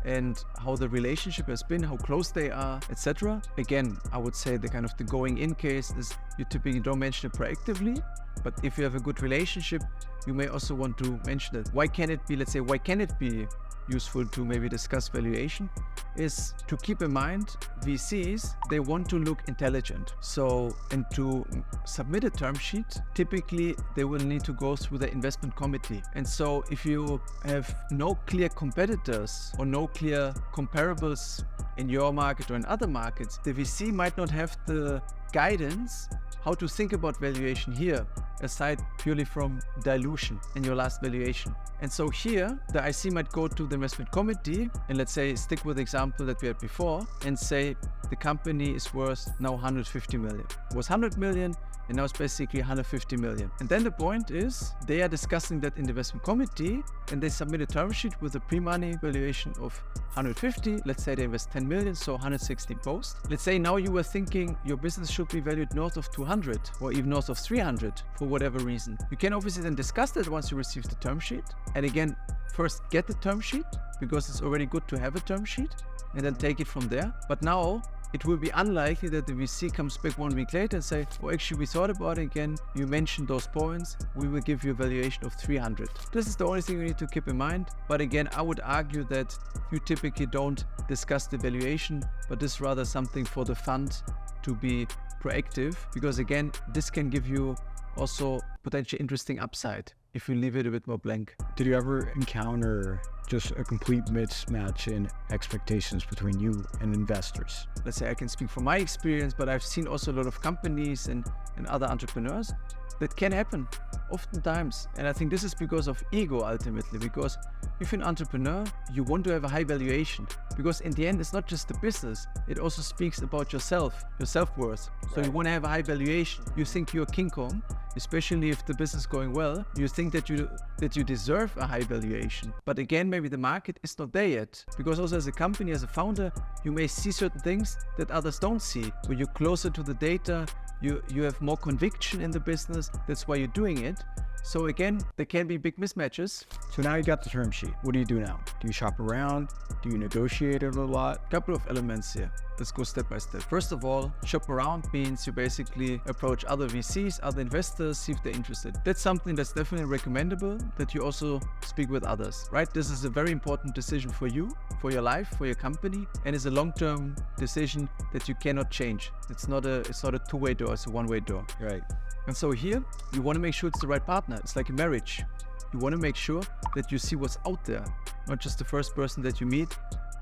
Speaker 1: and how the relationship has been, how close they are, etc. Again, I would say the kind of the going in case is you typically don't mention it proactively. But if you have a good relationship, you may also want to mention it. Why can it be useful to maybe discuss valuation? Is to keep in mind VCs, they want to look intelligent. So, and to submit a term sheet, typically they will need to go through the investment committee. And so if you have no clear competitors or no clear comparables in your market or in other markets, the VC might not have the guidance how to think about valuation here, aside purely from dilution in your last valuation. And so here, the IC might go to the investment committee and let's say, stick with the example that we had before and say the company is worth now 150 million. It was 100 million and now it's basically 150 million. And then the point is they are discussing that in the investment committee and they submit a term sheet with a pre-money valuation of 150. Let's say they invest 10 million, so 160 post. Let's say now you were thinking your business should be valued north of 200 or even north of 300 for whatever reason. You can obviously then discuss that once you receive the term sheet. And again, first get the term sheet because it's already good to have a term sheet and then take it from there. But now it will be unlikely that the VC comes back 1 week later and say, oh, actually we thought about it again. You mentioned those points. We will give you a valuation of 300. This is the only thing you need to keep in mind. But again, I would argue that you typically don't discuss the valuation, but this is rather something for the fund to be proactive, because again, this can give you also potentially interesting upside if you leave it a bit more blank.
Speaker 2: Did you ever encounter just a complete mismatch in expectations between you and investors?
Speaker 1: Let's say I can speak from my experience, but I've seen also a lot of companies and other entrepreneurs that can happen oftentimes. And I think this is because of ego ultimately, because if you're an entrepreneur, you want to have a high valuation, because in the end, it's not just the business. It also speaks about yourself, your self-worth. So you want to have a high valuation. You think you're King Kong, especially if the business is going well. You think that you deserve a high valuation. But again, maybe the market is not there yet, because also as a company, as a founder, you may see certain things that others don't see. When you're closer to the data, you have more conviction in the business. That's why you're doing it. So again, there can be big mismatches.
Speaker 2: So now you got the term sheet. What do you do now? Do you shop around? Do you negotiate it a lot?
Speaker 1: Couple of elements here. Let's go step by step. First of all, shop around means you basically approach other VCs, other investors, see if they're interested. That's something that's definitely recommendable, that you also speak with others, right? This is a very important decision for you, for your life, for your company, and it's a long-term decision that you cannot change. It's not a two-way door, it's a one-way door.
Speaker 2: Right.
Speaker 1: And so here, you want to make sure it's the right partner. It's like a marriage. You want to make sure that you see what's out there, not just the first person that you meet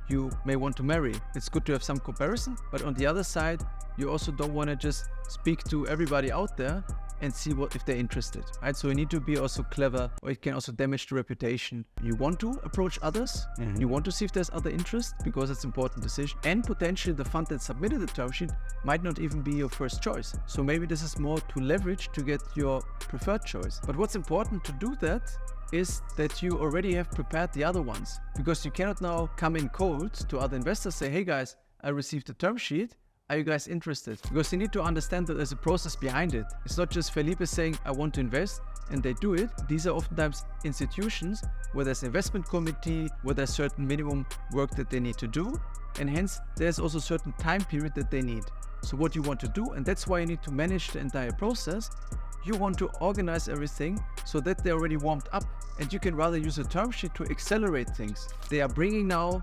Speaker 1: you may want to marry. It's good to have some comparison, but on the other side, you also don't want to just speak to everybody out there and see if they're interested, right? So you need to be also clever, or it can also damage the reputation. You want to approach others, you want to see if there's other interest, because it's an important decision, and potentially the fund that submitted the term sheet might not even be your first choice. So maybe this is more to leverage to get your preferred choice. But what's important to do that is that you already have prepared the other ones, because you cannot now come in cold to other investors, say, hey guys, I received the term sheet. Are you guys interested? Because you need to understand that there's a process behind it. It's not just Felipe saying, I want to invest, and they do it. These are oftentimes institutions where there's an investment committee, where there's certain minimum work that they need to do, and hence there's also a certain time period that they need. So what you want to do, and that's why you need to manage the entire process, you want to organize everything so that they're already warmed up, and you can rather use a term sheet to accelerate things. They are bringing now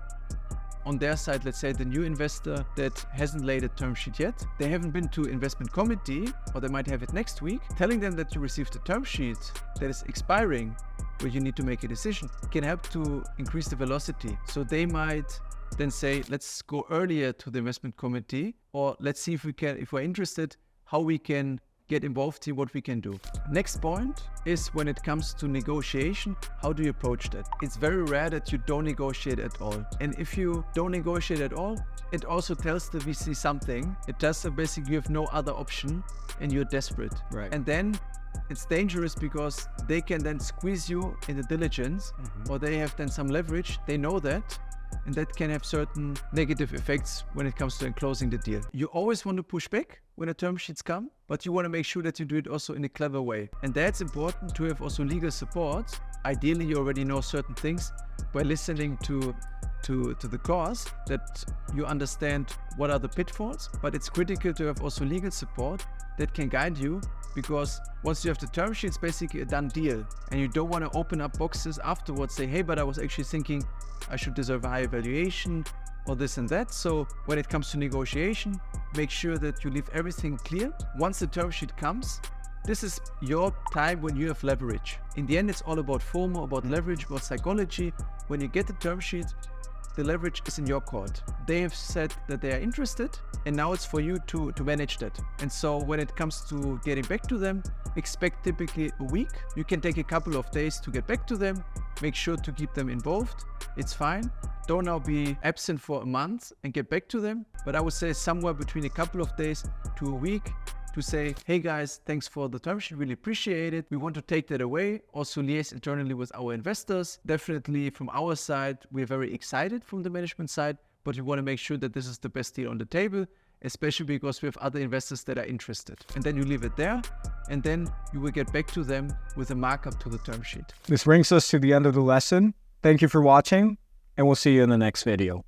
Speaker 1: on their side, let's say the new investor that hasn't laid a term sheet yet, they haven't been to investment committee, or they might have it next week, telling them that you received a term sheet that is expiring, where you need to make a decision, can help to increase the velocity. So they might then say, let's go earlier to the investment committee, or let's see if we're interested, how we can get involved in what we can do. Next point is when it comes to negotiation, how do you approach that? It's very rare that you don't negotiate at all. And if you don't negotiate at all, it also tells the VC something. It tells them basically you have no other option and you're desperate.
Speaker 2: Right.
Speaker 1: And then it's dangerous, because they can then squeeze you in the diligence, or they have then some leverage. They know that. And that can have certain negative effects when it comes to closing the deal. You always want to push back when the term sheets come, but you want to make sure that you do it also in a clever way. And that's important to have also legal support. Ideally, you already know certain things by listening to the course, that you understand what are the pitfalls, but it's critical to have also legal support that can guide you, because once you have the term sheet, it's basically a done deal, and you don't want to open up boxes afterwards, say, hey, but I was actually thinking I should deserve a higher valuation or this and that. So when it comes to negotiation, make sure that you leave everything clear. Once the term sheet comes, this is your time when you have leverage. In the end, it's all about FOMO, about leverage, about psychology. When you get the term sheet, the leverage is in your court. They have said that they are interested, and now it's for you to manage that. And so when it comes to getting back to them, expect typically a week. You can take a couple of days to get back to them. Make sure to keep them involved. It's fine. Don't now be absent for a month and get back to them. But I would say somewhere between a couple of days to a week, to say, hey guys, thanks for the term sheet, really appreciate it. We want to take that away. Also liaise internally with our investors. Definitely from our side, we're very excited from the management side, but we want to make sure that this is the best deal on the table, especially because we have other investors that are interested. And then you leave it there, and then you will get back to them with a markup to the term sheet.
Speaker 2: This brings us to the end of the lesson. Thank you for watching, and we'll see you in the next video.